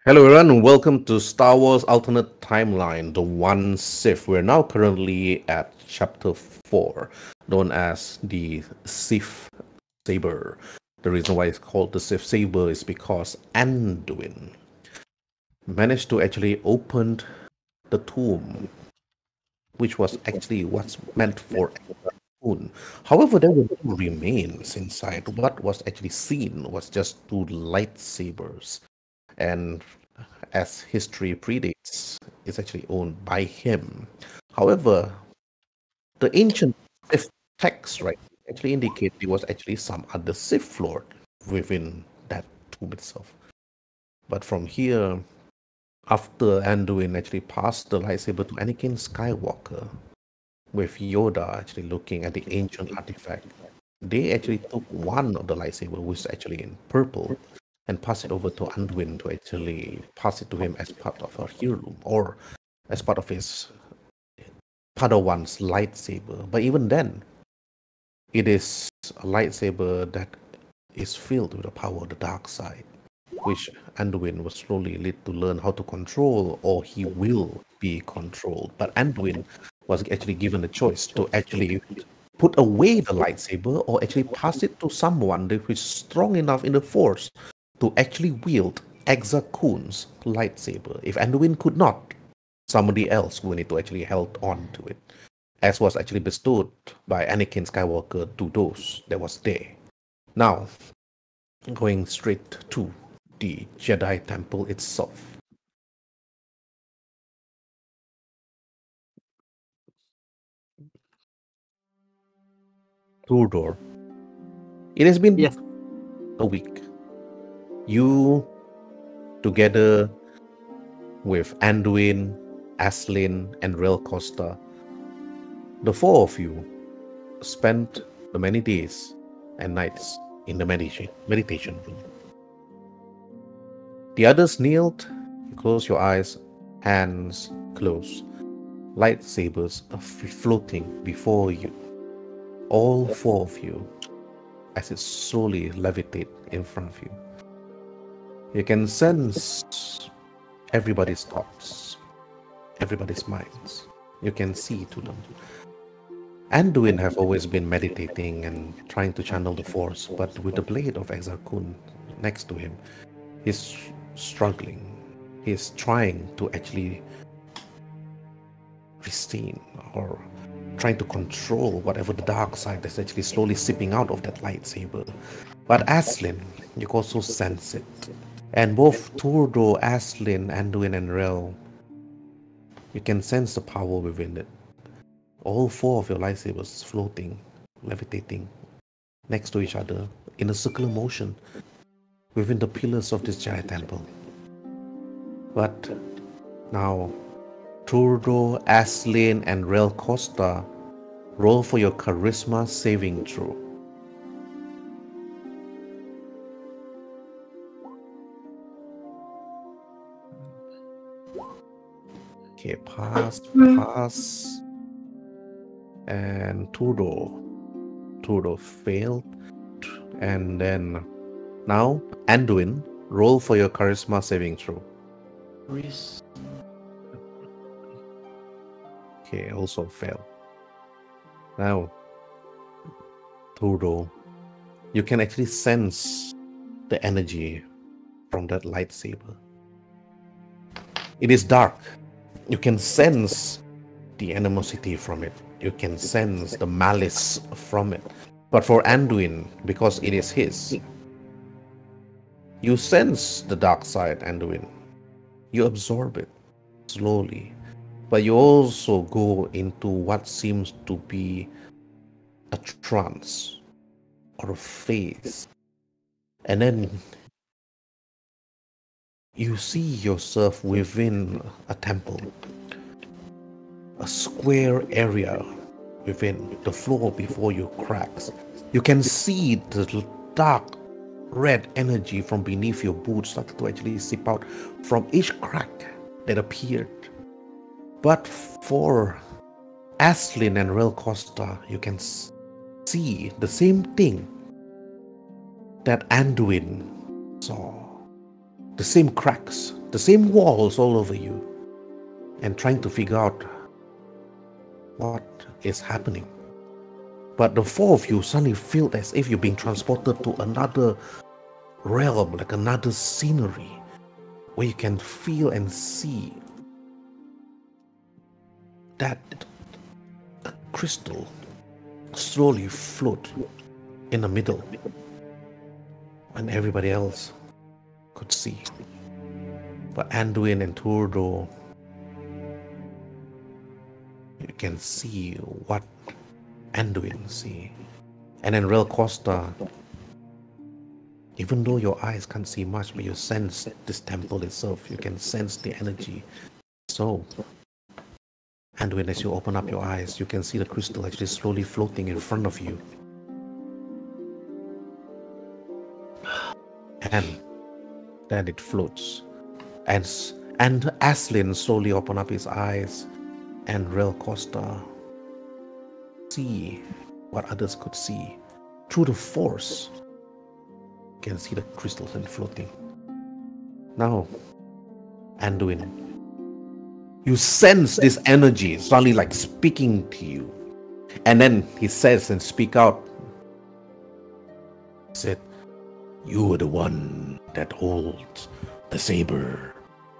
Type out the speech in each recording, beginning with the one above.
Hello everyone, and welcome to Star Wars Alternate Timeline, the One Sith. We're now currently at Chapter 4, known as the Sith Saber. The reason why it's called the Sith Saber is because Anduin managed to actually open the tomb, which was actually what's meant for Kun. However, there were no remains inside. What was actually seen was just two lightsabers. And as history predates, it's actually owned by him. However, the ancient Sith texts, right, actually indicate there was actually some other Sith Lord within that tomb itself. But from here, after Anduin actually passed the lightsaber to Anakin Skywalker, with Yoda actually looking at the ancient artifact, they actually took one of the lightsaber, which is actually in purple, and pass it over to Anduin to actually pass it to him as part of a heirloom or as part of his Padawan's lightsaber. But even then, it is a lightsaber that is filled with the power of the dark side, which Anduin was slowly led to learn how to control, or he will be controlled. But Anduin was actually given the choice to actually put away the lightsaber or actually pass it to someone that is strong enough in the Force to actually wield Exar Kun's lightsaber. If Anduin could not, somebody else will need to actually hold on to it, as was actually bestowed by Anakin Skywalker to those that was there. Now, going straight to the Jedi Temple itself. Tudor, it has been Yes. a week. You, together with Anduin, Aslin, and Rel Costa, the four of you spent the many days and nights in the meditation room. The others kneeled, you close your eyes, hands closed, lightsabers are floating before you. All four of you, as it slowly levitate in front of you. You can sense everybody's thoughts, everybody's minds. You can see to them. Anduin have always been meditating and trying to channel the Force, but with the blade of Exar Kun next to him, he's struggling. He's trying to actually restrain or trying to control whatever the dark side that's actually slowly sipping out of that lightsaber. But Aslin, you can also sense it. And both Turdo, Aslin, Anduin, and Rel, you can sense the power within it. All four of your lightsabers floating, levitating next to each other in a circular motion within the pillars of this giant temple. But now, Turdo, Aslin, and Rel Costa, roll for your charisma saving throw. Okay, pass. And Turdo failed. And then now, Anduin, roll for your charisma saving throw. Okay, also failed. Now, Turdo, you can actually sense the energy from that lightsaber. It is dark. You can sense the animosity from it. You can sense the malice from it. But for Anduin, because it is his, you sense the dark side, Anduin. You absorb it slowly. But you also go into what seems to be a trance or a phase. And then you see yourself within a temple, a square area within. The floor before you cracks. You can see the dark red energy from beneath your boots started to actually seep out from each crack that appeared. But for Aslin and Rel Costa, you can see the same thing that Anduin saw. The the same cracks, the same walls all over you, and trying to figure out what is happening. But the four of you suddenly feel as if you're being transported to another realm, like another scenery, where you can feel and see that a crystal slowly float in the middle when everybody else could see. But Anduin and Turdo, you can see what Anduin see. And then Rel Costa, even though your eyes can't see much, but you sense this temple itself, you can sense the energy. So, Anduin, as you open up your eyes, you can see the crystal actually slowly floating in front of you. And then it floats. And Aslin slowly open up his eyes, and Rel Costa see what others could see. Through the force, you can see the crystals and floating. Now, Anduin, you sense this energy suddenly like speaking to you. And then he says and speak out. He said, "You are the one that holds the saber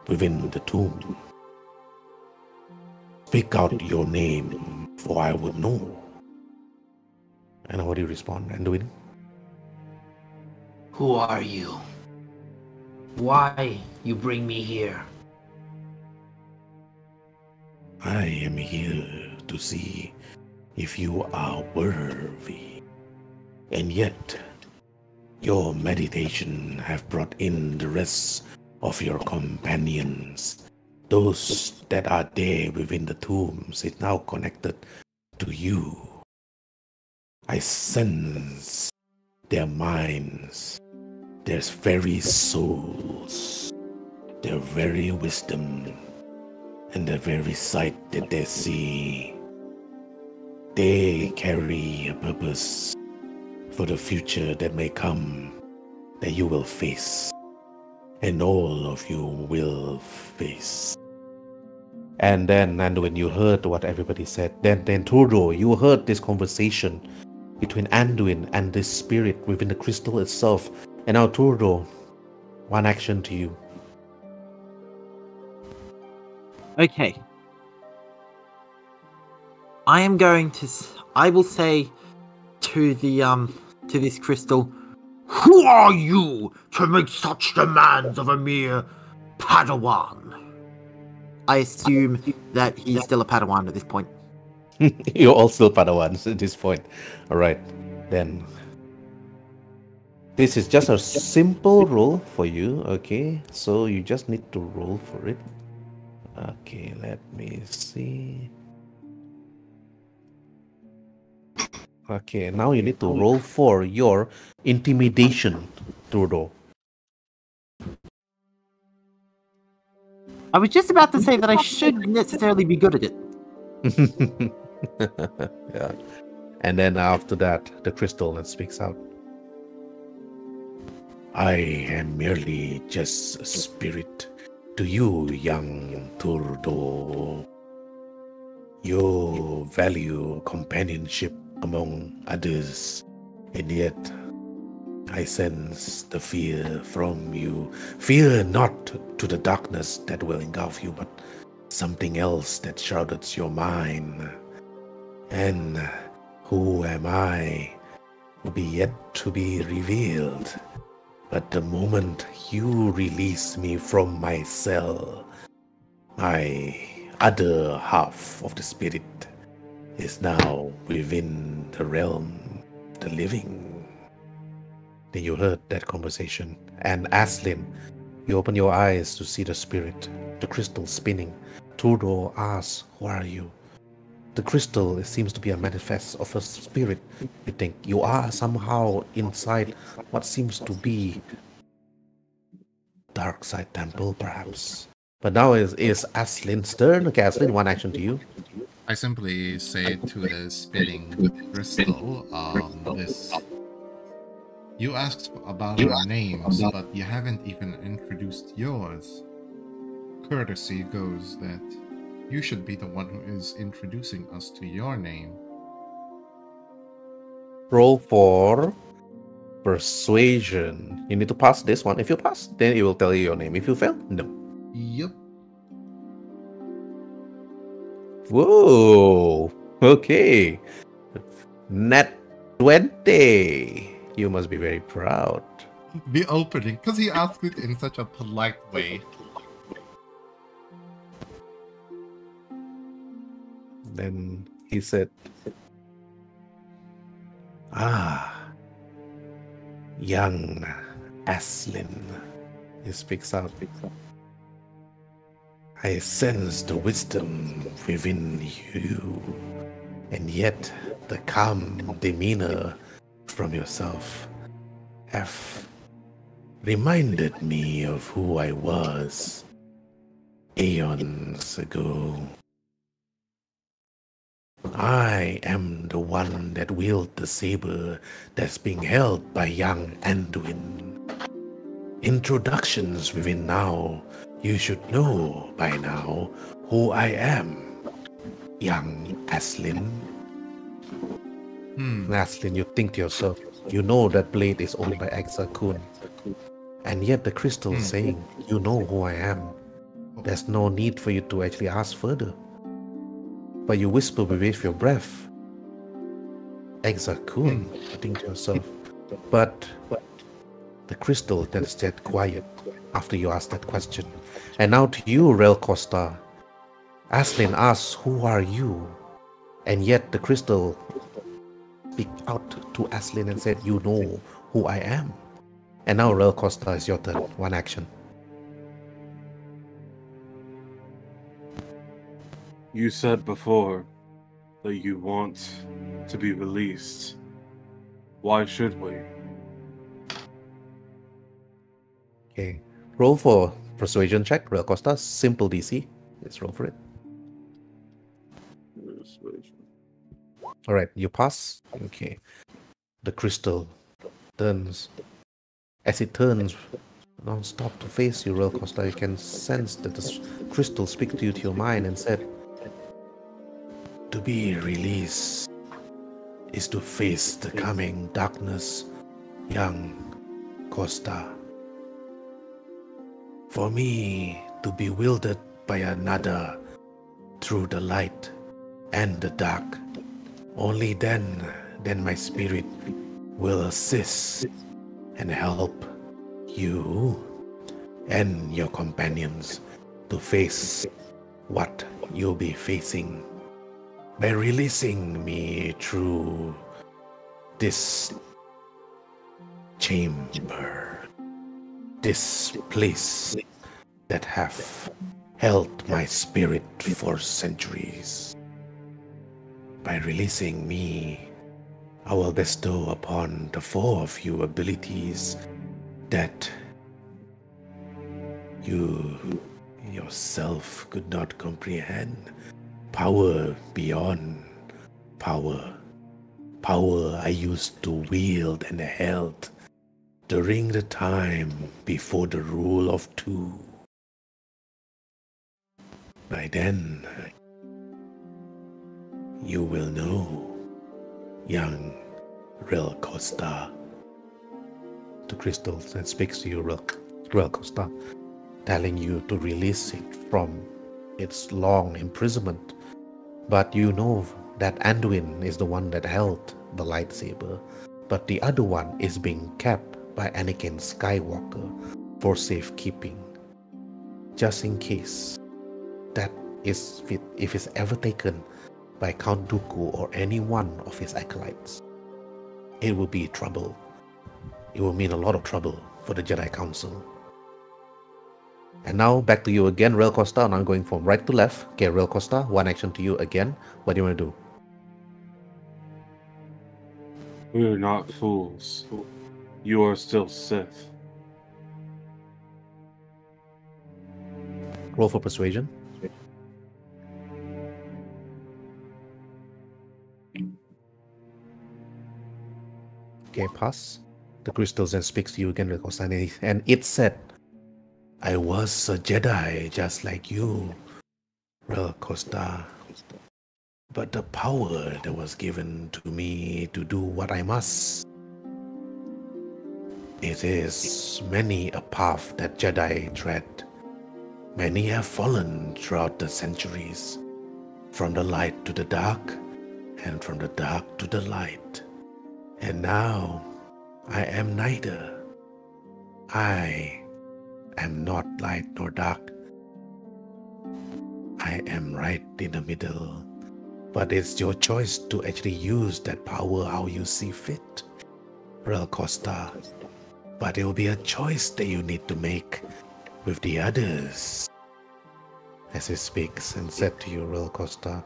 within the tomb. Speak out your name, for I would know." And how do you respond, Anduin? Who are you? Why you bring me here? I am here to see if you are worthy. And yet, your meditation have brought in the rest of your companions. Those that are there within the tombs is now connected to you. I sense their minds, their very souls, their very wisdom, and the very sight that they see. They carry a purpose for the future that may come, that you will face, and all of you will face. And then, when you heard what everybody said, then Turdo, you heard this conversation between Anduin and this spirit within the crystal itself. And now, Turdo, one action to you. Okay. I will say to this crystal, "Who are you to make such demands of a mere Padawan?" I assume that he's still a Padawan at this point. You're all still Padawans at this point. Alright, then. This is just a simple roll for you, okay? So you just need to roll for it. Okay, let me see. Okay, now you need to roll for your intimidation, Turdo. I was just about to say that I shouldn't necessarily be good at it. Yeah. And then after that, the crystal that speaks out. "I am merely just a spirit to you, young Turdo. You value companionship among others, and yet I sense the fear from you. Fear not to the darkness that will engulf you, but something else that shrouded your mind. And who am I will be yet to be revealed. But the moment you release me from my cell, my other half of the spirit is now within the realm of the living." Then you heard that conversation. And Aslin, you open your eyes to see the spirit, the crystal spinning. Turdo asks, "Who are you?" The crystal, it seems to be a manifest of a spirit. You think you are somehow inside what seems to be dark side temple, perhaps. But now is Aslin's turn. Okay, Aslin, one action to you. I simply say to the spinning crystal, You asked about our names, but you haven't even introduced yours. Courtesy goes that you should be the one who is introducing us to your name. Roll for persuasion. You need to pass this one. If you pass, then it will tell you your name. If you fail, no. Yep. Whoa. Okay. Nat 20. You must be very proud. The opening, because he asked it in such a polite way. Then he said, young Aslin. He speaks out. I sense the wisdom within you, and yet the calm demeanor from yourself have reminded me of who I was eons ago. I am the one that wielded the saber that's being held by young Anduin. Introductions within now, you should know by now who I am, young Aslin. Aslin, you think to yourself, you know that blade is owned by Exar Kun. And yet the crystal saying, you know who I am. There's no need for you to actually ask further. But you whisper beneath your breath, Exar Kun, you think to yourself. But the crystal that stayed quiet after you asked that question. And now to you, Rel Costa. Aslin asks, who are you? And yet the crystal speak out to Aslin and said, you know who I am. And now Rel Costa, is your turn. One action. You said before that you want to be released. Why should we? Okay. Roll for persuasion check. Rel Costa, simple DC. Let's roll for it. Alright, you pass. Okay. The crystal turns. As it turns non-stop to face you, Rel Costa, you can sense that the crystal speaks to you to your mind and said, to be released is to face the coming darkness, young Costa. For me to be wielded by another through the light and the dark, only then my spirit will assist and help you and your companions to face what you'll be facing. By releasing me through this chamber, this place that have held my spirit for centuries. By releasing me, I will bestow upon the four of you abilities that you yourself could not comprehend. Power beyond power. Power I used to wield and held during the time before the rule of two. By then, you will know, young Rel Costa. The crystal that speaks to you, Rel Costa, telling you to release it from its long imprisonment. But you know that Anduin is the one that held the lightsaber, but the other one is being kept by Anakin Skywalker for safekeeping. Just in case that is, if it's ever taken by Count Dooku or any one of his acolytes, it will be trouble. It will mean a lot of trouble for the Jedi Council. And now back to you again, Rel Costa, and I'm going from right to left. Okay, Rel Costa, one action to you again. What do you want to do? We are not fools. You are still Sith. Roll for persuasion. Okay, pass. The crystal then speaks to you again, Costa, and it said, I was a Jedi just like you, Real Costa. But the power that was given to me to do what I must, it is many a path that Jedi tread. Many have fallen throughout the centuries, from the light to the dark, and from the dark to the light. And now, I am neither. I am not light nor dark. I am right in the middle. But it's your choice to actually use that power how you see fit, Real Costa. But it will be a choice that you need to make with the others. As he speaks and said to you, Real Costa.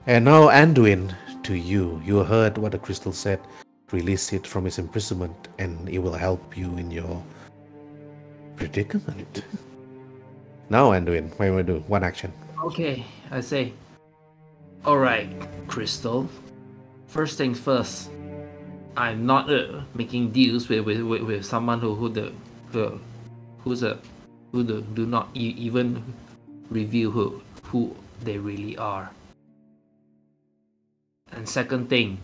And now, Anduin, to you. You heard what the crystal said. Release it from its imprisonment, and it will help you in your predicament. Now, Anduin, what do you do? One action. Okay, I say. Alright, Crystal. First things first. I'm not making deals with someone who do not even reveal who they really are. And second thing,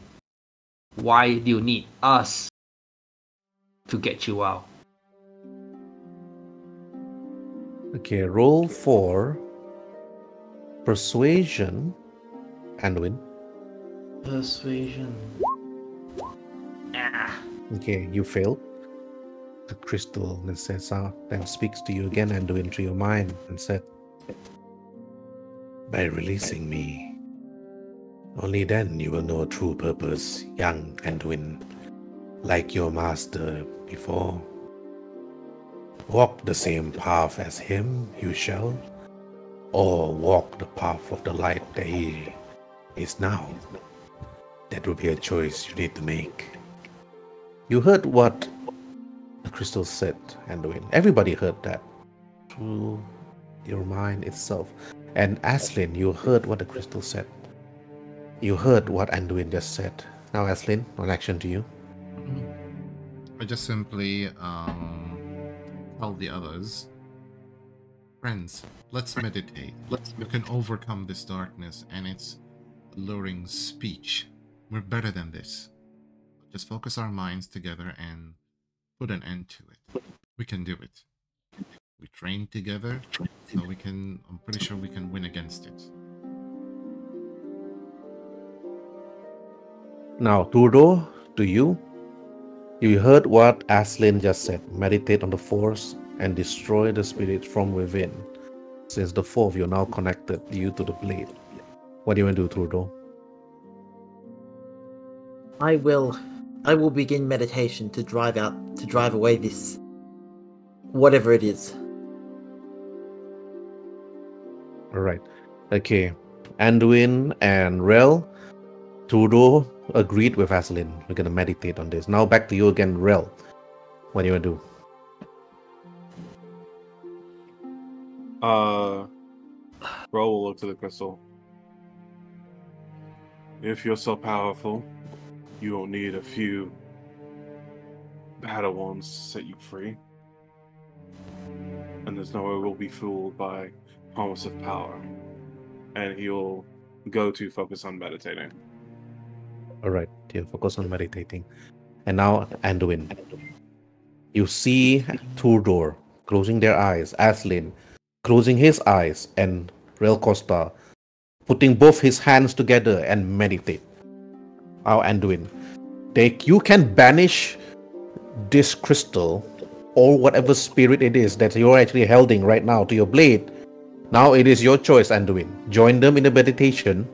why do you need us to get you out? Okay, roll for persuasion, Anduin. Persuasion. Okay, you failed. The crystal then says out, then speaks to you again, Anduin, through your mind, and said, by releasing me, only then you will know true purpose, young Anduin, like your master before. Walk the same path as him you shall, or walk the path of the light that he is now. That will be a choice you need to make. You heard what the crystal said, Anduin. Everybody heard that through your mind itself. And Aslin, you heard what the crystal said. You heard what Anduin just said. Now, Aslin, one action to you. I just simply tell the others, friends, let's meditate. You can overcome this darkness and its alluring speech. We're better than this. Just focus our minds together and put an end to it. We can do it. We train together, so I'm pretty sure we can win against it. Now, Turdo, to you. You heard what Aslin just said. Meditate on the Force and destroy the spirit from within. Since the four of you are now connected, you to the blade. What do you want to do, Turdo? I will begin meditation to drive away this, whatever it is. Alright. Okay. Anduin and Rel, Turdo agreed with Aslin. We're gonna meditate on this. Now back to you again, Rel. What do you want to do? Ro will look to the crystal. If you're so powerful, you will need a few Padawans to set you free. And there's no way we'll be fooled by promise of power. And he'll go to focus on meditating. Alright, you focus on meditating. And now, Anduin. You see Turdor closing their eyes, Aslin closing his eyes, and Rel Costa putting both his hands together and meditate. Now, Anduin, you can banish this crystal or whatever spirit it is that you're actually holding right now to your blade. Now it is your choice, Anduin. Join them in the meditation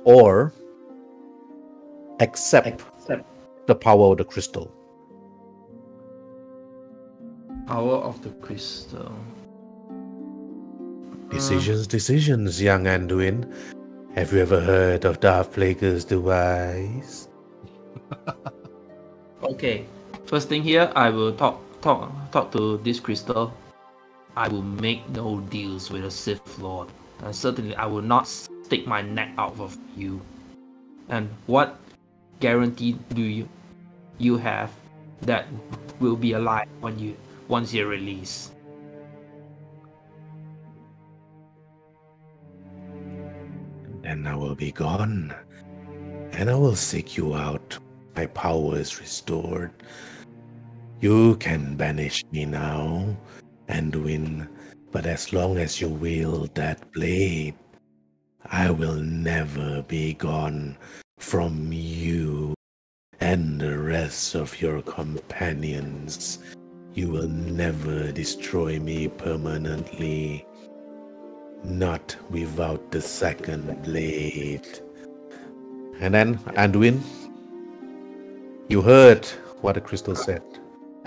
or accept the power of the crystal. Power of the crystal. Decisions, young Anduin. Have you ever heard of Darth Plagueis the Wise? Okay, first thing here, I will talk to this crystal. I will make no deals with a Sith Lord, and certainly I will not stick my neck out of you. And what guarantee do you have that will be alive once you're released. Then I will be gone, and I will seek you out. My power is restored. You can banish me now, Anduin, but as long as you wield that blade, I will never be gone from you and the rest of your companions. You will never destroy me permanently. Not without the second blade. And then, Anduin, you heard what the crystal said.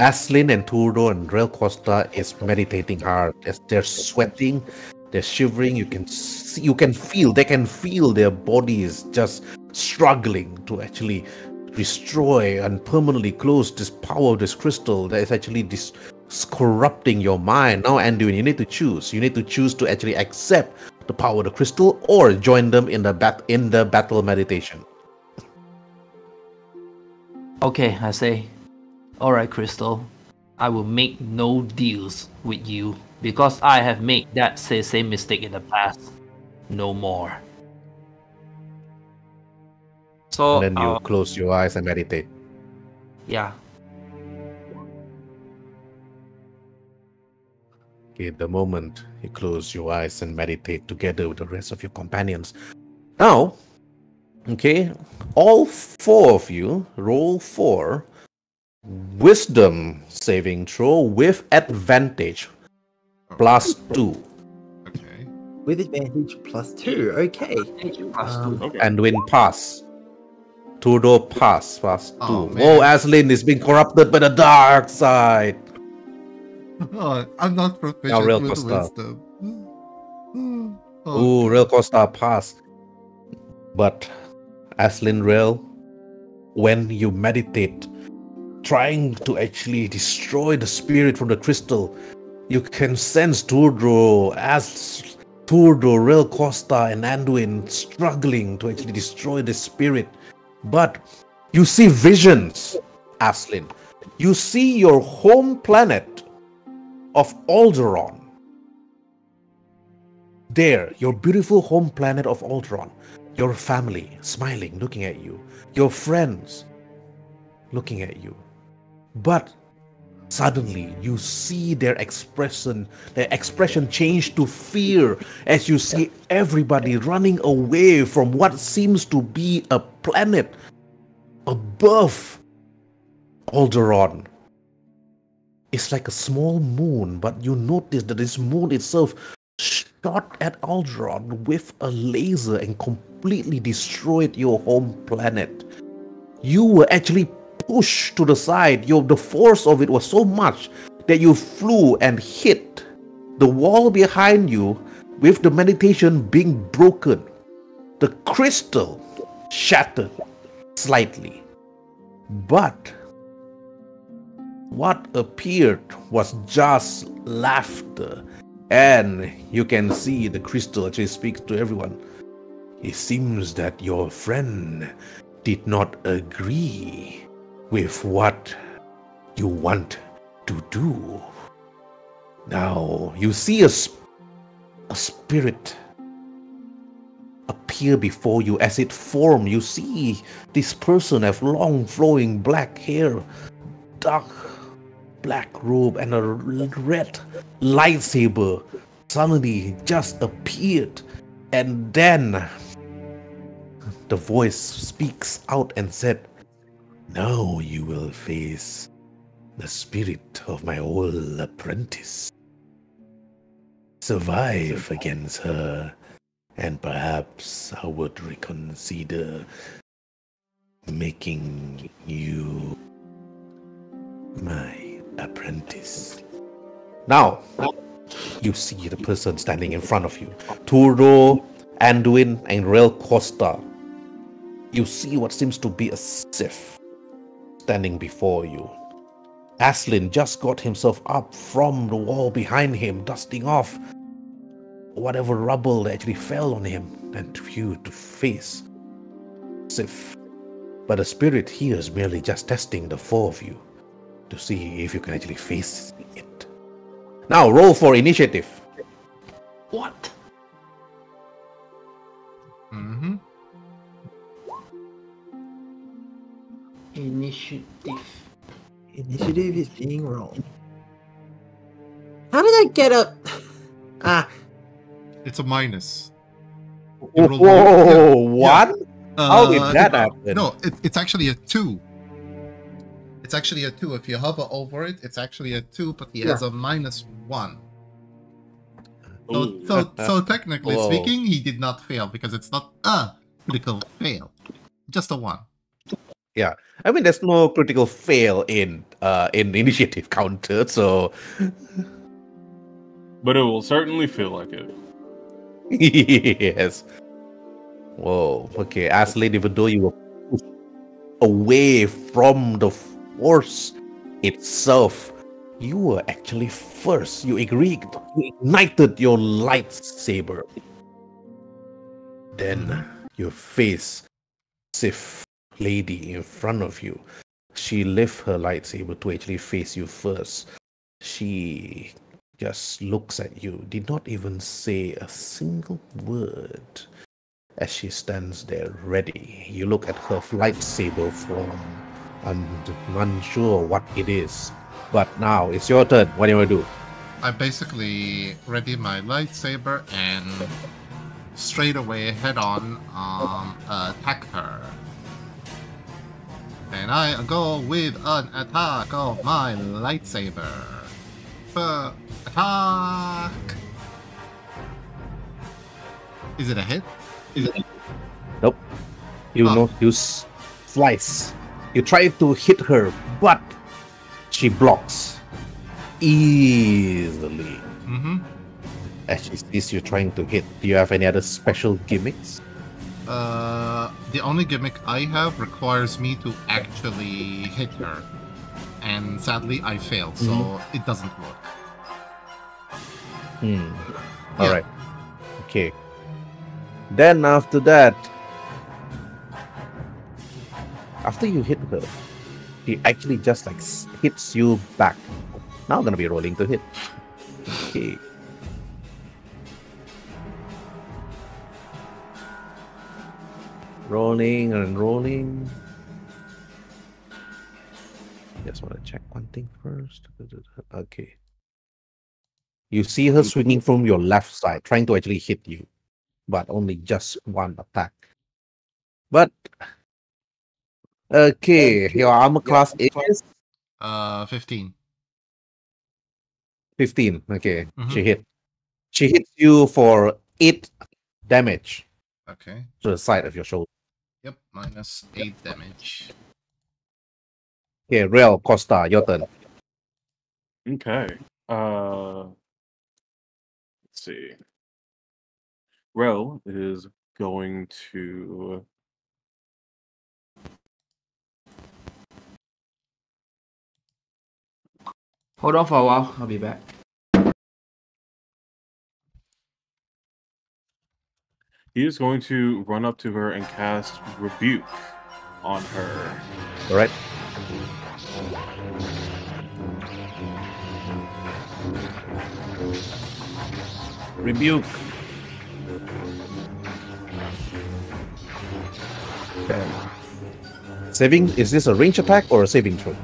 Aslin and Turo and Rel Costa is meditating hard. As they're sweating, they're shivering. They can feel their bodies just struggling to actually destroy and permanently close this power of this crystal that is actually corrupting your mind. Now, Anduin, you need to choose. You need to choose to actually accept the power of the crystal or join them in the battle meditation. Okay, I say, alright, Crystal, I will make no deals with you because I have made that same mistake in the past. No more. So, And then you close your eyes and meditate. yeah. Okay, the moment you close your eyes and meditate together with the rest of your companions. Now, okay, all four of you roll for wisdom saving throw with advantage +2. Okay. With advantage +2. Okay. Okay. Anduin pass. Tudor pass +2. Oh, man. Oh, Aslin is being corrupted by the dark side. Oh, I'm not Now proficient Real with Costa. wisdom. Ooh, Real Costa pass. But Aslin Real, when you meditate, trying to actually destroy the spirit from the crystal, you can sense Turdo, Real Costa, and Anduin struggling to actually destroy the spirit. But you see visions, Aslin. You see your home planet of Alderaan. There, your beautiful home planet of Alderaan. Your family smiling, looking at you. Your friends looking at you. But suddenly you see their expression change to fear as you see everybody running away from what seems to be a planet above Alderaan. It's like a small moon, but you notice that this moon itself shot at Alderaan with a laser and completely destroyed your home planet. You were actually pushed to the side. The force of it was so much that you flew and hit the wall behind you with the meditation being broken. The crystal shattered slightly. But what appeared was just laughter. And you can see the crystal actually speaks to everyone. It seems that your friend did not agree with what you want to do. Now you see a spirit appear before you. As it formed, you see this person have long flowing black hair, dark black robe, and a red lightsaber suddenly just appeared. And then the voice speaks out and said, "Now you will face the spirit of my old apprentice. Survive against her, and perhaps I would reconsider making you my apprentice." Now, you see the person standing in front of you. Turo, Anduin, and Real Costa. You see what seems to be a Sith standing before you. Aslin just got himself up from the wall behind him, dusting off whatever rubble that actually fell on him, and to you to face Sith. But the spirit here is merely just testing the four of you. to see if you can actually face it. Now roll for initiative. What? Mm-hmm. Initiative. Initiative is being rolled. How did I get up? It's a minus. Whoa, what? How did that happen? No, it's actually a 2. It's actually a 2. If you hover over it, it's actually a 2, but he has a -1. So technically Whoa. speaking, he did not fail because it's not a critical fail. Just a 1. Yeah, I mean, there's no critical fail in initiative counter, so But it will certainly feel like it. yes. Whoa. Okay, as Lady Vidor, you were pushed away from the force itself. You were actually first. You ignited your lightsaber. Then you face Sith lady in front of you. She lifts her lightsaber to actually face you first. She just looks at you, did not even say a single word. As she stands there ready, you look at her lightsaber form. I'm unsure what it is. But now it's your turn. What do you want to do? I basically ready my lightsaber and straight away head on attack her. And I go with an attack of my lightsaber. Attack! Is it a hit? Nope. You slice. You try to hit her, but she blocks easily. Mm-hmm. As she sees you trying to hit, do you have any other special gimmicks? The only gimmick I have requires me to actually hit her. And sadly, I failed, so it doesn't work. Alright. Okay. Then after that, after you hit her, she actually just like hits you back. Now I'm gonna be rolling to hit. Okay. Rolling and rolling. Just want to check one thing first. Okay. You see her swinging from your left side, trying to actually hit you, but only just one attack. But okay, your armor class is 15. 15. Okay, she hit. She hits you for 8 damage Okay. to the side of your shoulder. Yep, minus 8 damage. Okay, Real Costa, your turn. Okay. Let's see. Rel is going to Hold on for a while. I'll be back. he is going to run up to her and cast Rebuke on her. All right. Rebuke. Okay. Saving, is this a range attack or a saving throw?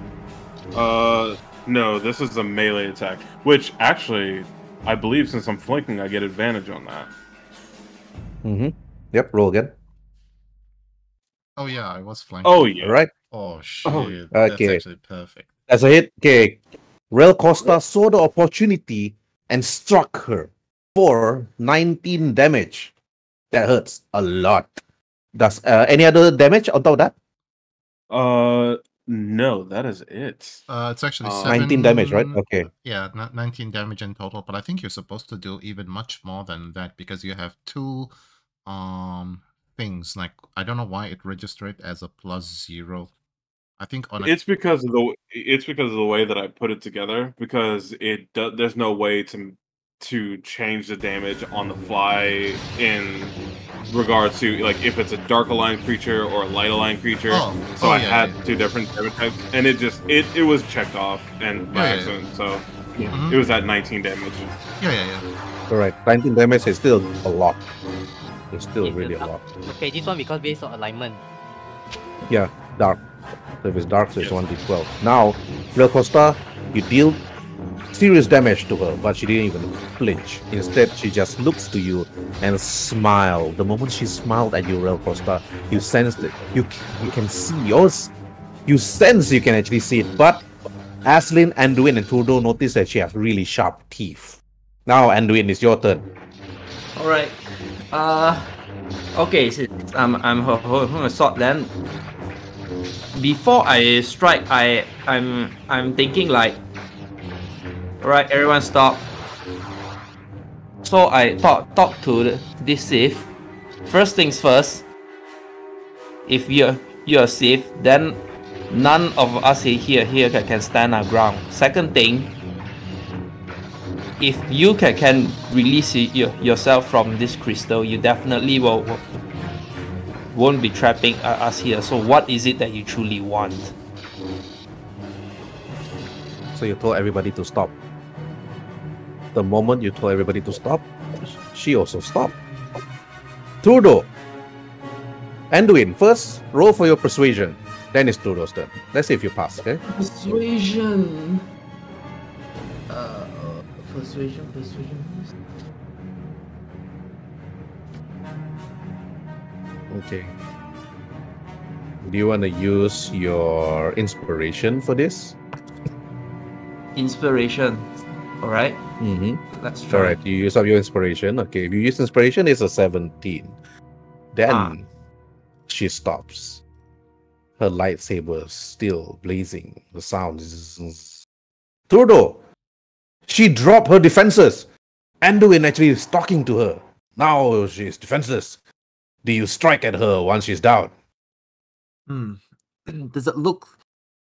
No, this is a melee attack. Which actually, I believe since I'm flanking, I get advantage on that. Yep, roll again. Oh yeah, I was flanking. Oh yeah. All right. Oh shit. Okay. That's actually perfect. As a hit, okay. Real Costa saw the opportunity and struck her for 19 damage. That hurts a lot. Does any other damage on top of that? No, that is it. It's actually 19 damage, right? Okay. Yeah, 19 damage in total, but I think you're supposed to do even much more than that because you have 2 things. Like I don't know why it registered as a +0. I think on it's because of the way that I put it together, because there's no way to change the damage on the fly in regards to like if it's a dark aligned creature or a light aligned creature. So I had two different damage types, and it was checked off and by accident. So it was at 19 damage. Yeah. Alright, 19 damage is still a lot. It's still really a lot. Okay, this one because based on alignment. Yeah, dark. So if it's dark, so it's 1d12. Now, Real Costa, you deal serious damage to her, but she didn't even flinch. Instead, she just looks to you and smiled. The moment she smiled at you, Real Costa, you sensed it. You can see yours. You sense you can actually see it. But Aslin, Anduin, and Trudeau notice that she has really sharp teeth. Now, Anduin, it's your turn. All right. Okay. So I'm holding a sword then. Before I strike, I'm thinking like, alright, everyone stop. So I talk to this Sith. First things first. If you're a Sith, then none of us here can stand our ground. Second thing, if you can release yourself from this crystal, you definitely won't be trapping us here. So what is it that you truly want? So you told everybody to stop. The moment you told everybody to stop, she also stopped. Trudeau. Anduin, first roll for your persuasion. Then it's Trudeau's turn. Let's see if you pass, okay? Persuasion. Persuasion. Okay. Do you want to use your inspiration for this? Inspiration. Alright. Let's try. Alright, you use up your inspiration. Okay, if you use inspiration, it's a 17. Then she stops. Her lightsaber still blazing. The sound is... Trudeau! She dropped her defenses! Anduin actually is talking to her. Now she's defenseless. Do you strike at her once she's down? Does it look...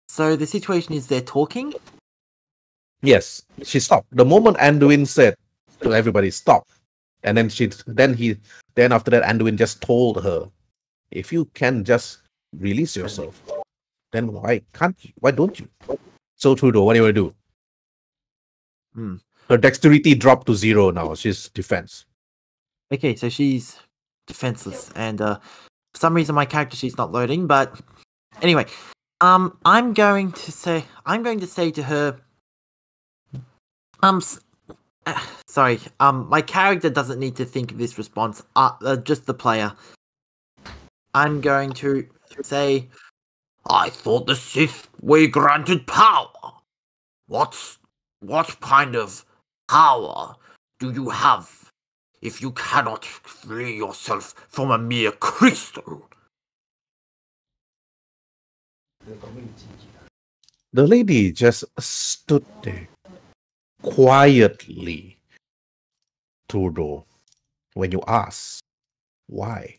So the situation is they're talking? Yes, she stopped. The moment Anduin said to everybody, stop. And then then after that, Anduin just told her, if you can just release yourself, then why don't you? So Trudeau, what do you want to do? Her dexterity dropped to 0 now. She's defense. Okay, so she's defenseless, and for some reason my character sheet's not loading, but anyway, I'm going to say to her, sorry, my character doesn't need to think of this response, just the player. I'm going to say, I thought the Sith were granted power. What kind of power do you have if you cannot free yourself from a mere crystal? The lady just stood there quietly. Trudeau, when you ask why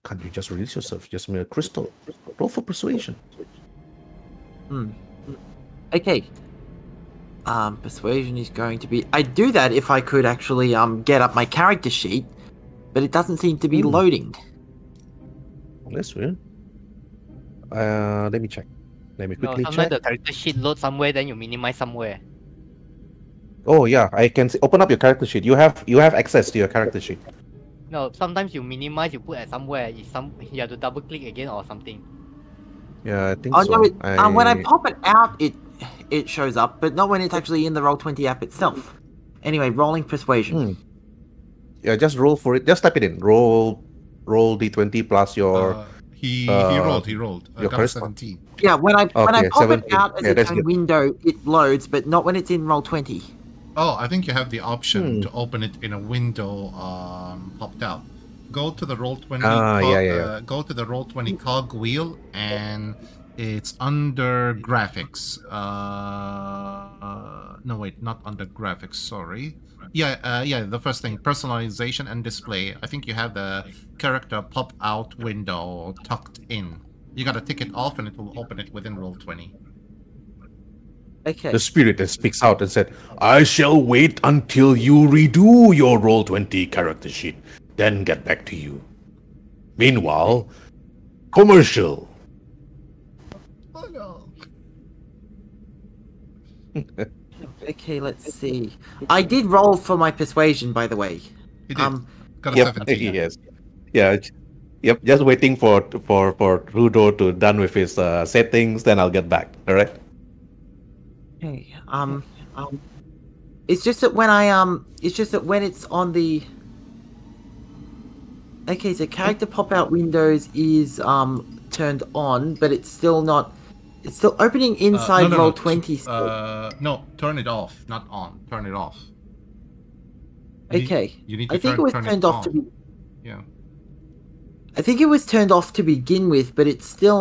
can't you just release yourself, just mere crystal? Roll for persuasion. Okay. Persuasion is going to be... I'd do that if I could actually get up my character sheet, but it doesn't seem to be loading. That's weird. Let me check. Let me quickly sometimes check. the character sheet loads somewhere, then you minimize somewhere. Oh yeah, I can see. Open up your character sheet. You have access to your character sheet. No, sometimes you minimize, you put at somewhere. You have to double click again or something. Yeah, I think Oh so. no! When I pop it out, it shows up, but not when it's actually in the Roll20 app itself. Anyway, rolling persuasion. Yeah, just roll for it. Just type it in. Roll d20 plus your. He rolled. Your Got a charisma. 17. Yeah, when I pop 17. it out as its own window, it loads, but not when it's in Roll20. Oh, I think you have the option to open it in a window popped out. Go to the Roll20. Go to the Roll20 cog wheel, and it's under graphics. No, wait, not under graphics. Sorry. Yeah. The first thing, personalization and display. I think you have the character pop out window tucked in. You gotta tick it off, and it will open it within Roll20. Okay. The spirit that speaks out and said, I shall wait until you redo your Roll20 character sheet. then get back to you. Meanwhile, commercial. Oh no. Okay, let's see. I did roll for my persuasion, by the way. He did. Got a Yep, 17. yes. Yeah, yep, just waiting for Rudo to done with his settings, then I'll get back, alright? Okay, it's just that when it's on the... Okay, so character pop-out windows is turned on, but it's still not... It's still opening inside no, Roll20 still. No, turn it off, not on. Turn it off. Okay. You need to I think it was turn turned it off to on. be... Yeah. I think it was turned off to begin with, but it's still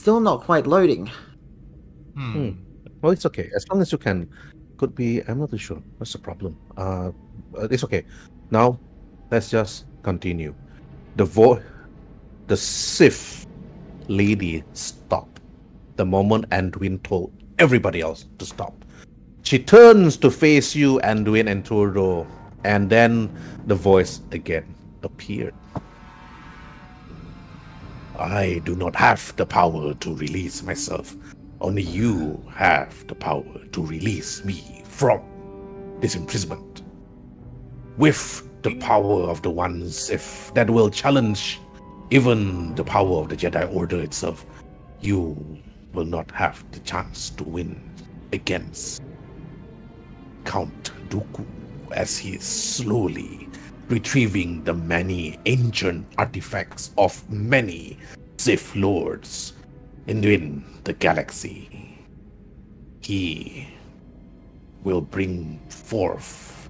not quite loading. Well, it's okay. As long as you can... Could be... I'm not too sure. What's the problem? It's okay. Now, let's just continue. The Sith lady stopped the moment Anduin told everybody else to stop. She turns to face you, Anduin and Turo, and then the voice again appeared. I do not have the power to release myself. Only you have the power to release me from this imprisonment. With the power of the one Sith that will challenge even the power of the Jedi Order itself, you will not have the chance to win against Count Dooku as he is slowly retrieving the many ancient artifacts of many Sith Lords in the galaxy. He will bring forth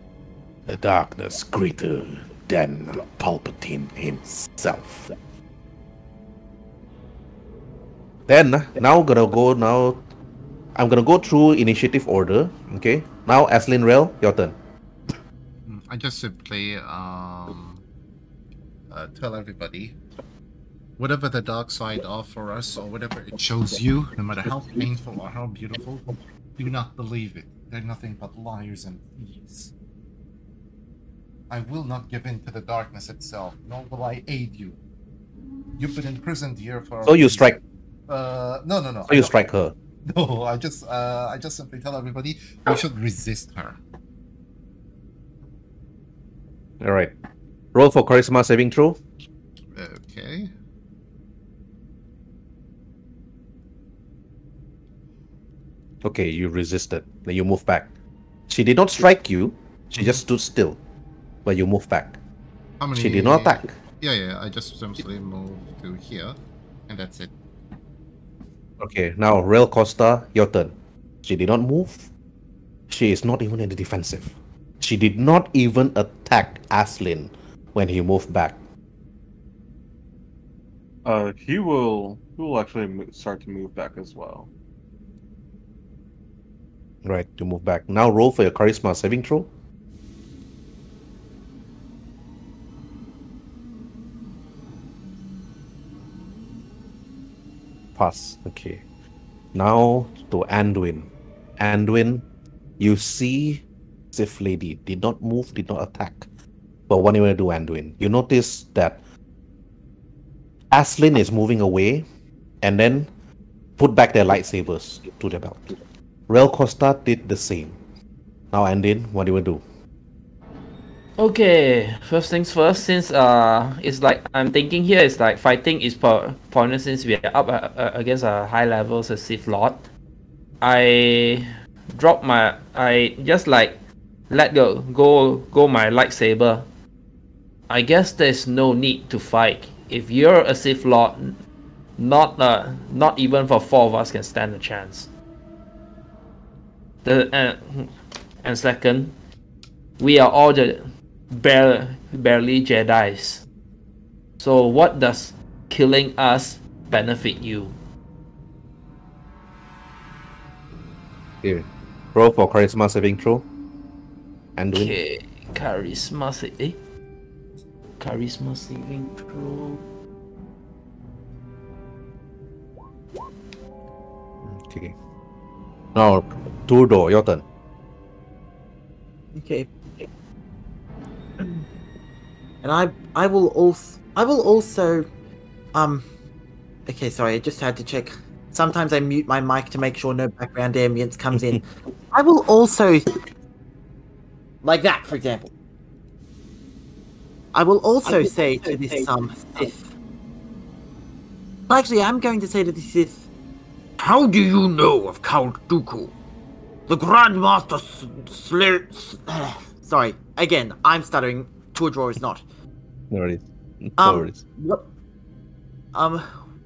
a darkness greater than Palpatine himself. Then, I'm gonna go through initiative order, okay? Now, Aslin Rail, your turn. I just simply tell everybody, whatever the dark side offers us, or whatever it shows you, no matter how painful or how beautiful, do not believe it. They're nothing but liars and thieves. I will not give in to the darkness itself, nor will I aid you. You've been imprisoned here for... So you strike. No. So you strike her. No, I just simply tell everybody we should resist her. All right. Roll for charisma saving throw. Okay. Okay, you resisted. Then you move back. She did not strike you. She just stood still. But you move back. How many... She did not attack. Yeah. I just simply move to here, and that's it. Okay, now Rail Costa, your turn. She did not move. She is not even in the defensive. She did not even attack Aslin when he moved back. He will actually start to move back as well. Right, to move back. Now roll for your charisma saving throw. Pass. Okay. Now to Anduin. Anduin, you see Sith Lady did not move, did not attack. But what do you want to do, Anduin? You notice that Aslin is moving away and then put back their lightsabers to their belt. Rail Costa did the same. Now, Anduin, what do you want to do? Okay, first things first, since it's like I'm thinking here is like fighting is pointless since we are up against a high levels of Sith Lord. I just like let go my lightsaber. I guess there's no need to fight. If you're a Sith Lord, not even for 4 of us can stand a chance. And second, we are all barely Jedis. So what does killing us benefit you? Here, roll for charisma saving throw. Anduin. Okay, charisma saving throw. Okay. Now, Turdo, your turn. Okay. And I will also okay, sorry, I just had to check. Sometimes I mute my mic to make sure no background ambience comes in. I will also, like that, for example. I will also say to this Sith. Actually, I'm going to say to this Sith. How do you know of Count Dooku? The Grandmaster sorry, again, I'm stuttering. To a draw is not. No worries. No worries.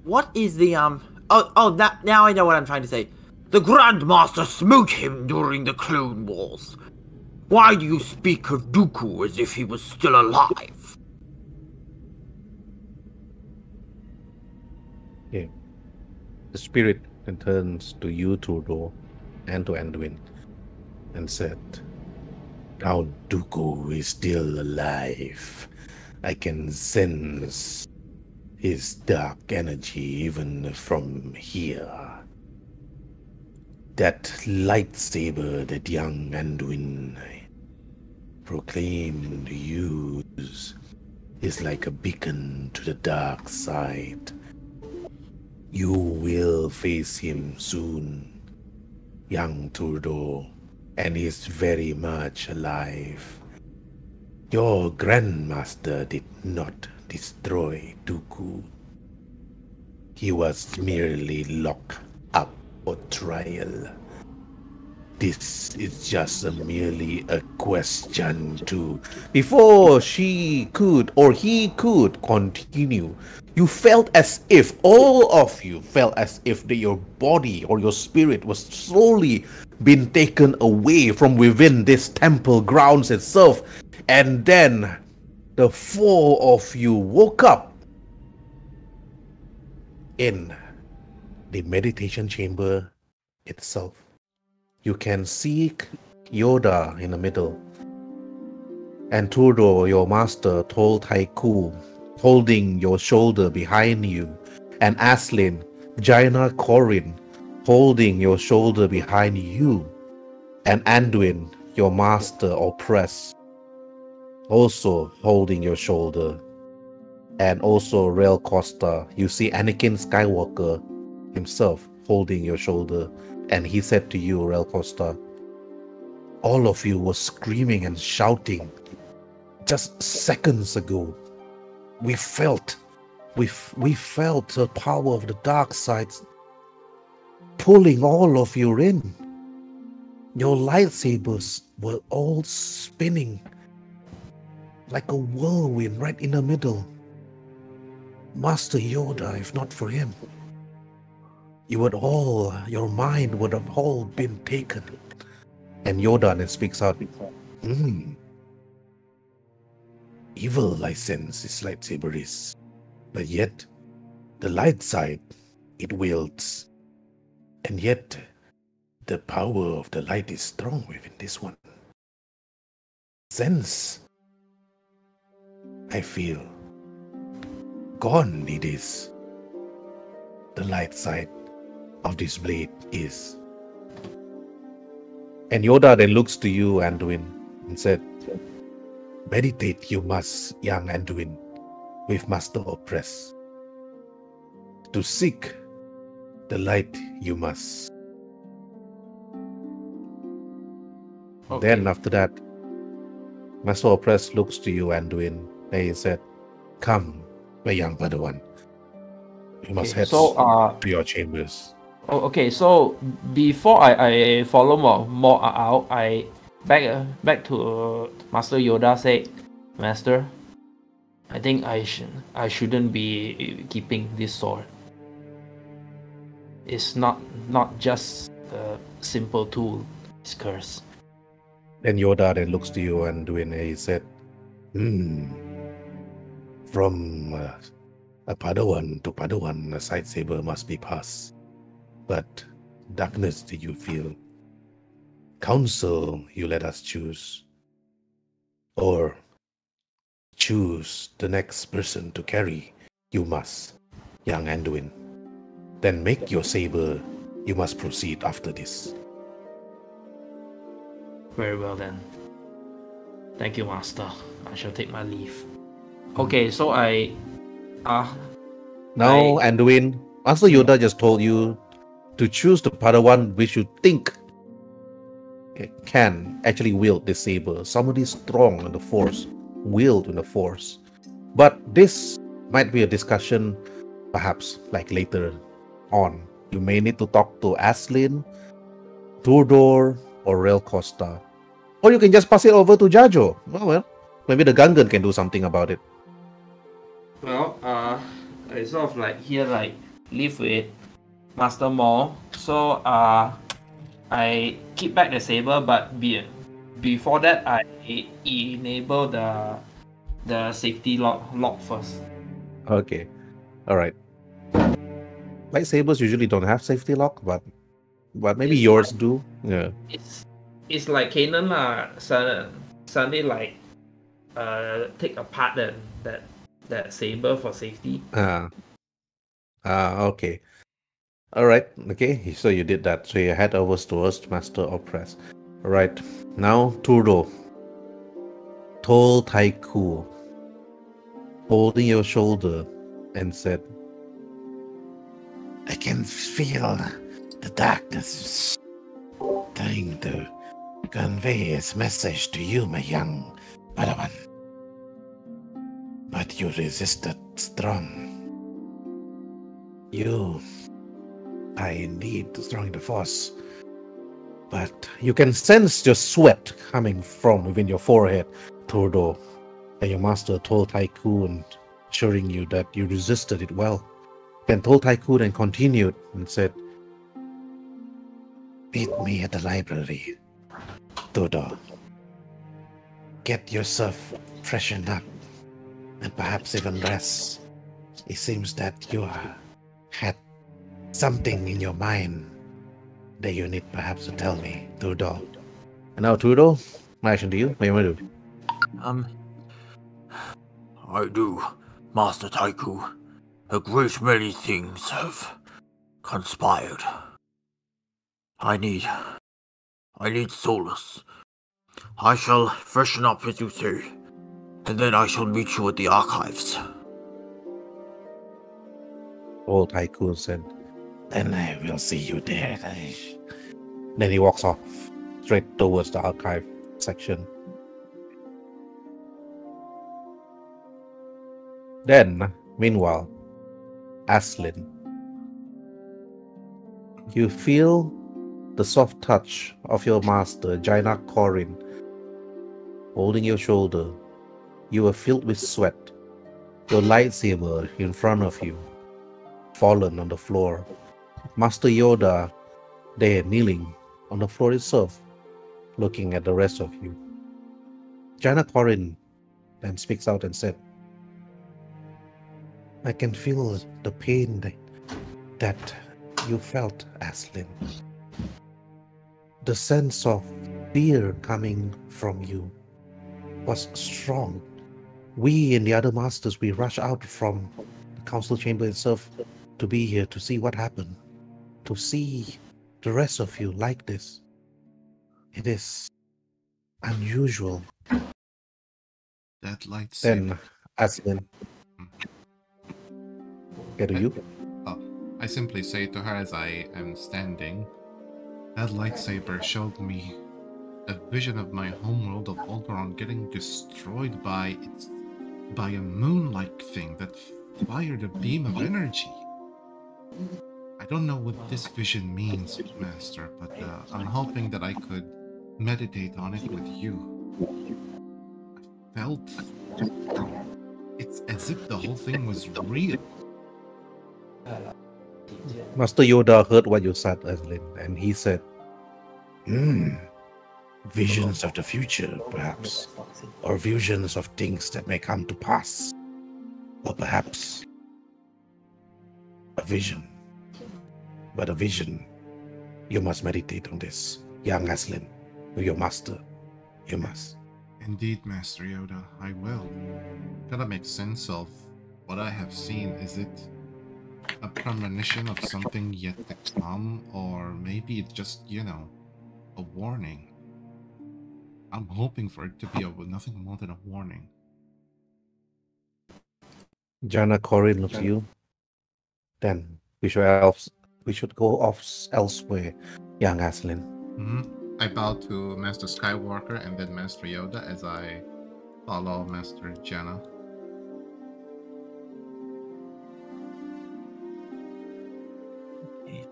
What is the now I know what I'm trying to say. The Grandmaster smote him during the Clone Wars. Why do you speak of Dooku as if he was still alive? Okay. The spirit then turns to you, Trudeau, and to Anduin, and said, Count Dooku is still alive. I can sense his dark energy even from here. That lightsaber that young Anduin proclaimed to use is like a beacon to the dark side. You will face him soon, young Trudeau, and he is very much alive. Your Grandmaster did not destroy Dooku. He was merely locked up for trial. This is just merely a question to... Before she could or he could continue, you felt as if, all of you felt as if your body or your spirit was slowly being taken away from within this temple grounds itself. And then the four of you woke up in the meditation chamber itself. You can see Yoda in the middle. And Trudeau, your master, told Haiku, holding your shoulder behind you. And Aslin, Jaina Corin, holding your shoulder behind you. And Anduin, your master oppressed, also holding your shoulder. And also Rael Costa, you see Anakin Skywalker himself holding your shoulder. And he said to you, Rael Costa, all of you were screaming and shouting just seconds ago. We felt the power of the dark side pulling all of you in. Your lightsabers were all spinning like a whirlwind right in the middle. Master Yoda, if not for him, your mind would have all been taken. And Yoda then speaks out, evil I sense his lightsaber is, but yet the light side it wields, and yet the power of the light is strong within this one. Sense, I feel, gone it is. The light side of this blade is. And Yoda then looks to you, Anduin, and said, meditate you must, young Anduin, with Master Oppress. To seek the light you must. Okay. Then after that, Master Oppress looks to you, Anduin, and he said, come, my young Padawan. You must head to your chambers. Oh, okay, so before I follow more out, I back to Master Yoda said, Master, I think I shouldn't be keeping this sword. It's not just a simple tool, it's cursed. Then Yoda then looks to you and he said, from a Padawan to Padawan, a lightsaber must be passed. But darkness do you feel? Counsel you let us choose. Or choose the next person to carry. You must, young Anduin. Then make your saber. You must proceed after this. Very well then. Thank you, Master. I shall take my leave. Okay, so Now, Anduin, Master Yoda just told you to choose the Padawan which you think can actually wield the saber. Somebody strong in the Force, wield in the Force. But this might be a discussion, perhaps like later on. You may need to talk to Aslin, Turdor, or Rail Costa. Or you can just pass it over to Jajo. Well, maybe the Gungan can do something about it. well, I sort of like here like live with Master Maul. So I keep back the saber, but before that I enable the safety lock first. Okay, all right. Lightsabers usually don't have safety lock, but maybe It's yours like, do. Yeah. It's like Kanan suddenly like take apart that saber for safety. Okay. All right. Okay. So you did that. So you head over towards Master Oppress. All right. Now Turo told Taiku, holding your shoulder, and said, I can feel the darkness trying to convey its message to you, my young Padawan. But you resisted strong. You are indeed strong in the Force. But you can sense your sweat coming from within your forehead, Tordo. And your master told Tycoon, assuring you that you resisted it well. Then told Tycoon and continued and said, Meet me at the library, Todo. Get yourself freshened up, and perhaps even rest. It seems that you had something in your mind that you need perhaps to tell me, Todo. and now Trudo, my action to you. What do you want to do? I do, Master Taiku. A great many things have conspired. I need solace. I shall freshen up, as you say, and then I shall meet you at the archives. Old Tycoon said. Then I will see you there. Then he walks off straight towards the archive section. Then, meanwhile, Aslin, you feel the soft touch of your master, Jaina Corin, holding your shoulder. You are filled with sweat. Your lightsaber in front of you, fallen on the floor. Master Yoda there kneeling on the floor itself, looking at the rest of you. Jaina Corin then speaks out and said, I can feel the pain that you felt, Aslin. The sense of fear coming from you was strong. We and the other masters, we rushed out from the council chamber itself to be here to see what happened. To see the rest of you like this. It is unusual. That lightsaber. Then, Aslin, get to you. I simply say to her as I am standing, that lightsaber showed me a vision of my homeworld of Alderaan getting destroyed by a moon-like thing that fired a beam of energy. I don't know what this vision means, Master, but I'm hoping that I could meditate on it with you. I felt it's as if the whole thing was real. Master Yoda heard what you said, Aslin, and he said, Visions of the future, perhaps. Or visions of things that may come to pass. Or perhaps a vision. But a vision, you must meditate on this, young Aslin, with your master. You must. Indeed, Master Yoda, I will. Gotta make sense of what I have seen. Is it a premonition of something yet to come, or maybe it's just, a warning? I'm hoping for it to be nothing more than a warning. Jana Corin looks at you. Then we should go off elsewhere, young Aslin. I bow to Master Skywalker and then Master Yoda as I follow Master Jana.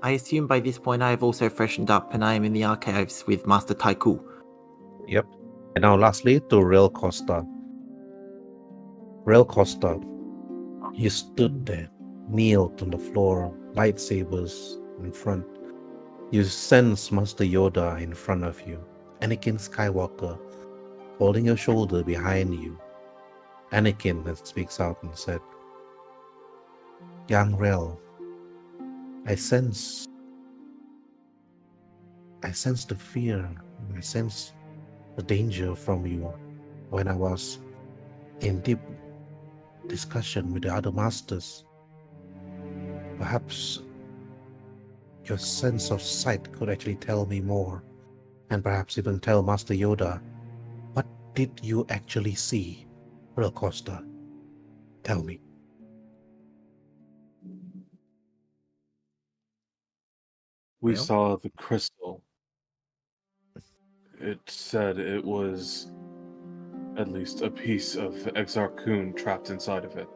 I assume by this point I have also freshened up and I am in the archives with Master Taiku. Yep. And now lastly to Rail Costa. Rail Costa, you stood there, kneeled on the floor, lightsabers in front. You sense Master Yoda in front of you, Anakin Skywalker holding your shoulder behind you. Anakin then speaks out and said, Young Rel, I sense the fear, I sense the danger from you when I was in deep discussion with the other masters. Perhaps your sense of sight could actually tell me more, and perhaps even tell Master Yoda, what did you actually see, Rel Costa? Tell me. We Well? saw the crystal. It said it was at least a piece of Exar Kun trapped inside of it.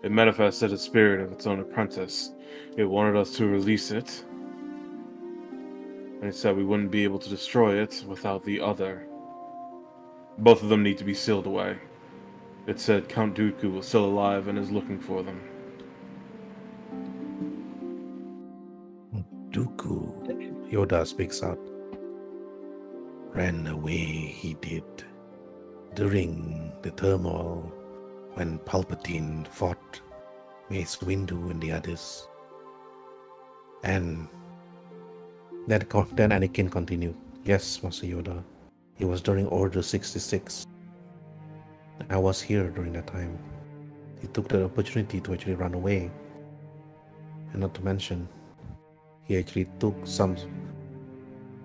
It manifested a spirit of its own apprentice. It wanted us to release it. And it said we wouldn't be able to destroy it without the other. Both of them need to be sealed away. It said Count Dooku was still alive and is looking for them. Dooku, Yoda speaks out. Ran away he did during the turmoil when Palpatine fought Mace Windu and the others. And then Anakin continued, yes, Master Yoda, it was during Order 66. I was here during that time. He took the opportunity to actually run away. And not to mention, he actually took some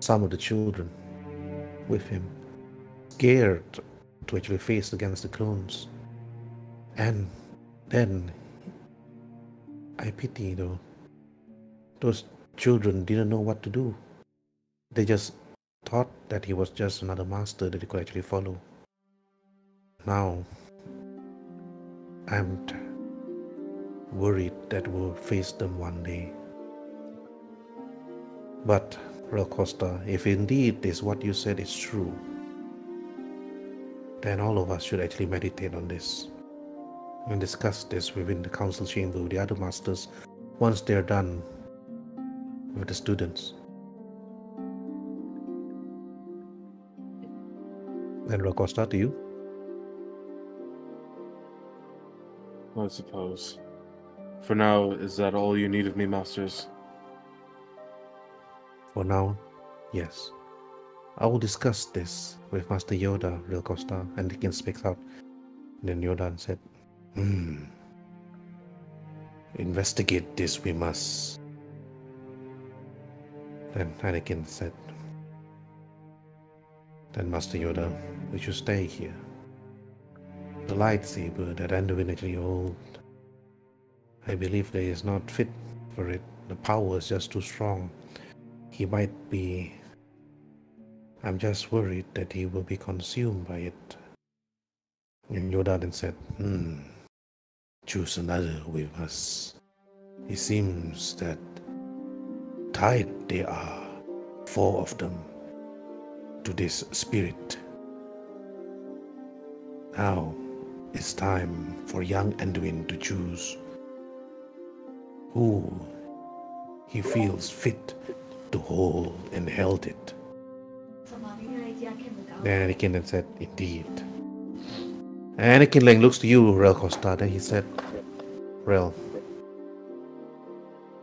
of the children with him, scared to actually face against the clones. And then I pity though. Those children didn't know what to do. They just thought that he was just another master that they could actually follow. Now I'm worried that we'll face them one day. But Rel Costa, if indeed is what you said is true, then all of us should actually meditate on this and discuss this within the council chamber with the other masters once they're done with the students. Then Rel Costa, to you. I suppose. For now, is that all you need of me, Masters? For now, yes. I will discuss this with Master Yoda, Rel Costa, and Anakin speaks out. Then Yoda said, investigate this we must. Then Anakin said, then Master Yoda, we should stay here. The lightsaber that Anduin actually holds, I believe that he is not fit for it. The power is just too strong. He might be... I'm just worried that he will be consumed by it. And Yoda then said, choose another with us. It seems that tied they are, 4 of them, to this spirit. Now it's time for young Anduin to choose who he feels fit to hold and held it. Then Anakin then said, indeed. And Anakin then looks to you, Rel Costa. Then he said, Rel,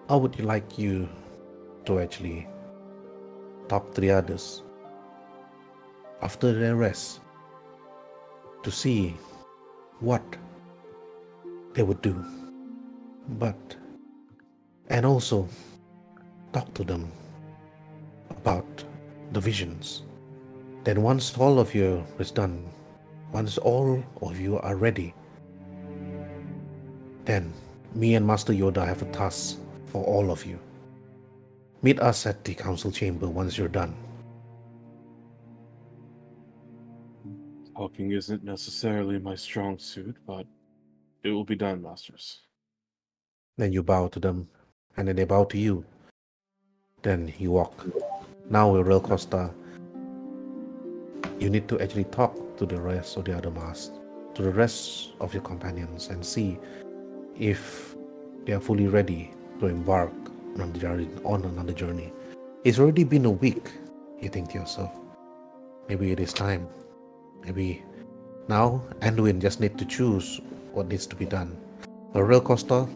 how would you like you to actually talk to the others after their rest to see what they would do, and also talk to them about the visions. Then once all of you is done, once all of you are ready, Then, me and Master Yoda have a task for all of you. Meet us at the council chamber once you're done. Talking isn't necessarily my strong suit, but it will be done, Masters. Then you bow to them, and then they bow to you. Then you walk. Now, Real Costa, you need to actually talk to the rest of the other masters, to the rest of your companions, and see if they are fully ready to embark on another journey. It's already been a week, you think to yourself. Maybe it is time. Maybe now Anduin just need to choose what needs to be done. For Real Costa,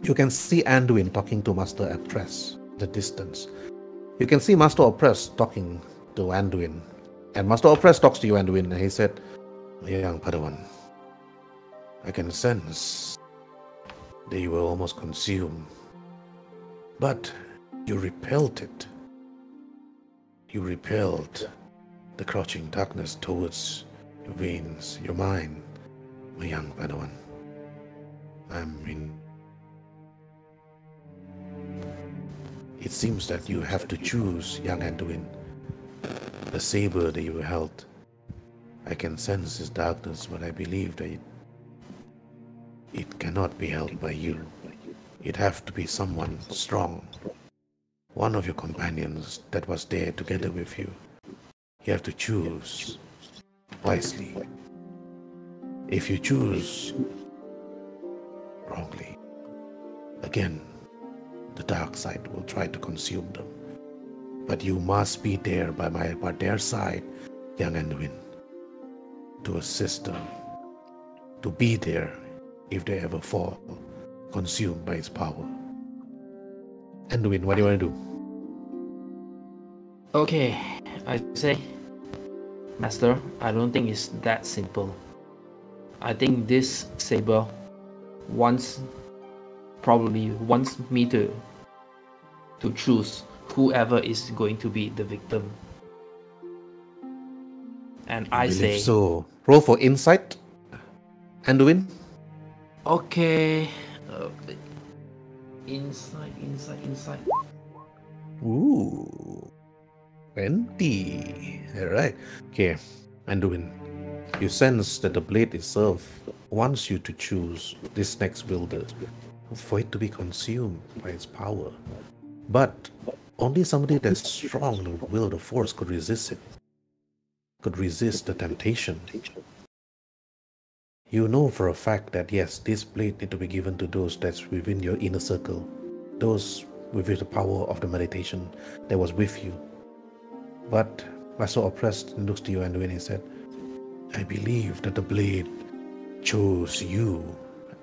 you can see Anduin talking to Master Opress at the distance. You can see Master Opress talking to Anduin. And Master Opress talks to you, Anduin, and he said, "Young Padawan, I can sense that you were almost consumed. But you repelled it. You repelled the crouching darkness towards your veins, your mind, my young Padawan. It seems that you have to choose, young Anduin. The saber that you held. I can sense its darkness, but I believe that it cannot be held by you. It have to be someone strong. One of your companions that was there together with you. You have to choose wisely. If you choose wrongly, again, the dark side will try to consume them. But you must be there by their side, young Anduin, to assist them, to be there if they ever fall, consumed by its power. Anduin, what do you want to do? Okay, I say, Master, I don't think it's that simple. I think this saber probably wants me to choose whoever is going to be the victim. And I say, so. Roll for insight, Anduin. Okay. Insight. Ooh. 20. Alright. Okay, Anduin. You sense that the blade itself wants you to choose this next wielder for it to be consumed by its power. But only somebody that's strong in the will of the Force could resist it. Could resist the temptation. You know for a fact that yes, this blade need to be given to those that's within your inner circle. Those with the power of the meditation that was with you. But Master Oppressed looks to you and when he said, I believe that the blade chose you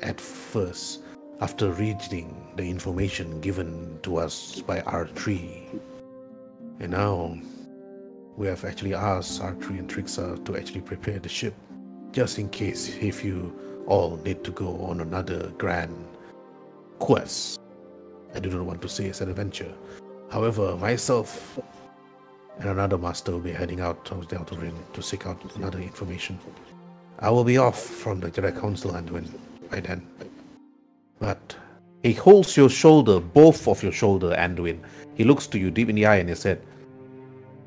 at first after reading the information given to us by R3. And now we have actually asked R3 and Trixa to actually prepare the ship just in case if you all need to go on another grand quest. I do not want to say it's an adventure. However, myself and another master will be heading out towards the Outer Rim to seek out another information. I will be off from the Jedi Council, Anduin, by then. But he holds your shoulder, both of your shoulder, Anduin. He looks to you deep in the eye and he said,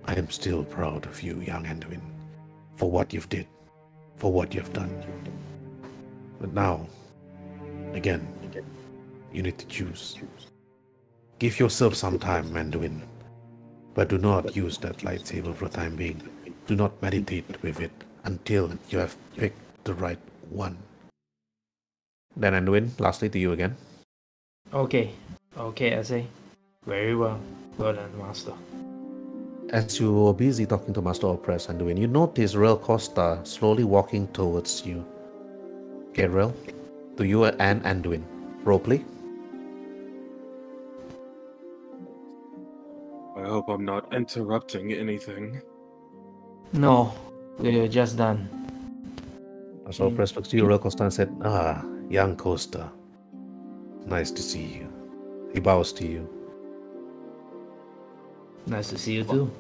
I am still proud of you, young Anduin, for what you've did, for what you've done. But now, again, you need to choose. Give yourself some time, Anduin, but do not use that lightsaber for the time being. Do not meditate with it until you have picked the right one. Then Anduin, lastly to you again. Okay, I say. Very well. Well done, Master. As you were busy talking to Master Oppress, Anduin, you notice Rel Costa slowly walking towards you. Okay, Rel, to you and Anduin. Roleplay. I hope I'm not interrupting anything. No, we're just done. Master Oppress looks to you, Rel Costa, and said, young Costa. Nice to see you. He bows to you. Nice to see you too.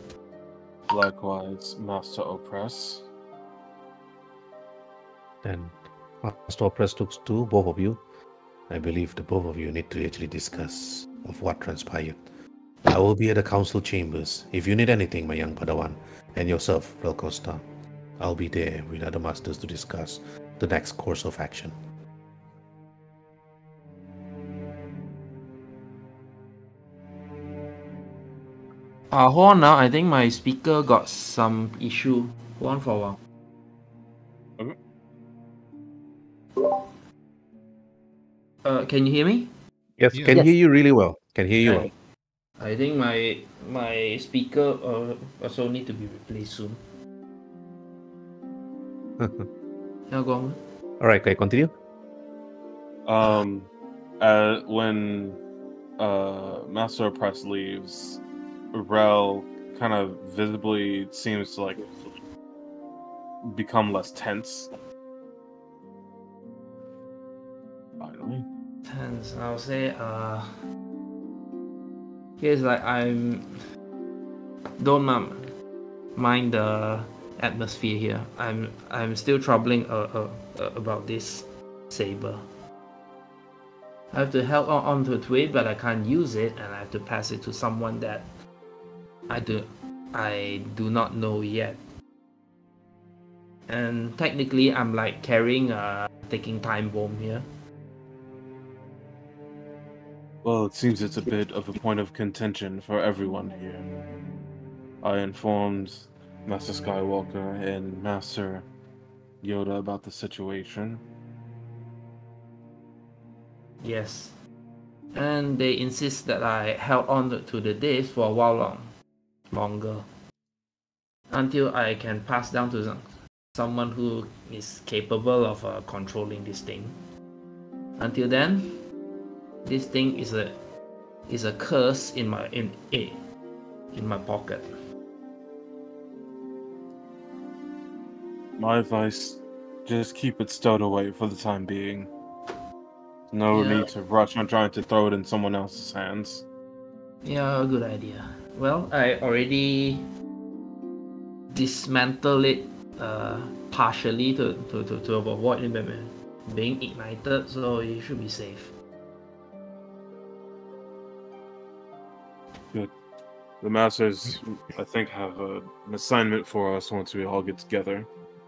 Likewise, Master Oppress. Then Master Oppress looks to both of you. I believe the both of you need to actually discuss of what transpired. I will be at the council chambers. If you need anything, my young Padawan, and yourself, Relcosta, I'll be there with other masters to discuss the next course of action. Hold on now. I think my speaker got some issue. Hold on for a while. Can you hear me? Yes, Yes. can hear you really well. Can hear you well. I think my speaker also need to be replaced soon. Yeah, go on. All right, okay, continue. When Master Press leaves, Rel kind of visibly seems to like become less tense. Finally. Tense. I'll say here's like don't mind the atmosphere here. I'm still troubling about this saber. I have to hold on to it, but I can't use it, and I have to pass it to someone that I do not know yet. And technically, I'm like carrying a ticking time bomb here. Well, it seems it's a bit of a point of contention for everyone here. I informed Master Skywalker and Master Yoda about the situation. Yes. And they insist that I held on to the disc for a while longer. Until I can pass down to someone who is capable of controlling this thing. Until then, this thing is a curse in my pocket. My advice, just keep it stowed away for the time being. No need to rush on trying to throw it in someone else's hands. Yeah, good idea. Well, I already dismantled it partially to avoid it being ignited, so it should be safe. Good. The masters, I think, have an assignment for us once we all get together.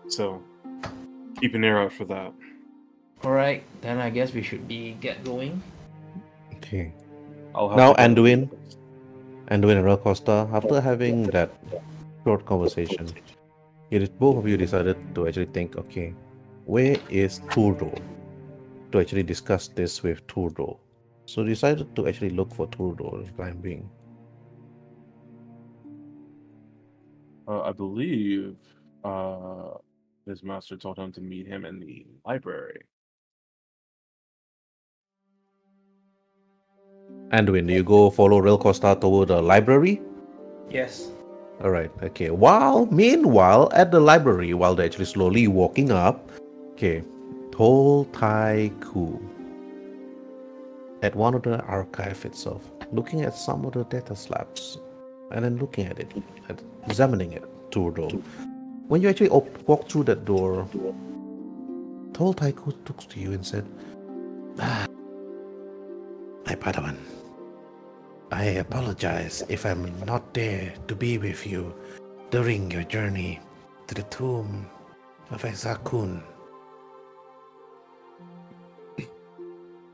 So, keep an ear out for that. Alright, then I guess we should get going. Okay. I'll have Now, to go. Anduin and Relcosta, after having that short conversation, both of you decided to actually think, okay, where is Turdo? To actually discuss this with Turdo. So decided to actually look for Turdo for the time being. I believe his master told him to meet him in the library. Anduin, do you go follow Relcosta toward the library? Yes. Alright, okay. Meanwhile, at the library, while they're actually slowly walking up, okay, Tol Tai Ku, at one of the archive itself, looking at some of the data slabs, and then looking at it, examining it, Turdo. When you actually walk through that door, Tol Tai Ku looks to you and said, my Padawan, I apologize if I'm not there to be with you during your journey to the tomb of Exar Kun.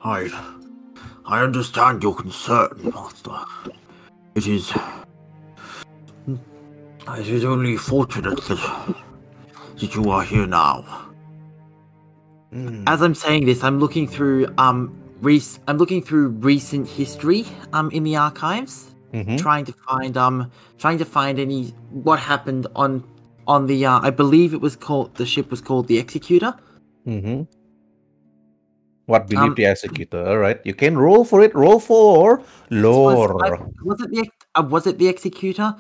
I understand your concern, Master. It is only fortunate that you are here now. As I'm saying this, I'm looking through recent history in the archives, trying to find any what happened on the I believe the ship was called the Executor. What believed the Executor? All right, you can roll for it. Roll for lore. Was it the Executor?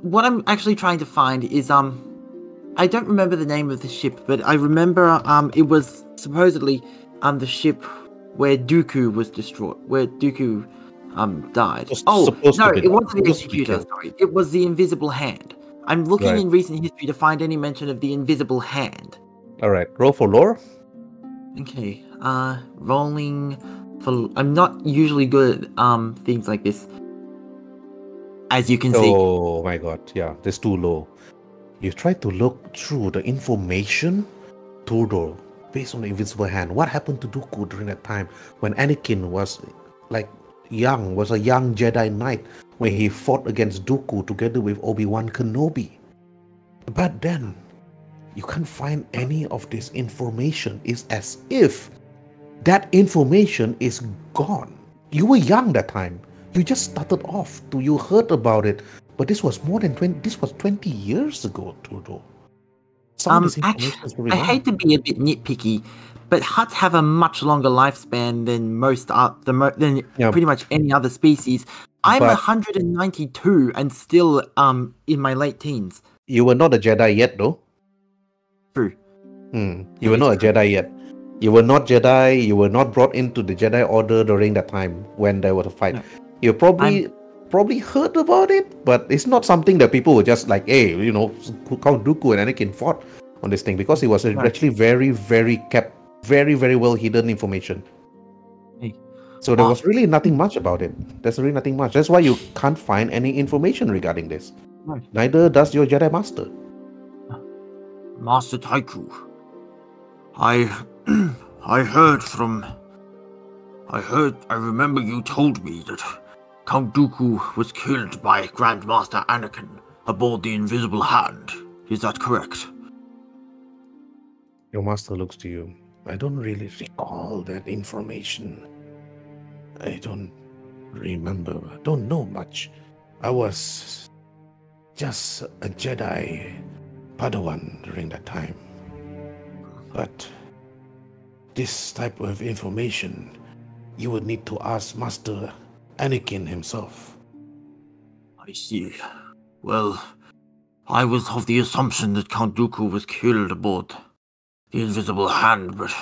What I'm actually trying to find is I don't remember the name of the ship, but I remember it was supposedly the ship where Dooku was destroyed, where Dooku died. It wasn't the Executor. Sorry, it was the Invisible Hand. I'm looking in recent history to find any mention of the Invisible Hand. All right, roll for lore. Okay. Rolling for. I'm not usually good at things like this. As you can see. Oh my god, yeah, that's too low. You try to look through the information, Tudor, based on the invisible hand. What happened to Dooku during that time when Anakin was like young, was a young Jedi Knight when he fought against Dooku together with Obi-Wan Kenobi? But then you can't find any of this information. It's as if that information is gone. You were young that time. You just started off. You heard about it, but this was more than 20. This was 20 years ago, Tudor. Some of this information is very I wrong. hate to be a bit nitpicky, but Hutts have a much longer lifespan than pretty much any other species. I'm 192 and still in my late teens. You were not a Jedi yet, though. True. You were not a Jedi yet. You were not Jedi. You were not brought into the Jedi Order during that time when there was a fight. No. You probably heard about it, but it's not something that people were just like, hey, Count Dooku and Anakin fought on this thing, because it was actually very, very very well hidden information. Hey. So there was really nothing much about it. There's really nothing much. That's why you can't find any information regarding this. No. Neither does your Jedi Master. Master Taiku. I remember you told me that Count Dooku was killed by Grandmaster Anakin aboard the Invisible Hand. Is that correct? Your master looks to you. I don't really recall that information. I don't remember. I don't know much. I was just a Jedi Padawan during that time. But this type of information, you would need to ask Master Anakin himself. I see. Well, I was of the assumption that Count Dooku was killed aboard the Invisible Hand, but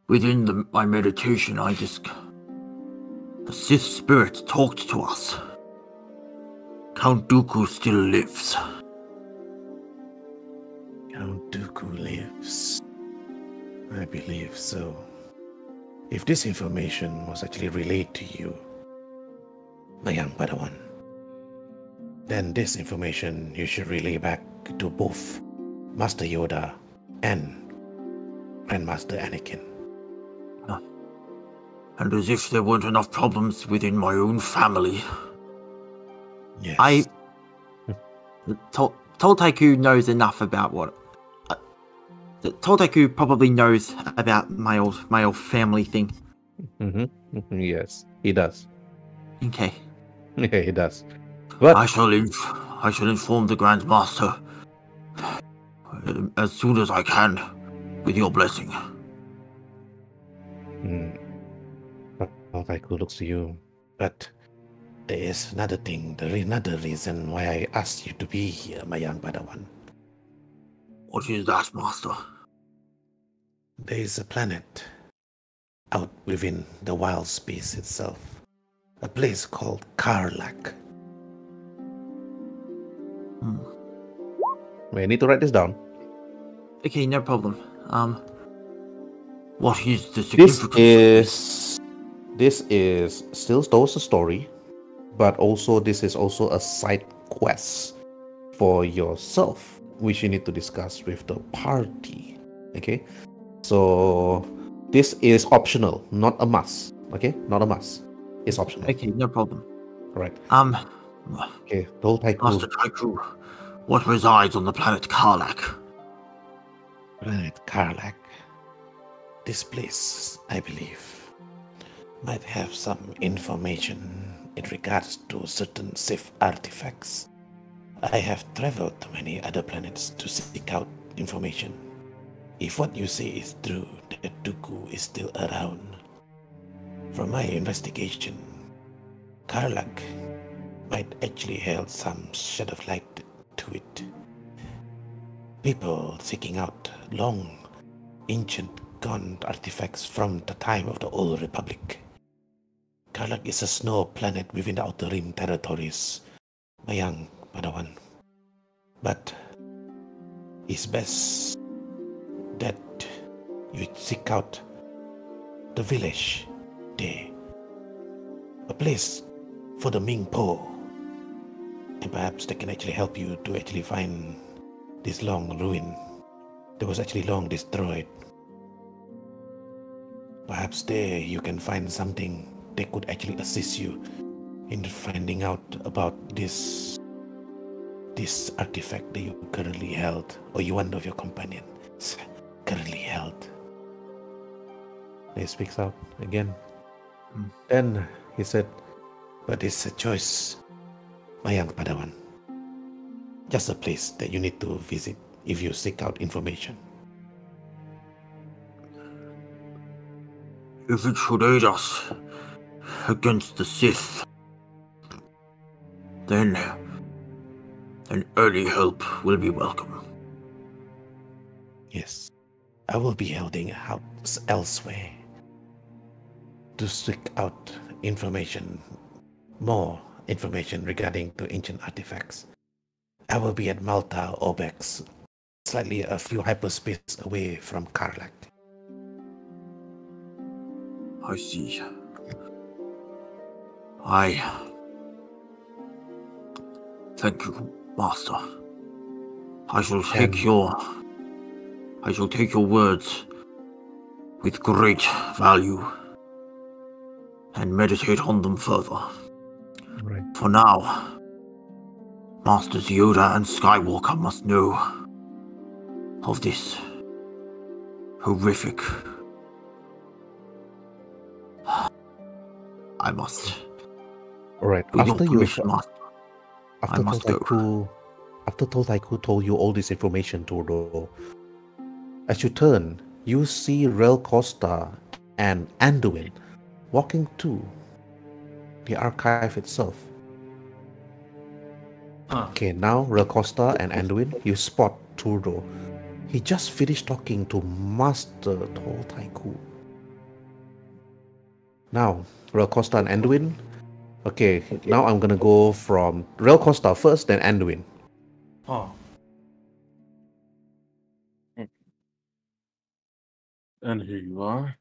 within my meditation, the Sith spirit talked to us. Count Dooku still lives. Count Dooku lives. I believe so. If this information was actually relayed to you, my young Padawan, then this information you should relay back to both Master Yoda and Grandmaster Anakin. And as if there weren't enough problems within my own family. Yes. Toltaiku knows enough about what... Toltaiku probably knows about my old family thing. Yes, he does. Okay. Yeah, he does. But I shall inform the Grandmaster as soon as I can, with your blessing. Taiku looks to you. But there is another thing, another reason why I asked you to be here, my young Padawan. What is that, Master? There is a planet out within the wild space itself. A place called Carlac. We need to write this down. Okay, no problem. What is the significance? This is still a story, but also this is also a side quest for yourself, which you need to discuss with the party. Okay, so this is optional, not a must. Okay, not a must. It's optional. Okay, no problem. All right. Okay, Taiku. Master Taiku, what resides on the planet Carlac? Planet Carlac. This place, I believe, might have some information in regards to certain Sith artifacts. I have traveled to many other planets to seek out information. If what you say is true, that Dooku is still around, from my investigation, Carlac might actually hold some shed of light to it. People seeking out long, ancient gone artifacts from the time of the Old Republic. Carlac is a snow planet within the Outer Rim territories, my young Padawan. But it's best that you seek out the village there, a place for the Ming Po, and perhaps they can actually help you to actually find this long ruin that was actually long destroyed. Perhaps there you can find something that could actually assist you in finding out about this artifact that you currently held, or you one of your companions currently held. He speaks out again. Then he said, But it's a choice, my young Padawan. Just a place that you need to visit if you seek out information. If it should aid us against the Sith, then any help will be welcome. Yes, I will be heading out elsewhere to seek out information, more information regarding the ancient artifacts. I will be at Malta or Bex, slightly a few hyperspace away from Carlac. I see. I thank you, Master. I shall take your words with great value and meditate on them further. right. For now, Masters Yoda and Skywalker must know of this horrific. I must. All right. With your After you, permission, Master, after I must go. Toltaiku told you all this information, Turdo, as you turn, you see Rel Costa and Anduin walking to the archive itself. Okay, now Rel Costa and Anduin, you spot Turdo. He just finished talking to Master Toltaiku. Now, Rel Costa and Anduin. Okay, now I'm gonna go from Rel Costa first, then Anduin. Oh. And here you are.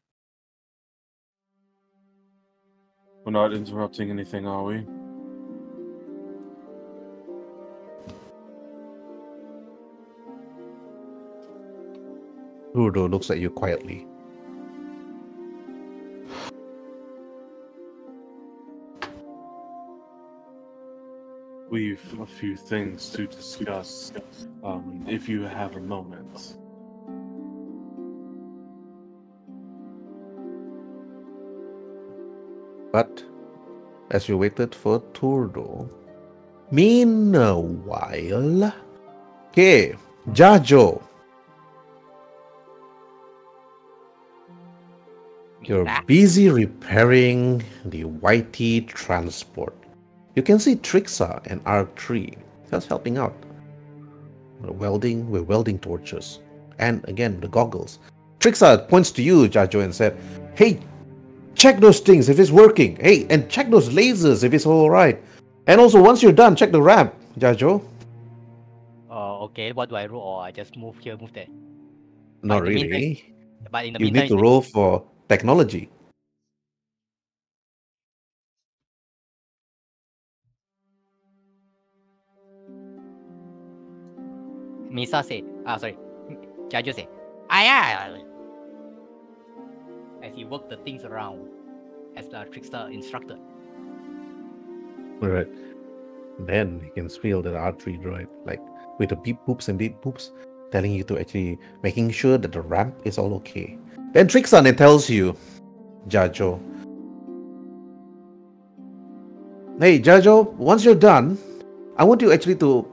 We're not interrupting anything, are we? Turdo looks at you quietly. We've a few things to discuss, if you have a moment. But as you waited for Turdo, meanwhile, okay, Jajo, you're busy repairing the YT transport. You can see Trixa and R3 just helping out. We're welding torches. And again, the goggles. Trixa points to you, Jajo, and said, "Hey, check those things if it's working. Hey, and check those lasers if it's all right. And also, once you're done, check the ramp, Jajo." Okay, what do I roll? Or I just move here, move there? Not in the meantime- really. But in the You meantime, need to roll for technology. Misa say, Jajo say, aye. As he worked the things around as the trickster instructor. All right. Then you can feel that R3 droid, like with the beep boops and beep boops, telling you to actually making sure that the ramp is all okay. Then Trixon it tells you, Jajo, "Hey Jajo, once you're done, I want you actually to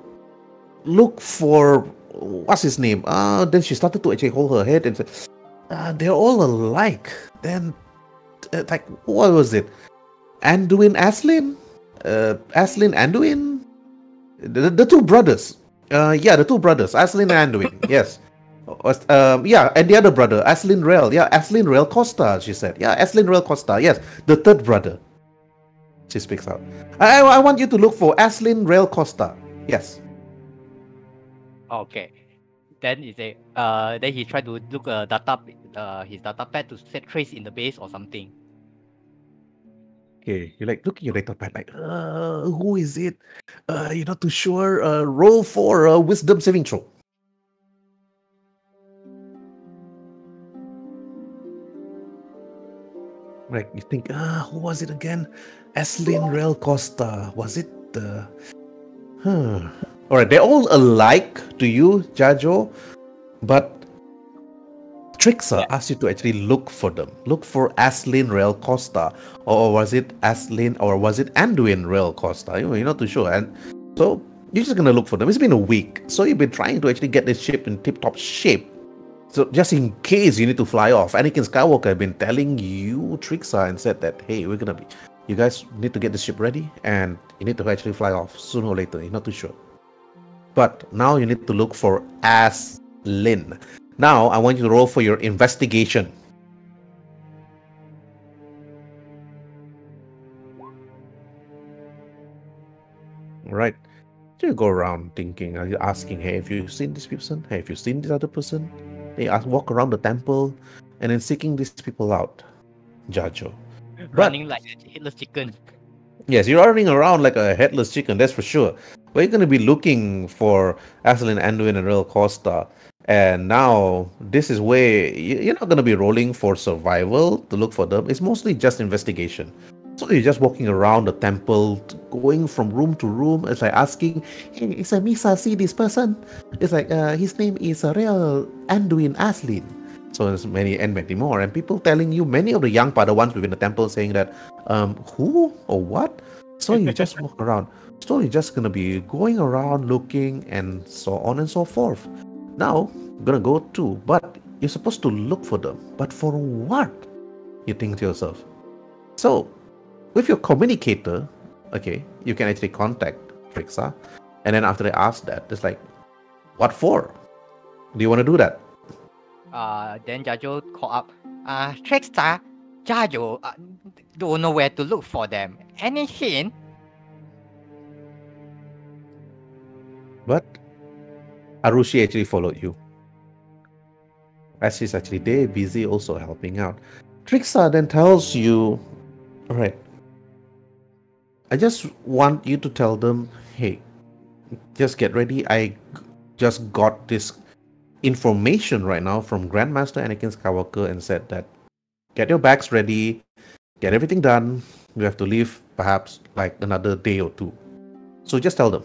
look for what's his name." Then she started to actually hold her head and said, "They're all alike." Then, like, what was it? Anduin, Aslin, Anduin, the two brothers. The two brothers, Aslin and Anduin. Yes. And the other brother, Aslin Rel. Yeah, Aslin Rel Costa. She said, "Yeah, Aslin Rel Costa. Yes, the third brother." She speaks out. I want you to look for Aslin Rel Costa. Yes. Okay. Then he say, then he tried to look his data pad to set trace in the base or something. Okay, you like look at your data pad like, who is it? You're not too sure. Roll for a wisdom saving throw. Right, you think, who was it again? Eslin Rail Costa. Was it the? All right, they're all alike to you, Jajo, but Trixa asked you to actually look for them. Look for Aslin Rail Costa, or was it Aslin, or was it Anduin Rail Costa? You're not too sure, and so you're just gonna look for them. It's been a week, so you've been trying to actually get this ship in tip-top shape. So just in case you need to fly off, Anakin Skywalker have been telling you, Trixa, and said that, hey, you guys need to get the ship ready, and you need to actually fly off sooner or later. You're not too sure. But now you need to look for Aslin. Now I want you to roll for your investigation. Right. You go around thinking, are you asking, hey, have you seen this person? Hey, have you seen this other person? They walk around the temple and then seeking these people out. Jajo. Running like a headless chicken. Yes, you're running around like a headless chicken, that's for sure. But you're going to be looking for Aslin, Anduin, and Real Costa. And now, this is where you're not going to be rolling for survival to look for them. It's mostly just investigation. So you're just walking around the temple, going from room to room. It's like asking, hey, is a Misa see this person? It's like, his name is a real Anduin Aslin. So there's many and many more. And people telling you, many of the young Padawans within the temple saying that, who or what? So you just walk around. So you're just going to be going around looking and so on and so forth. Now, I'm going to go too. But you're supposed to look for them. But for what? You think to yourself. So, with your communicator, okay, you can actually contact Trixa. And then after they ask that, it's like, what for? Do you want to do that? Then Jajo call up. Trickster, Jajo don't know where to look for them. Any hint? But Arushi actually followed you. As she's actually there, busy also helping out. Trixa then tells you, alright, I just want you to tell them, hey, just get ready. I just got this information right now from Grandmaster Anakin Skywalker and said that get your bags ready, get everything done. You have to leave perhaps like another day or two. So just tell them.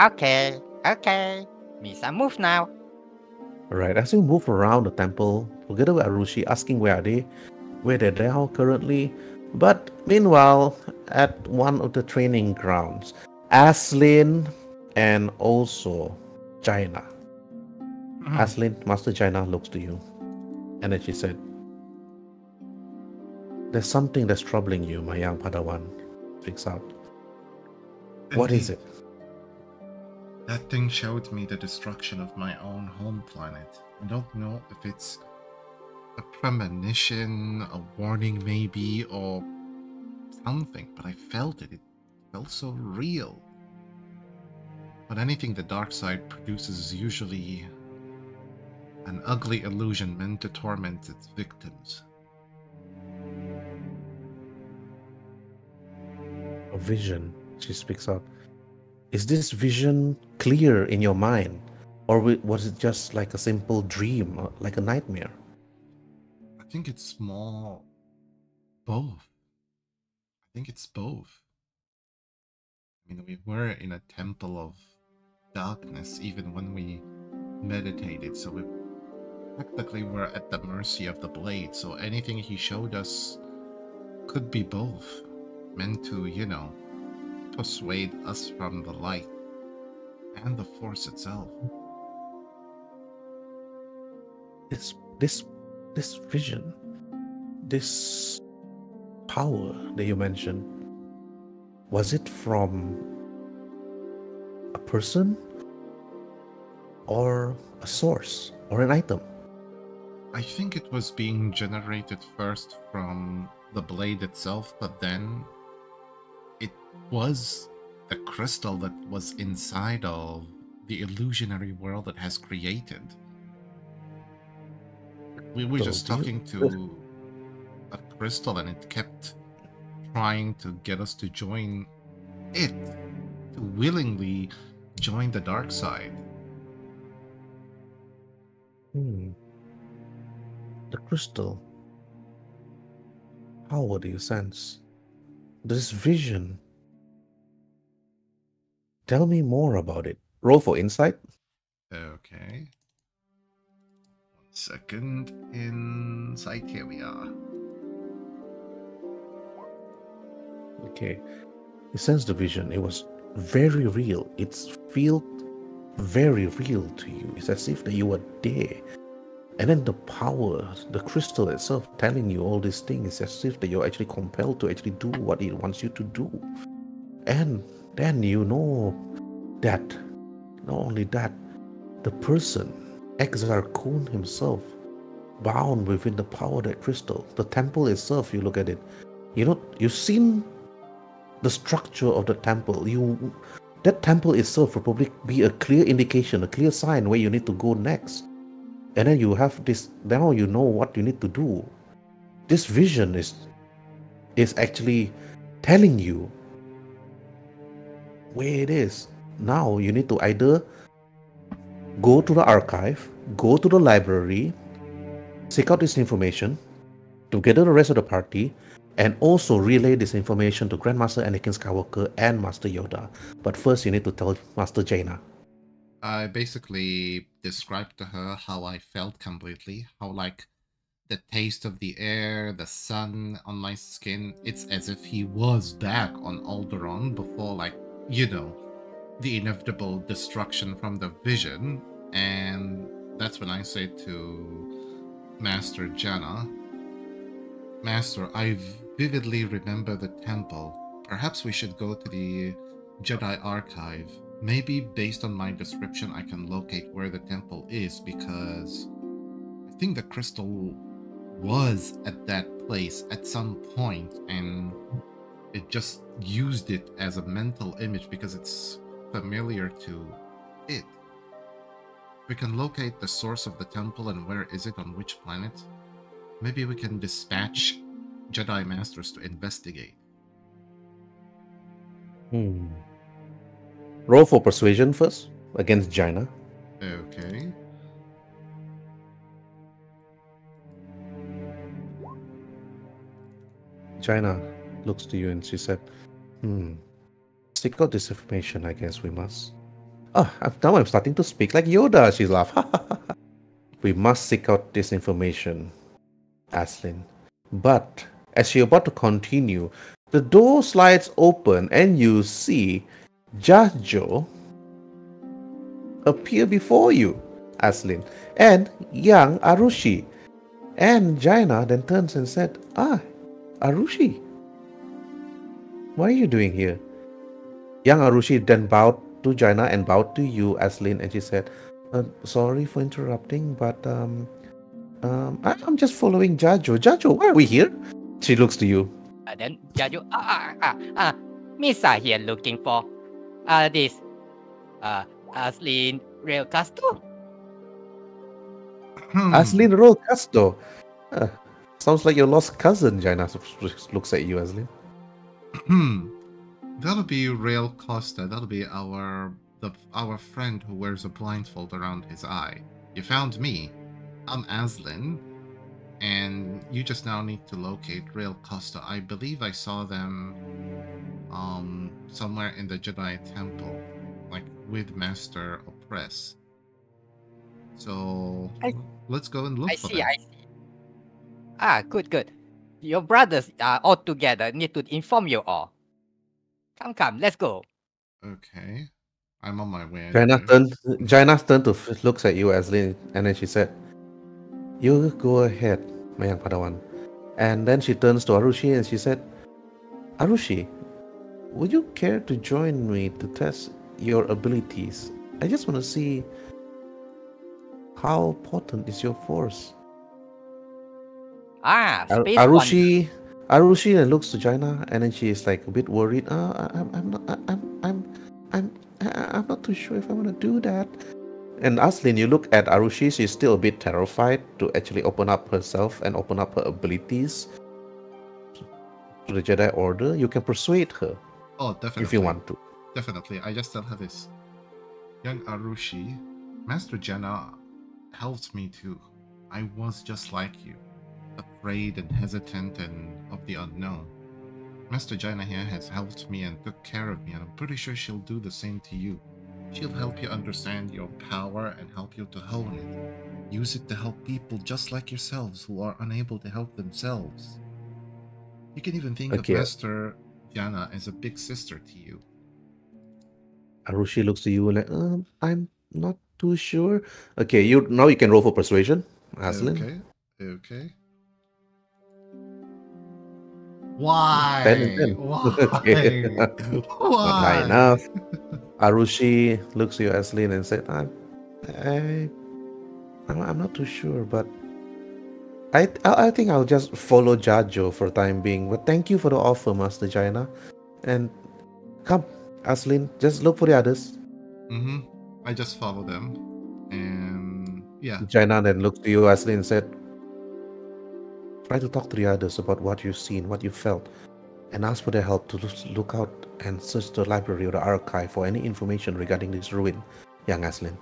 Okay. Misa, move now. Alright, as you move around the temple, together with Arushi, asking where they're now currently. But meanwhile, at one of the training grounds, Aslin and also China. Aslin, Master China looks to you. And then she said, there's something that's troubling you, my young Padawan. Speaks out. What is it? That thing showed me the destruction of my own home planet. I don't know if it's a premonition, a warning maybe, or something, but I felt it. It felt so real. But anything the dark side produces is usually an ugly illusion meant to torment its victims. A vision, she speaks out. Is this vision clear in your mind? Or was it just like a simple dream, like a nightmare? I think it's more both. I think it's both. I mean, we were in a temple of darkness even when we meditated, so we technically were at the mercy of the blade, so anything he showed us could be both. Meant to, persuade us from the light and the force itself. This vision, this power that you mentioned, was it from a person or a source or an item? I think it was being generated first from the blade itself, but then it was the crystal that was inside of the illusionary world it has created. We were just talking to a crystal and it kept trying to get us to join it, to willingly join the dark side. The crystal. How do you sense this vision? Tell me more about it. Roll for insight. Okay. 1 second. Insight, here we are. Okay. You sense the vision. It was very real. It felt very real to you. It's as if that you were there. And then the power, the crystal itself telling you all these things, as if that you're actually compelled to actually do what it wants you to do. And then you know that, not only that, the person, Exar Kun himself, bound within the power of that crystal. The temple itself, you look at it, you've seen the structure of the temple. That temple itself will probably be a clear indication, a clear sign where you need to go next. And then you have this, now you know what you need to do. This vision is actually telling you where it is. Now you need to either go to the archive, go to the library, seek out this information, together the rest of the party, and also relay this information to Grandmaster Anakin Skywalker and Master Yoda. But first you need to tell Master Jaina. I basically described to her how I felt completely, how like the taste of the air, the sun on my skin, it's as if he was back on Alderaan before, like, the inevitable destruction from the vision. And that's when I say to Master Jaina, Master, I vividly remember the temple. Perhaps we should go to the Jedi archive. Maybe based on my description, I can locate where the temple is, because I think the crystal was at that place at some point, and it just used it as a mental image because it's familiar to it. We can locate the source of the temple and where is it on which planet. Maybe we can dispatch Jedi Masters to investigate. Roll for persuasion first against Jaina. Okay. Jaina looks to you and she said, seek out this information, I guess we must. Now I'm starting to speak like Yoda, she laughed. We must seek out this information, Aslin. But as you're about to continue, the door slides open and you see Jajo appear before you, Aslin, and young Arushi. And Jaina then turns and said, Arushi, what are you doing here? Young Arushi then bowed to Jaina and bowed to you, Aslin, and she said, sorry for interrupting, but I'm just following Jajo. Jajo, why are we here? She looks to you. Then Jajo, Misa here looking for this Aslin Real Casto. Aslin Rolcasto. Sounds like your lost cousin, Jaina looks at you, Aslin. That'll be Rail Costa. That'll be our friend who wears a blindfold around his eye. You found me. I'm Aslin, and you just now need to locate Rail Costa. I believe I saw them somewhere in the Jedi Temple, like with Master Oppress. So let's go and look for them. I see. Good. Your brothers are all together. Need to inform you all. Come, let's go. Okay. I'm on my way. Jaina turned to looks at you, Aslin, and then she said, you go ahead, my young Padawan. And then she turns to Arushi and she said, Arushi, would you care to join me to test your abilities? I just want to see how potent is your force. Arushi then looks to Jaina and then she is like a bit worried. I'm I'm not too sure if I want to do that. And Aslin, you look at Arushi, she's still a bit terrified to actually open up herself and open up her abilities to the Jedi Order. You can persuade her Oh, definitely. if you want to. Definitely. I just tell her this. Young Arushi, Master Jenna helped me too. I was just like you, afraid and hesitant and of the unknown. Master Jenna here has helped me and took care of me, and I'm pretty sure she'll do the same to you. She'll help you understand your power and help you to hone it. Use it to help people just like yourselves who are unable to help themselves. You can even think of Okay. Master Jana as a big sister to you. Arushi looks to you like, I'm not too sure. Okay, you can roll for persuasion, Aslin. Okay. Why? 10 and 10. Why? Okay. Not high Why? enough. Arushi looks to you, Aslin, and said, I'm not too sure, but I think I'll just follow Jajo for time being. But thank you for the offer, Master Jaina. And come, Aslin, just look for the others. I just follow them. And yeah. Jaina then looked to you, Aslin, and said, try to talk to the others about what you've seen, what you felt, and ask for their help to look out and search the library or the archive for any information regarding this ruin, young Aslin.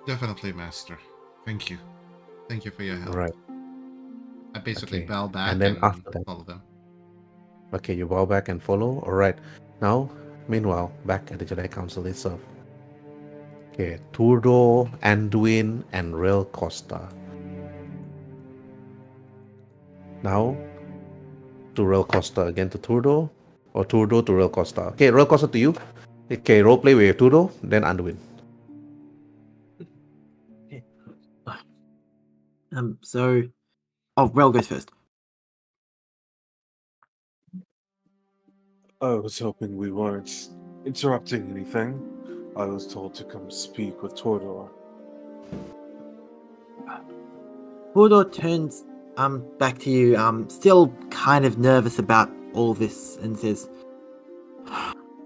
Definitely, Master. Thank you. Thank you for your help. Right. I basically Okay. bow back And then after that, follow them. Okay, you bow back and follow. Alright. Now, meanwhile, back at the Jedi Council itself. Okay, Turdo, Anduin, and Rel Costa. Now, to Rel Costa again to Turdo, or Turdo to Rel Costa. Okay, Rel Costa to you. Okay, roleplay with Turdo, then Anduin. So, Rel goes first. I was hoping we weren't interrupting anything. I was told to come speak with Tordor. Tordor turns back to you, still kind of nervous about all this, and says,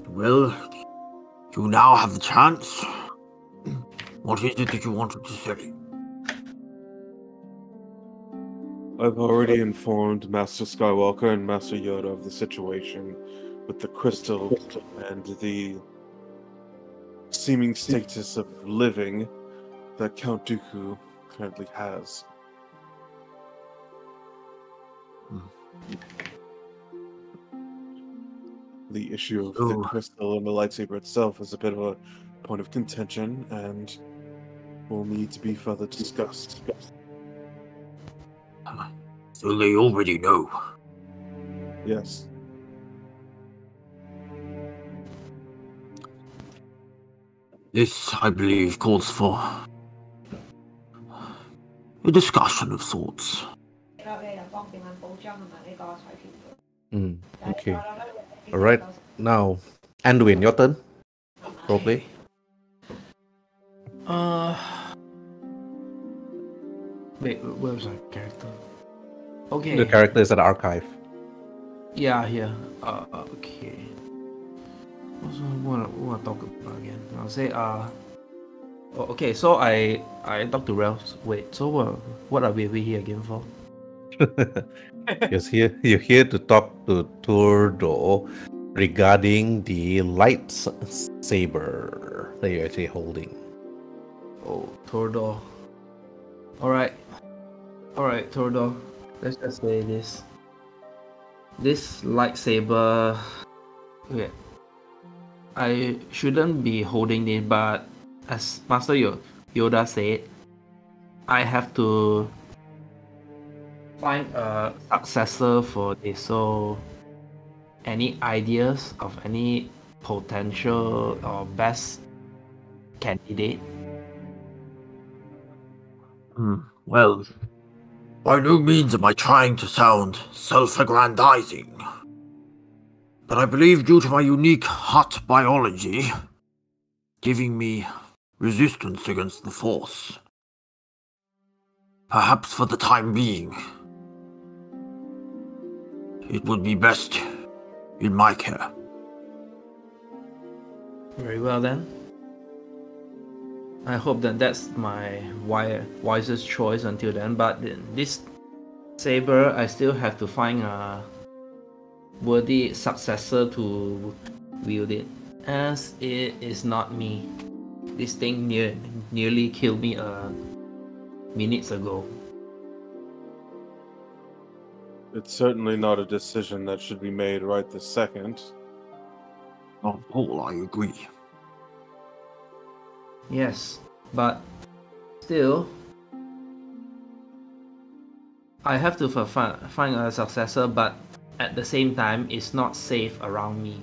"Well, you now have the chance. What is it that you wanted to say?" I've already informed Master Skywalker and Master Yoda of the situation with the crystal and the seeming status of living that Count Dooku currently has. The issue of the crystal and the lightsaber itself is a bit of a point of contention and will need to be further discussed. So they already know. Yes. This, I believe, calls for a discussion of sorts. Okay. Alright. Now, Anduin, your turn. Roleplay. Wait, where's our character? Okay. The character is at the archive. Yeah, here. Okay. What I talk about again? I'll say okay. So I talk to Ralph. Wait. So what are we here again for? You're here to talk to Turdo regarding the lightsaber that you're actually holding. Oh, Turdo. Alright, Turdo. Let's just say this. This lightsaber. Okay. I shouldn't be holding it, but as Master Yoda said, I have to find a successor for this. So, any ideas of any potential or best candidate? Well, by no means am I trying to sound self-aggrandizing, but I believe due to my unique hot biology, giving me resistance against the Force, perhaps for the time being, it would be best in my care. Very well then. I hope that that's my wisest choice until then. But this Saber, I still have to find a worthy successor to wield it, as it is not me. This thing nearly killed me minutes ago. It's certainly not a decision that should be made right this second. On whole, I agree. Yes, but still, I have to find a successor, but at the same time, it's not safe around me.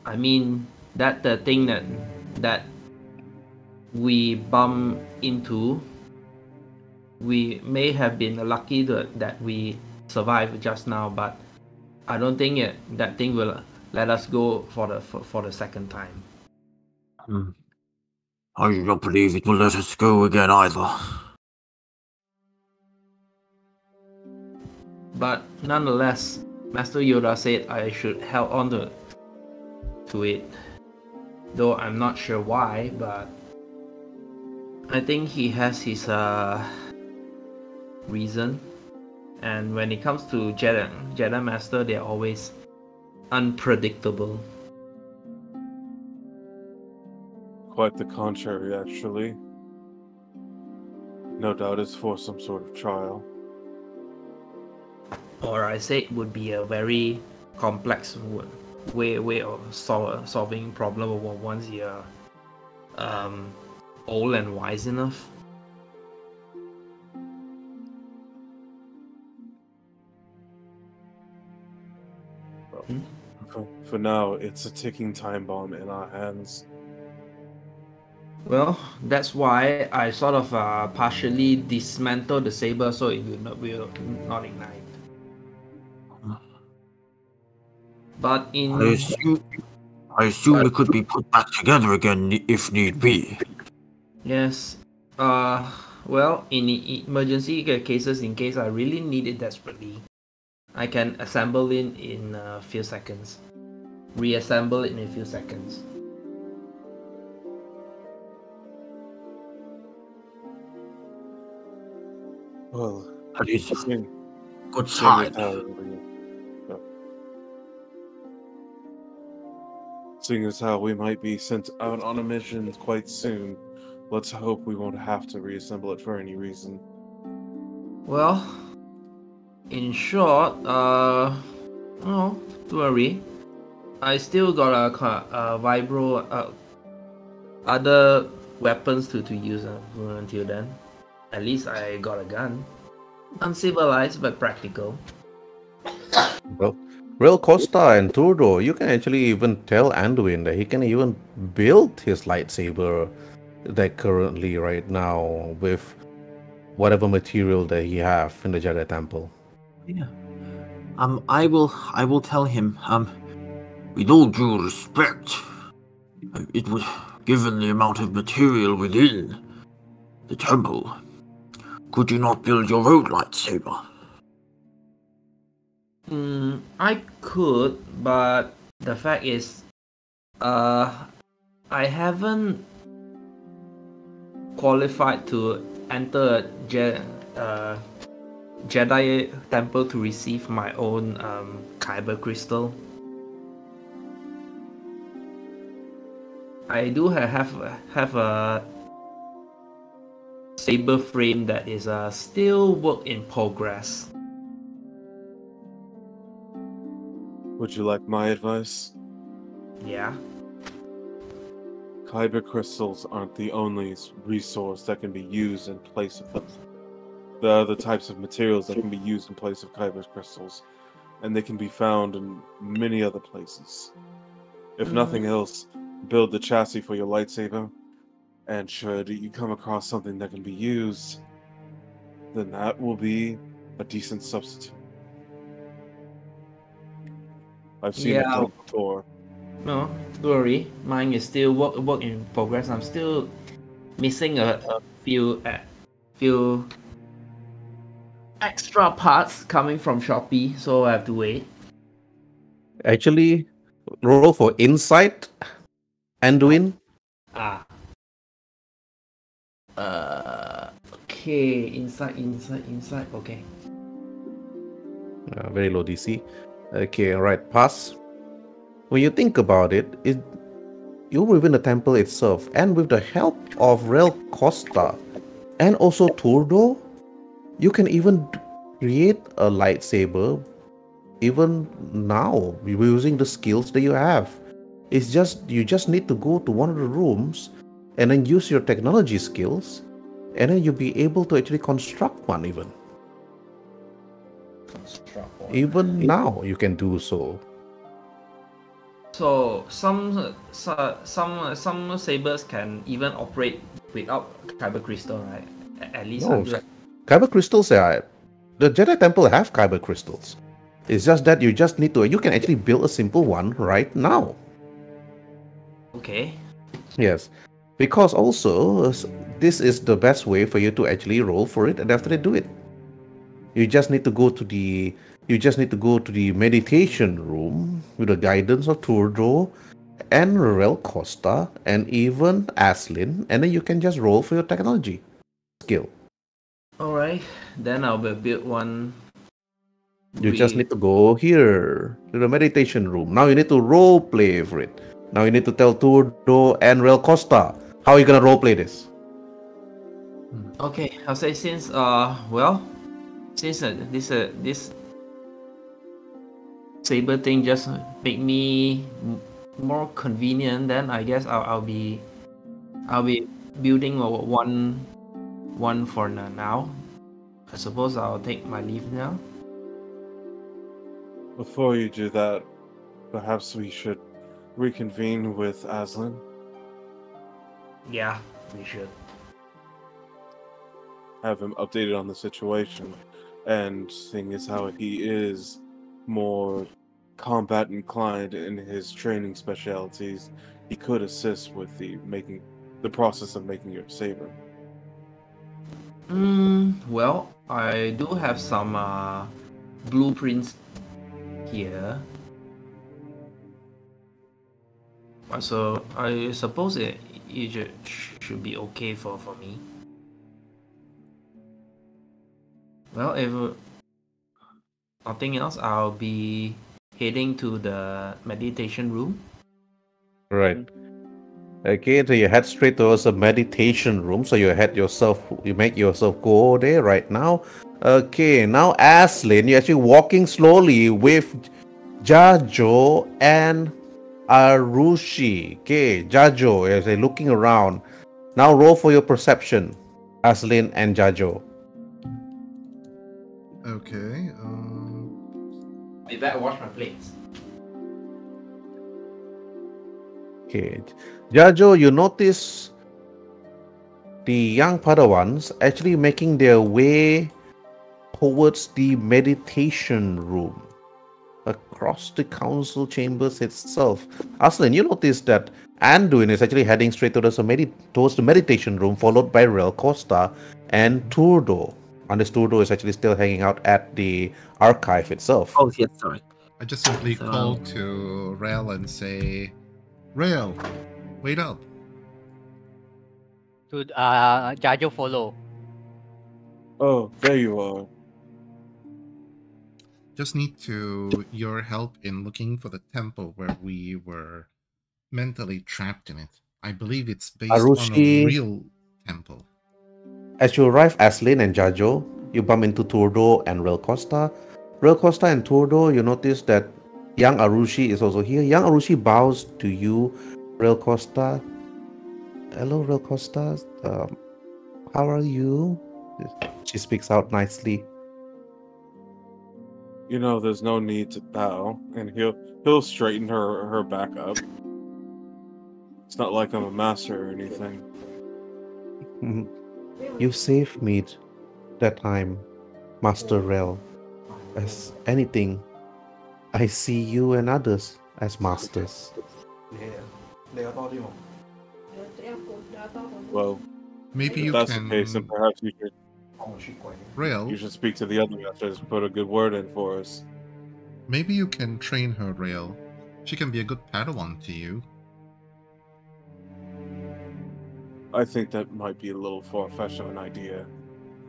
I mean, that the thing that we bump into, we may have been lucky that we survived just now, but I don't think that thing will let us go for the second time. I do not believe it will let us go again either. But nonetheless, Master Yoda said I should hold on to it. Though I'm not sure why, but I think he has his reason. And when it comes to Jedi Master, they're always unpredictable. Quite the contrary, actually. No doubt it's for some sort of trial. Or I say it would be a very complex way of solving problem once you're old and wise enough. For now, it's a ticking time bomb in our hands. Well, that's why I sort of partially dismantled the saber so it will not ignite. But I assume it could be put back together again if need be. Yes. Well, in emergency cases, in case I really need it desperately, I can assemble it in a few seconds. Reassemble it in a few seconds. Well, That is seeing good as sign. seeing as how we might be sent out on a mission quite soon, let's hope we won't have to reassemble it for any reason. Well, in short, no, don't worry. I still got a vibro, other weapons to use until then. At least I got a gun. Uncivilized but practical. Well, Real Costa and Turdo, you can actually even tell Anduin that he can even build his lightsaber that currently right now with whatever material that he have in the Jedi Temple. Yeah. I will tell him. With all due respect, it was given the amount of material within the temple. Could you not build your own lightsaber? I could, but the fact is, I haven't qualified to enter Jedi Temple to receive my own Kyber crystal. I do have a saber frame that is still work in progress. Would you like my advice? Yeah. Kyber crystals aren't the only resource that can be used in place of them. There are other types of materials that can be used in place of Kyber crystals, and they can be found in many other places. If nothing else, build the chassis for your lightsaber, and should you come across something that can be used, then that will be a decent substitute. I've seen it done before. No, don't worry. Mine is still work in progress. I'm still missing a few extra parts coming from Shopee, so I have to wait. Actually, roll for insight, Anduin. Ah. Okay. Inside. Okay. Very low DC. Okay, alright, pass. When you think about it, you're within the temple itself, and with the help of Rel Costa and also Turdo, you can even create a lightsaber even now using the skills that you have. It's just you just need to go to one of the rooms and then use your technology skills, and then you'll be able to actually construct one even. Even now you can do so. So some sabers can even operate without kyber crystal, right? At least No, 100. kyber crystals are the Jedi Temple have kyber crystals. It's just that you just need to you can actually build a simple one right now. Okay. Yes. Because also this is the best way for you to actually roll for it and after they do it. You just need to go to the meditation room with the guidance of Turdo and Rel Costa and even Aslin, and then you can just roll for your technology skill. Alright. Then I'll build one. You just need to go here to the meditation room. Now you need to role play for it. Now you need to tell Turdo and Rel Costa how are you gonna role play this. Okay, I'll say since this saber thing just make me more convenient, then I guess I'll be building one for now. I suppose I'll take my leave now. Before you do that, perhaps we should reconvene with Aslan. Yeah, we should. Have him updated on the situation. And thing is how he is more combat inclined in his training specialties, he could assist with the process of making your saber. Well, I do have some blueprints here. So I suppose it should be okay for me. Well, if nothing else, I'll be heading to the meditation room. Right. Okay, so you head straight towards the meditation room. So you make yourself go there right now. Okay, now Aslin, you're actually walking slowly with Jajo and Arushi. Okay, Jajo is looking around. Now roll for your perception, Aslin and Jajo. Okay. I better wash my plates. Okay, Jajo, you notice the young Padawans actually making their way towards the meditation room across the council chambers itself. Aslan, you notice that Anduin is actually heading straight towards the meditation room, followed by Rel Costa and Turdo. And this Turdo is actually still hanging out at the archive itself. Oh, yes, sorry. I just simply So- call to Rael and say, Rael, wait up. To Jajo follow. Oh, there you are. Just need your help in looking for the temple where we were mentally trapped in it. I believe it's based on Arushi. a real temple. As you arrive, Aslin and Jajo, you bump into Turdo and Rel Costa. Rel Costa and Turdo, you notice that young Arushi is also here. Young Arushi bows to you, Rel Costa. Hello, Rel Costa. How are you? She speaks out nicely. You know, there's no need to bow, and he'll straighten her back up. It's not like I'm a master or anything. You saved me that time, Master Rel. As anything, I see you and others as masters. Well, Maybe if you that's the case, then can, perhaps you Rael, should speak to the other masters and put a good word in for us. Maybe you can train her, Rail. She can be a good Padawan to you. I think that might be a little far-fetched of an idea.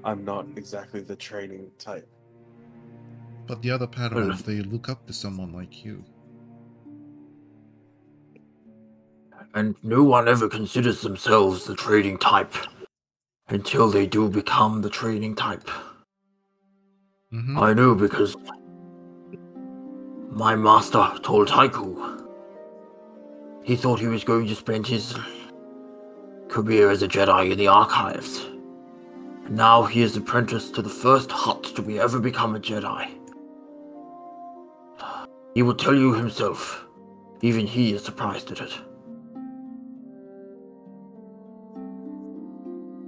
I'm not exactly the training type. But the other Padawans, they look up to someone like you. And no one ever considers themselves the trading type until they do become the trading type. Mm-hmm. I know because my master told Haiku. He thought he was going to spend his career as a Jedi in the archives. And now he is apprenticed to the first Hutt to ever become a Jedi. He will tell you himself. Even he is surprised at it.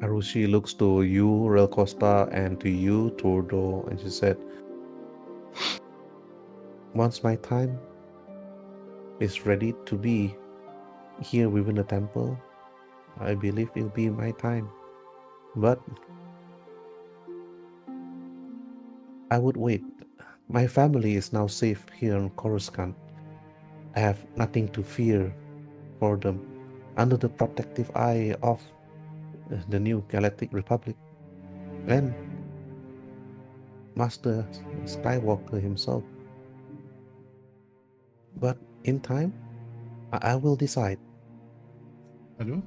Arushi looks to you, Real Costa, and to you, Tordo, and she said, once my time is ready to be here within the temple, I believe it'll be my time. But I would wait. My family is now safe here in Coruscant. I have nothing to fear for them under the protective eye of the new Galactic Republic and Master Skywalker himself. But in time, I will decide. Hello?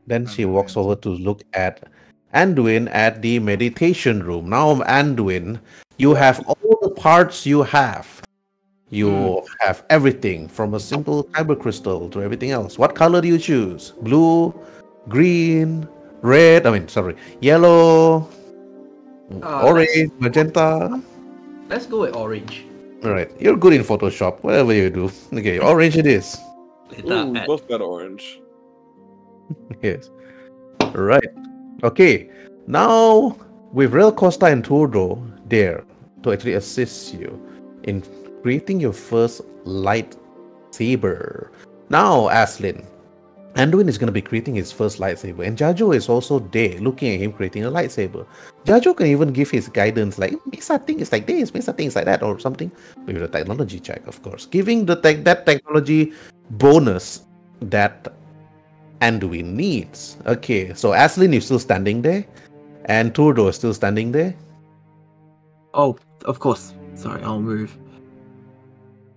Then she walks over to look at Anduin at the meditation room. Now, Anduin, you have all the parts you have. You have everything from a simple kyber crystal to everything else. What color do you choose? Blue, green, red, yellow, orange, magenta. Let's go with orange. Alright, you're good in Photoshop, whatever you do. Okay, orange it is. Ooh, we both got orange. Yes. Right. Okay. Now, with Real Costa and Turdo there to actually assist you in creating your first lightsaber. Now, Aslin, Anduin is going to be creating his first lightsaber, and Jajo is also there looking at him creating a lightsaber. Jajo can even give his guidance like, Misa thing is like this, Misa thing is like that, or something, with the technology check, of course. Giving the that technology bonus that Anduin needs. Okay, so Aslin is still standing there, and Turdo is still standing there. Oh, of course. Sorry, I'll move.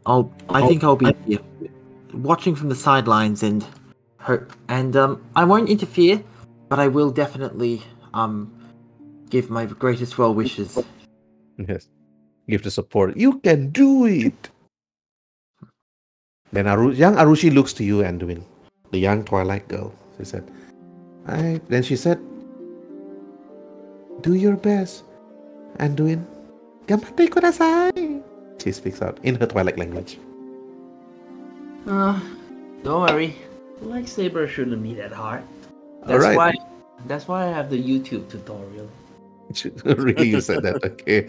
I think I'll be here, watching from the sidelines and I won't interfere, but I will definitely give my greatest well wishes. Yes, give the support. You can do it. Then young Arushi looks to you, Anduin, the young Twilight girl. She said, Then she said, do your best, Anduin. Gambatte kudasai. She speaks out in her Twilight language. Don't worry. Lightsaber shouldn't be that hard. That's why I have the YouTube tutorial. Really, you said that. Okay.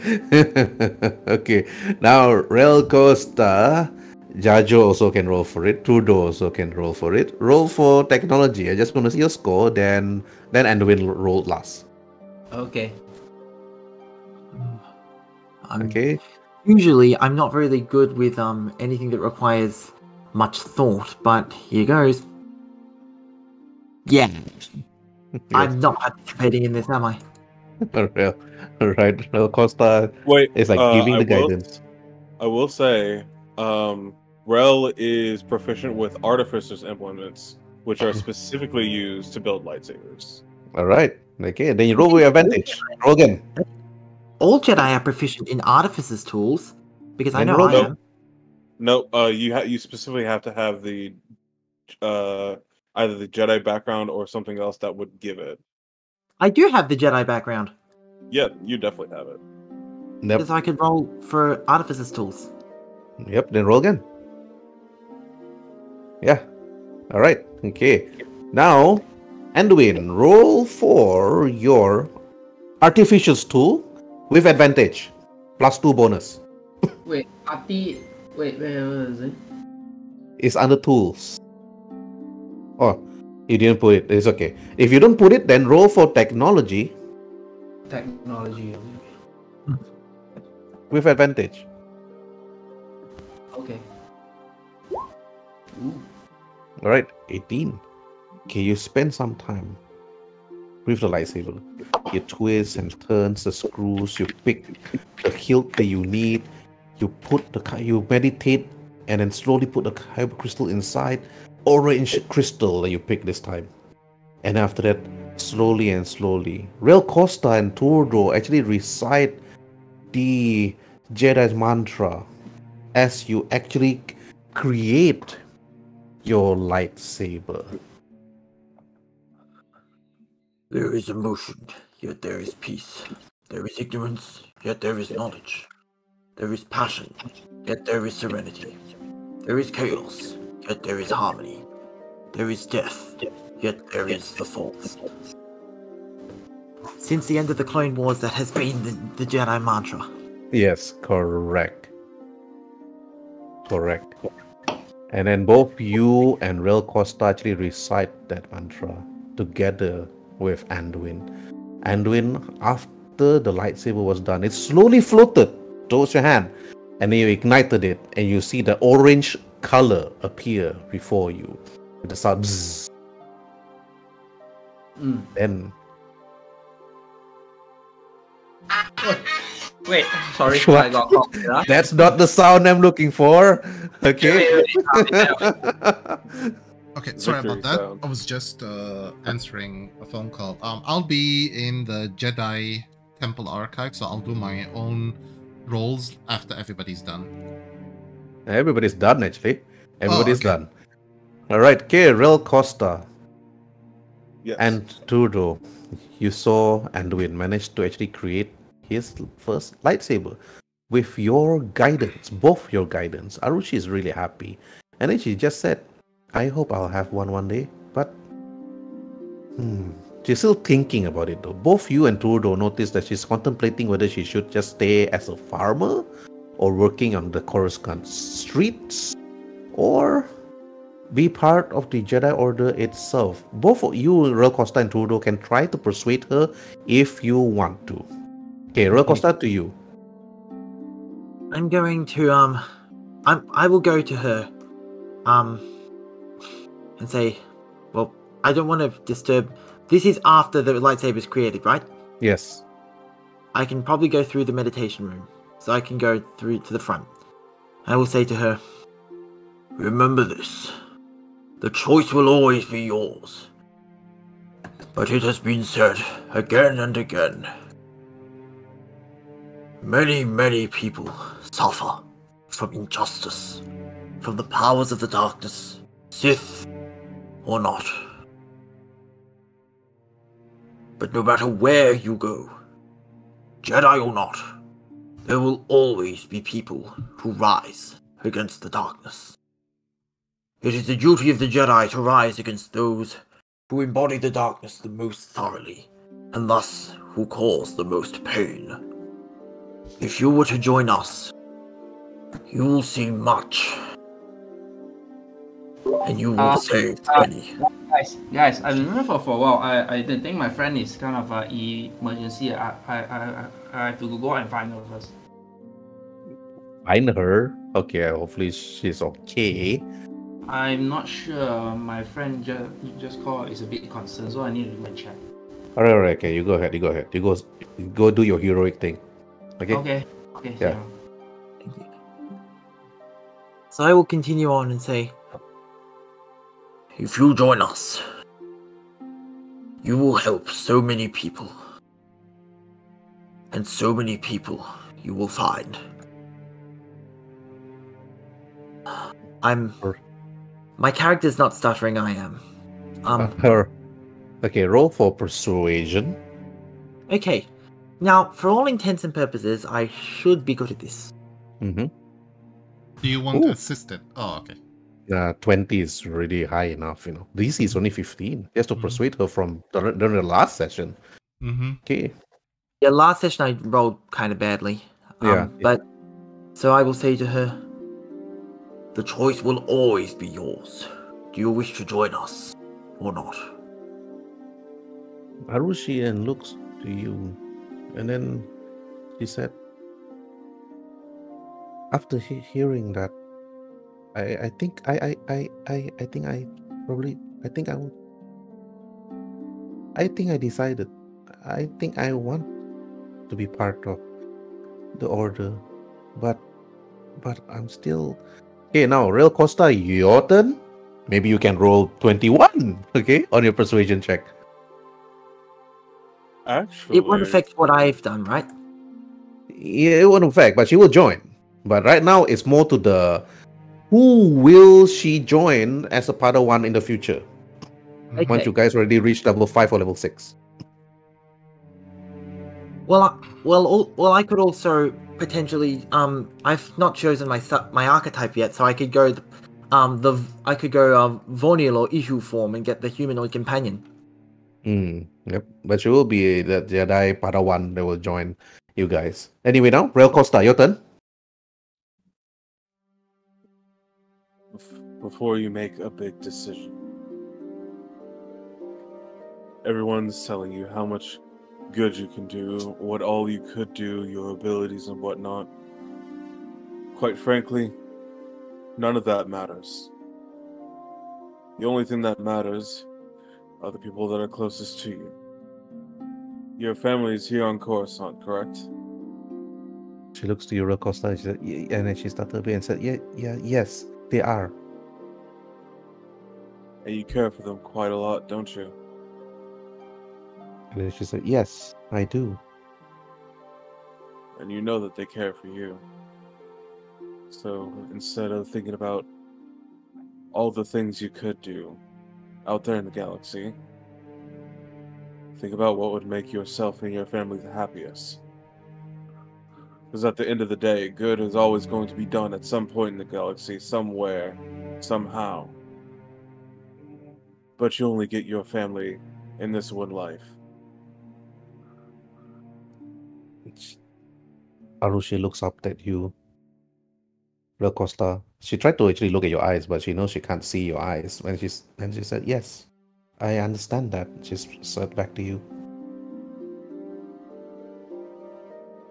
Okay. Now, Real Costa, Jajo also can roll for it. Trudeau also can roll for it. Roll for technology. I just want to see your score. Then Anduin roll last. Okay. Okay. Usually, I'm not really good with anything that requires much thought, but here goes. Yeah. Yes. I'm not participating in this, am I? Right. Real Costa is like giving the guidance. I will say, Rel is proficient with Artificer's implements, which are specifically used to build lightsabers. Alright. Okay, then you roll with advantage. Roll again. All Jedi are proficient in Artificer's tools, because I Then know roll I them. am. No, you specifically have to have the either the Jedi background or something else that would give it. I do have the Jedi background, Yeah, you definitely have it. Yep. because I could roll for Artificer's tools. Yep, then roll again. Yeah. Alright. Okay. Now, Anduin, roll for your Artificial's tool with advantage. +2 bonus. Wait, where is it? It's under tools. Oh, you didn't put it. It's okay. If you don't put it, then roll for technology Technology. with advantage. All right, 18. Okay, you spend some time with the lightsaber. You twist and turns the screws. You pick the hilt that you need. You meditate, and then slowly put the kyber crystal inside. Orange crystal that you pick this time. And after that, slowly and slowly, Real Costa and Turdo actually recite the Jedi's mantra as you actually create your lightsaber. There is emotion, yet there is peace. There is ignorance, yet there is knowledge. There is passion, yet there is serenity. There is chaos, yet there is harmony. There is death, yet there is the fourth. Since the end of the Clone Wars, that has been the Jedi mantra. Yes, correct. Correct. And then both you and Real Costa actually recite that mantra together with Anduin. Anduin, after the lightsaber was done, it slowly floated towards your hand, and then you ignited it, and you see the orange color appear before you. With the sound bzzz. Then Wait, sorry, What? I got caught. Yeah? that's not the sound I'm looking for. Okay. Okay, sorry Victory about that. sound. I was just answering a phone call. I'll be in the Jedi Temple Archive, so I'll do my own roles after everybody's done. Everybody's done actually. Everybody's okay. done. All right, okay, Real Costa Yes. and Trudeau, you saw Anduin manage to actually create his first lightsaber with your guidance, both your guidance. Arushi is really happy, and then she just said, "I hope I'll have one day." But she's still thinking about it though. Both you and Trudeau notice that she's contemplating whether she should just stay as a farmer or working on the Coruscant streets, or be part of the Jedi Order itself. Both of you, Real Costa and Trudeau, can try to persuade her if you want to. Okay, Real Costa, to you. I'm going to I will go to her and say, well, I don't want to disturb. This is after the lightsaber is created, right? Yes. I can probably go through the meditation room, so I can go through to the front. I will say to her, remember this. The choice will always be yours. But it has been said again and again. Many, many people suffer from injustice, from the powers of the darkness, Sith or not. But no matter where you go, Jedi or not, there will always be people who rise against the darkness. It is the duty of the Jedi to rise against those who embody the darkness the most thoroughly, and thus who cause the most pain. If you were to join us, you will see much, and you will save many. Guys, I remember for a while. I think my friend is kind of emergency. I have to go and find her first. Find her. Okay, hopefully she's okay. I'm not sure. My friend just called. Is a bit concerned, so I need to go and check. All right, okay, you go ahead. You go do your heroic thing. Okay. Okay. Yeah. So I will continue on and say, if you join us, you will help so many people. And so many people you will find. My character's not stuttering, I am. Her. Okay, roll for persuasion. Okay. Now, for all intents and purposes, I should be good at this. Mm-hmm. Do you want Ooh. assisted? Oh, okay. 20 is really high enough, DC is only 15. He has to persuade her from during the last session. Mm-hmm. Okay. Yeah, last session I rolled kind of badly. Yeah. But, so I will say to her, the choice will always be yours. Do you wish to join us, or not? Arushi looks to you, and then she said, after hearing that, I think I think I probably I think I will. I think I decided. I think I want to be part of the order, but I'm still. Okay, now Real Costa, your turn. Maybe you can roll 21. Okay, on your persuasion check. Actually, It won't affect what I've done, right? Yeah, it won't affect, but she will join. But right now, it's more to the who will she join as a Padawan in the future? Okay. Once you guys already reach level 5 or level 6. Well, I could also potentially. I've not chosen my archetype yet, so I could go. Vonil or Ishu form and get the humanoid companion. Yep. But she will be the Jedi Padawan that will join you guys. Anyway, now, Real Costa, your turn. before you make a big decision, everyone's telling you how much good you can do, what all you could do, your abilities and whatnot. Quite frankly, none of that matters. The only thing that matters are the people that are closest to you. Your family is here on Coruscant, correct? She looks to you, Real Costa, and she said, and then she started a bit and said, yes, they are. And you care for them quite a lot, don't you? And then she said, yes, I do. And you know that they care for you. So instead of thinking about all the things you could do out there in the galaxy, think about what would make yourself and your family the happiest. Because at the end of the day, good is always going to be done at some point in the galaxy, somewhere, somehow. But you only get your family in this one life. Arushi looks up at you, Real Costa. She tried to actually look at your eyes, but she knows she can't see your eyes. And she said, yes, I understand that. She said back to you.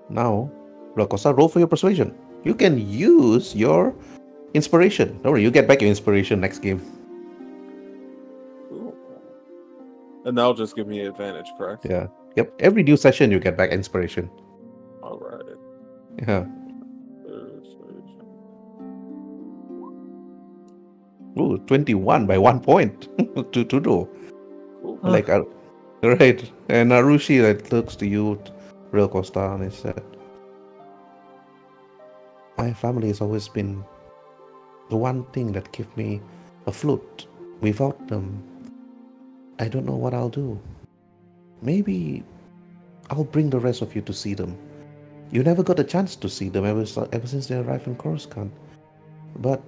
Now, Real Costa, roll for your persuasion. You can use your inspiration. Don't worry, you get back your inspiration next game. Ooh. And that'll just give me an advantage, correct? Yeah. Yep. Every new session, you get back inspiration. Alright. Yeah. Ooh, 21 by 1 point to do. Like, right. And Arushi looks to you, Real Costa, and he said, my family has always been the one thing that kept me afloat. Without them, I don't know what I'll do. Maybe I'll bring the rest of you to see them. You never got a chance to see them ever since they arrived in Coruscant. But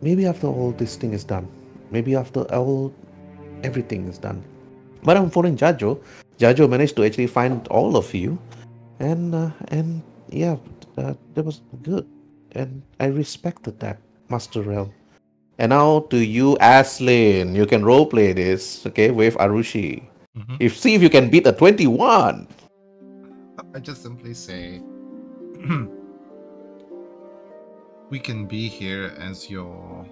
maybe after all this thing is done, maybe after everything is done. But I'm following Jajo. Jajo managed to actually find all of you, and yeah, that was good, and I respected that, Master Rel. And now to you, Aslin. You can roleplay this, okay, with Arushi. See if you can beat a 21. I just simply say, we can be here as your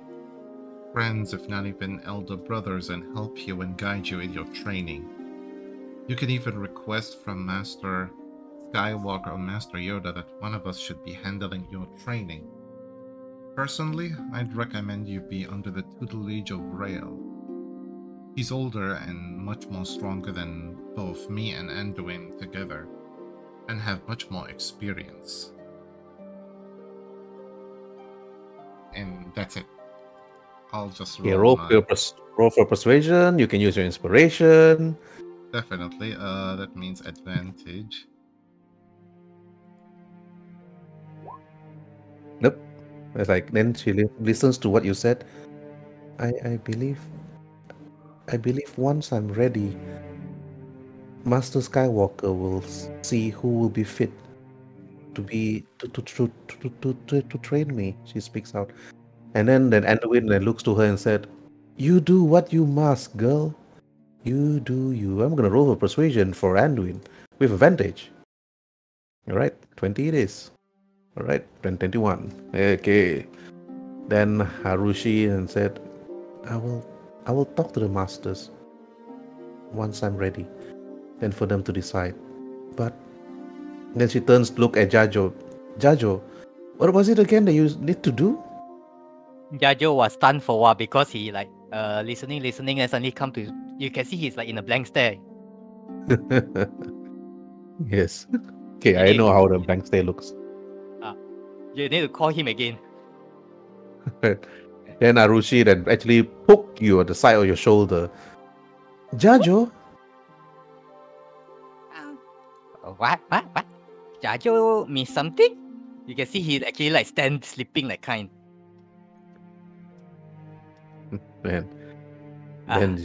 friends, if not even elder brothers, and help you and guide you in your training. You can even request from Master Skywalker or Master Yoda that one of us should be handling your training. Personally, I'd recommend you be under the tutelage of Rael. He's older and much more stronger than both me and Anduin together, and have much more experience. And that's it. I'll just roll. Roll for persuasion. You can use your inspiration. Definitely. That means advantage. Nope. It's like then she listens to what you said. I believe once I'm ready, Master Skywalker will see who will be fit to train me. She speaks out, and then Anduin looks to her and said, "You do what you must, girl. You do you." I'm gonna roll for persuasion for Anduin with advantage. All right, 20 it is. All right, 21. Okay. Then Harushi and said, I will talk to the masters once I'm ready, then for them to decide. But then she turns to look at Jajo. Jajo, what was it again that you need to do? Jajo was stunned for a while because he like listening, and suddenly come to, you can see he's like in a blank stare. Yes. Okay, I know how the blank stare looks. You need to call him again. Then Arushi then actually poke you at the side of your shoulder. Jajo, What? Jajo means something? You can see he actually like stand sleeping like kind. man. Then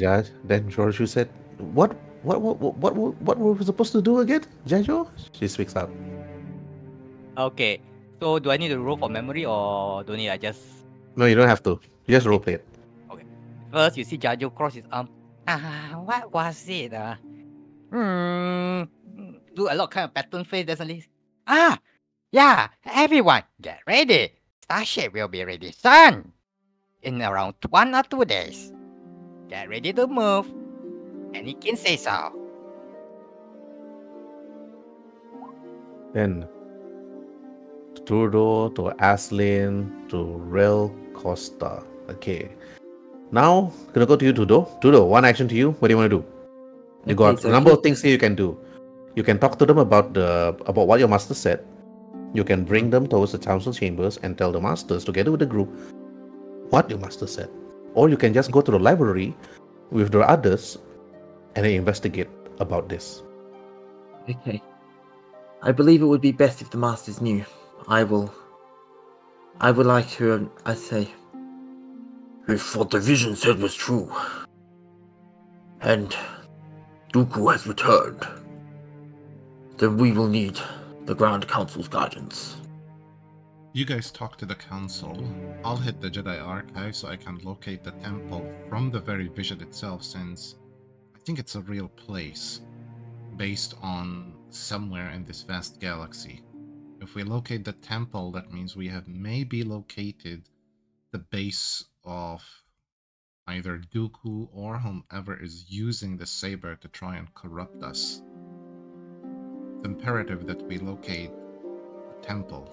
Jorshu said, What were we supposed to do again, Jajo? She speaks out. Okay. So do I need to roll for memory or don't need? I just No, you don't have to. You just roleplay it. first you see Jajo cross his arm. What was it? Do a lot kind of pattern face. There's suddenly. Yeah. Everyone, get ready. Starship will be ready soon. In around 1 or 2 days. Get ready to move. Anakin say so. Then to Turdo, to Aslin, to Rel Costa. Okay. Now, gonna go to you, Turdo. Turdo, one action to you. What do you want to do? You got a number of things here you can do. You can talk to them about what your master said. You can bring them towards the council chambers and tell the masters together with the group what your master said. Or you can just go to the library with the others and then investigate about this. Okay. I believe it would be best if the masters knew. I would like to, I say, if what the vision said was true, and Dooku has returned, then we will need the Grand Council's guidance. You guys talk to the council. I'll hit the Jedi archive so I can locate the temple from the very vision itself, since I think it's a real place based on somewhere in this vast galaxy. If we locate the temple, that means we have maybe located the base of either Dooku or whomever is using the Saber to try and corrupt us. It's imperative that we locate the temple.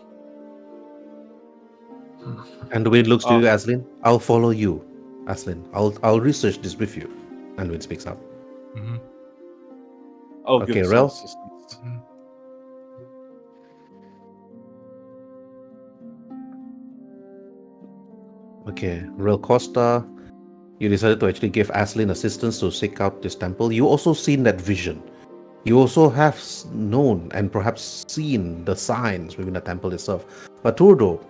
Anduin looks to you, Aslin. I'll follow you, Aslin. I'll research this with you. Anduin speaks up. Mm-hmm. Oh, Okay, give Rel. some assistance. Okay, Rel Costa, you decided to actually give Aslin assistance to seek out this temple. You also seen that vision. You also have known and perhaps seen the signs within the temple itself. But Turdo,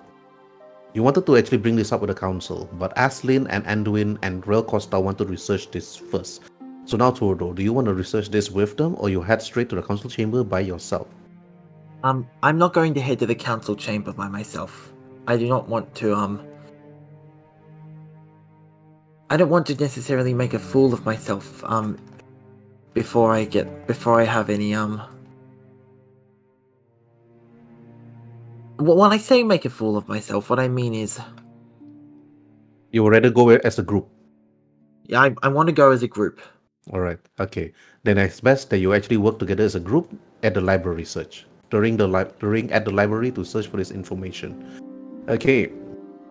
you wanted to actually bring this up with the council, but Aslin and Anduin and Rel Costa want to research this first. So now, Turdo, do you want to research this with them, or you head straight to the council chamber by yourself? I'm not going to head to the council chamber by myself. I do not want to, I don't want to necessarily make a fool of myself, before I have any, When I say make a fool of myself, what I mean is... You would rather go as a group? Yeah, I want to go as a group. Alright, okay. Then it's best that you actually work together as a group at the library search. At the library to search for this information. Okay.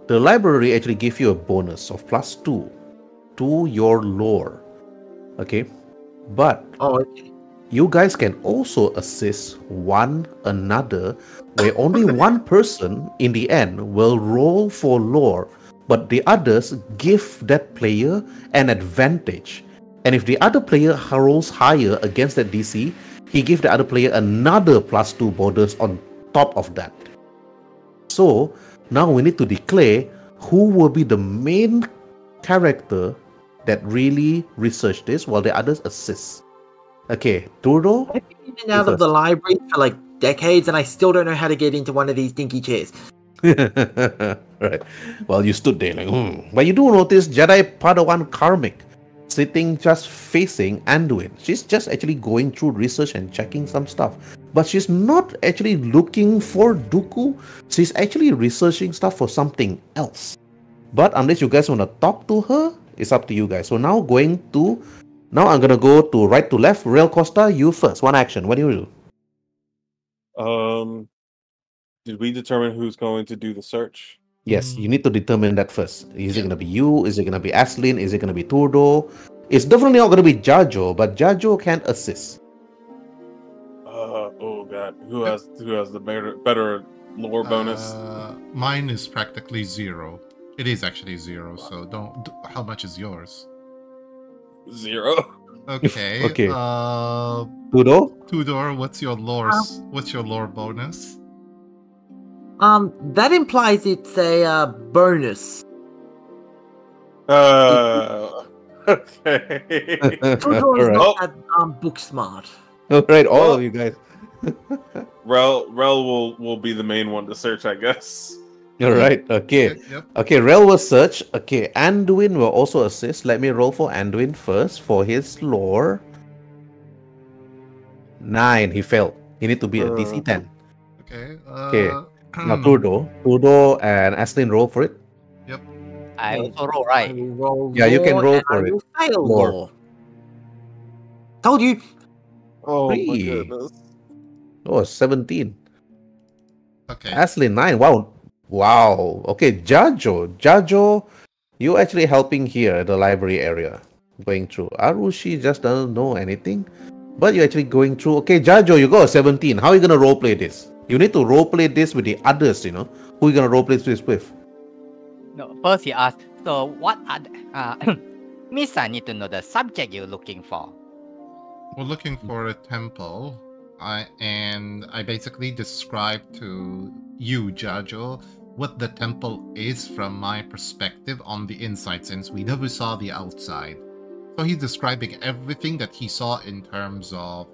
The library actually gives you a bonus of +2 to your lore. Okay. But you guys can also assist one another, where only one person in the end will roll for lore, but the others give that player an advantage. And if the other player rolls higher against that DC, he gives the other player another +2 bonus on top of that. So now we need to declare who will be the main character that really research this while the others assist. Okay, Turdo? I've been in and out of the library for like decades and I still don't know how to get into one of these dinky chairs. Right. Well, you stood there like, But you do notice Jedi Padawan Karmic sitting just facing Anduin. She's just actually going through research and checking some stuff. But she's not actually looking for Dooku. She's actually researching stuff for something else. But unless you guys want to talk to her, it's up to you guys. So now I'm gonna go to right to left. Real Costa, you first. One action. What do you do? Did we determine who's going to do the search? Yes, you need to determine that first. Is it gonna be you? Is it gonna be Aslin? Is it gonna be Turdo? It's definitely not gonna be Jajo, but Jajo can assist. Oh god, who has the better lore bonus? Mine is practically 0. It is actually 0. So don't. How much is yours? 0. Okay. Okay. Turdo? Tudor, what's your lore bonus? That implies it's a bonus. Okay. Tudor is Alright. not that book smart. Alright, all of you guys. Rel will be the main one to search, I guess. Alright, okay. Yep. Okay, Rel will search. Okay, Anduin will also assist. Let me roll for Anduin first for his lore. 9, he failed. He need to be a DC 10. Okay. Okay. Now Turdo and Aslin roll for it. Yep. I also roll I right. will roll Yeah, you can lore roll and for I it. will fail Lore. lore. Told you. Oh my 3. goodness. Oh, 17. Okay. Aslin 9. Wow. Okay, Jajo, you actually helping here at the library area. Going through. Arushi just doesn't know anything. But you're actually going through. Okay, Jajo, you got a 17. How are you gonna roleplay this? You need to roleplay this with the others, Who are you gonna roleplay this with? No, first he asked, so what are Miss, I need to know the subject you're looking for. We're looking for a temple. I basically described to you, Jajo, what the temple is from my perspective on the inside, since we never saw the outside. So he's describing everything that he saw in terms of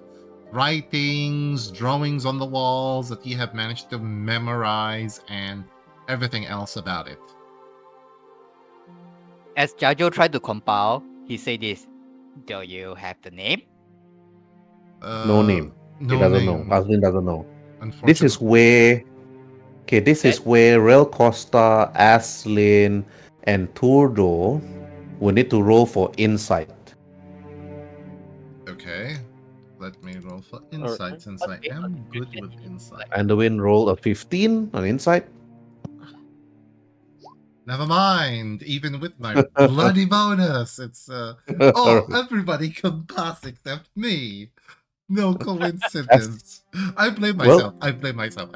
writings, drawings on the walls that he had managed to memorize, and everything else about it. As Jajo tried to compile, he said this, do you have the name? No name. No He doesn't name. know. Aslin doesn't know. Unfortunately. This is where Rel Costa, Aslin, and Turdo will need to roll for insight. Okay. Let me roll for insight since I am good with insight. Anduin roll a 15 on insight. Never mind. Even with my bloody bonus, it's everybody can pass except me. No coincidence. I blame myself. I blame myself.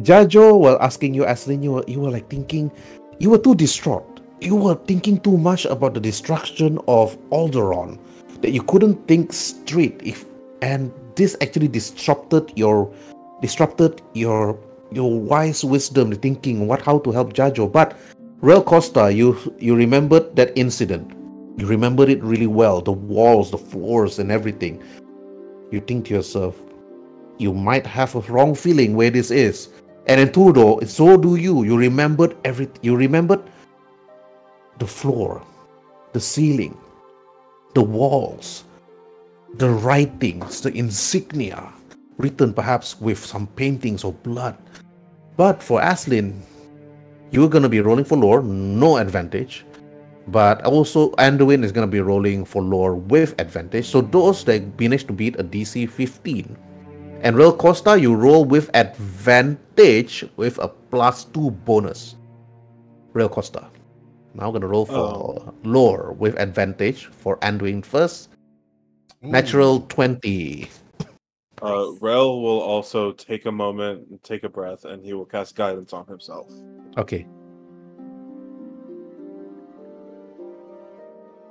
Jajo, while asking you, Aslin, you were like thinking, you were too distraught. You were thinking too much about the destruction of Alderaan that you couldn't think straight. And this actually disrupted your wise wisdom, the thinking how to help Jajo. But Rel Costa, you remembered that incident. You remembered it really well. The walls, the floors, and everything. You think to yourself, you might have a wrong feeling where this is. And then Turdo, so do you. You remembered everything. You remembered the floor, the ceiling, the walls, the writings, the insignia, written perhaps with some paintings or blood. But for Aslin, you're going to be rolling for lore, no advantage. But also, Anduin is going to be rolling for lore with advantage. So those that manage to beat a DC 15. And Rel Costa, you roll with advantage with a +2 bonus. Rel Costa. Now I'm going to roll for lore with advantage for Anduin first. Natural 20. Rel will also take a moment and take a breath, and he will cast guidance on himself. Okay.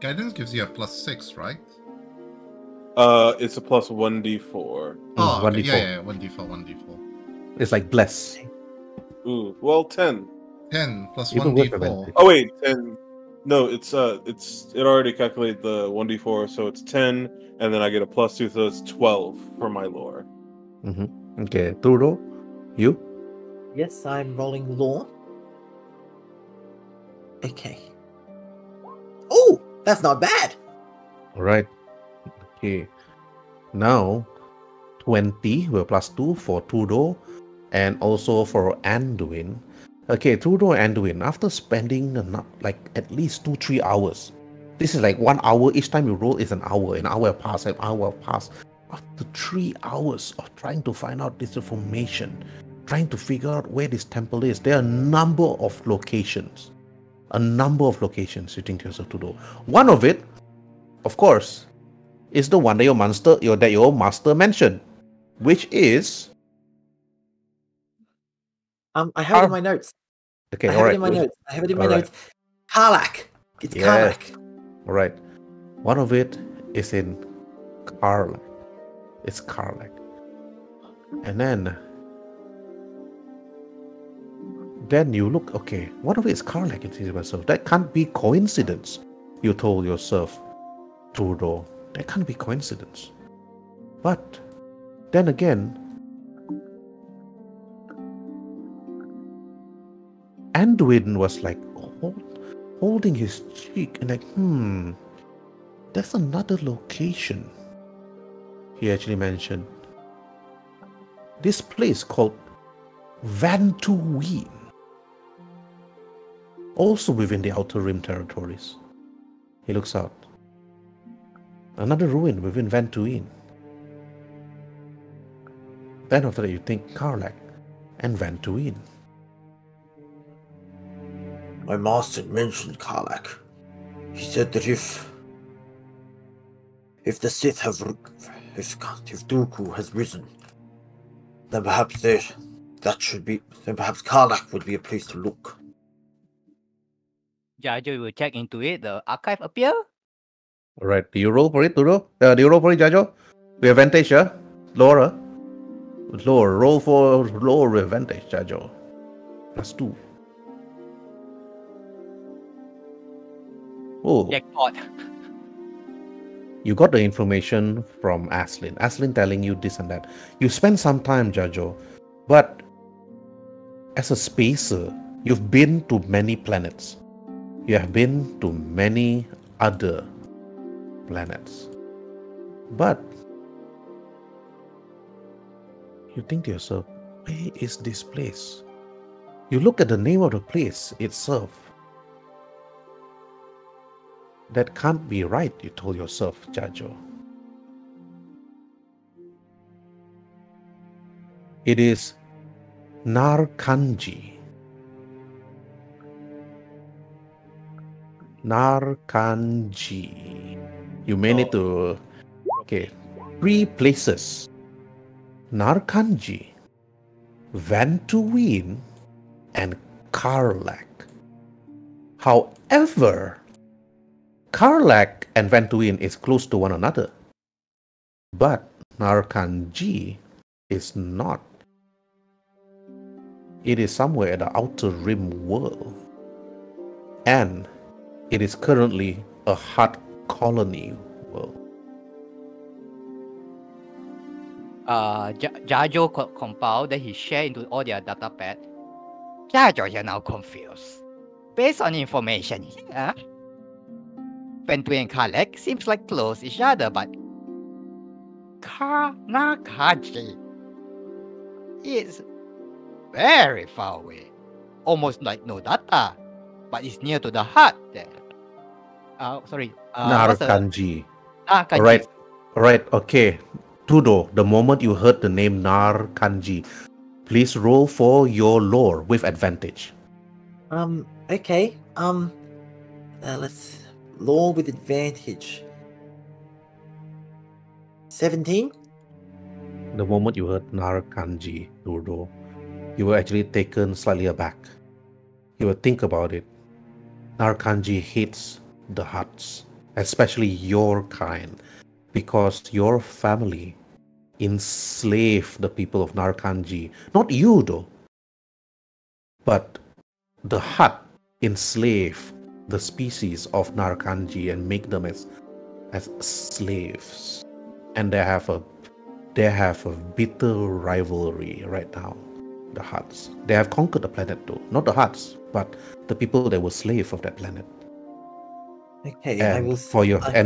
Guidance gives you a +6, right? It's a plus 1d4. Oh, okay. 1d4. Yeah, 1d4. It's like bless. Ooh, well, 10. 10 plus Even with 1d4. advantage. Oh wait, 10. No, it already calculated the 1d4, so it's 10, and then I get a +2, so it's 12 for my lore. Okay, Turdo, you? Yes, I'm rolling lore. Okay. Oh, that's not bad. All right. Okay. Now, 20 with +2 for Turdo, and also for Anduin. Okay, Trudeau and Anduin, after spending like at least 2-3 hours, this is like 1 hour. Each time you roll is an hour. An hour pass, an hour pass. After 3 hours of trying to find out this information, trying to figure out where this temple is, there are a number of locations. A number of locations you think to yourself to do. One of it, of course, is the one that your master mentioned, which is I have it in my notes. okay. I have it in my notes. I have it in my All right. notes. Carlac. It's Yeah. Carlac. All right. One of it is in Carlac. It's Carlac. And then you look, okay, one of it is Carlac. You think to yourself, that can't be coincidence. You told yourself, Trudeau, that can't be coincidence. But then again, Anduin was like holding his cheek and like, there's another location. He actually mentioned this place called Ventooine, also within the Outer Rim territories. He looks out. Another ruin within Ventooine. Then after that you think Carlac and Ventooine. My master mentioned Carlac. He said that if the Sith have, if Dooku has risen, then perhaps perhaps Carlac would be a place to look. Jajo will check into it. The archive appear. Alright, do you roll for it, Turo? Do you roll for it, Jajo? With advantage, yeah? Lower. Roll for lower with advantage, Jajo. +2. Oh. Jackpot. You got the information from Aslin. Aslin telling you this and that. You spend some time, Jajo, but as a spacer, you've been to many planets. You have been to many other planets. But you think to yourself, where is this place? You look at the name of the place itself. That can't be right, you told yourself, Jajo. It is Nar Kanji. Nar Kanji. You may need to... Okay. 3 places. Nar Kanji, Ventooine, and Carlac. However, Carlac and Ventooine is close to one another, but Nar Kanji is not. It is somewhere at the Outer Rim world, and it is currently a Hutt colony world. Jajo compiled that he shared into all their data pad. Jajo, you're now confused. Based on information here, Ventooine and Carlac seems like close each other, but Nar Kanji is very far away. Almost like no data, but it's near to the Hutt there. Nar Kanji. Nar Kanji. Alright, okay. Tudo, the moment you heard the name Nar Kanji, please roll for your lore with advantage. Okay. Let's lore with advantage. 17? The moment you heard Nar Kanji, Tudo, you were actually taken slightly aback. You would think about it. Nar Kanji hates the Hutts, especially your kind, because your family enslaved the people of Nar Kanji. Not you, though, but the Hutt enslaved the species of Nar Kanji and make them as slaves. And they have a bitter rivalry right now. The Hutts. They have conquered the planet, though. Not the Hutts, but the people that were slaves of that planet. Okay, And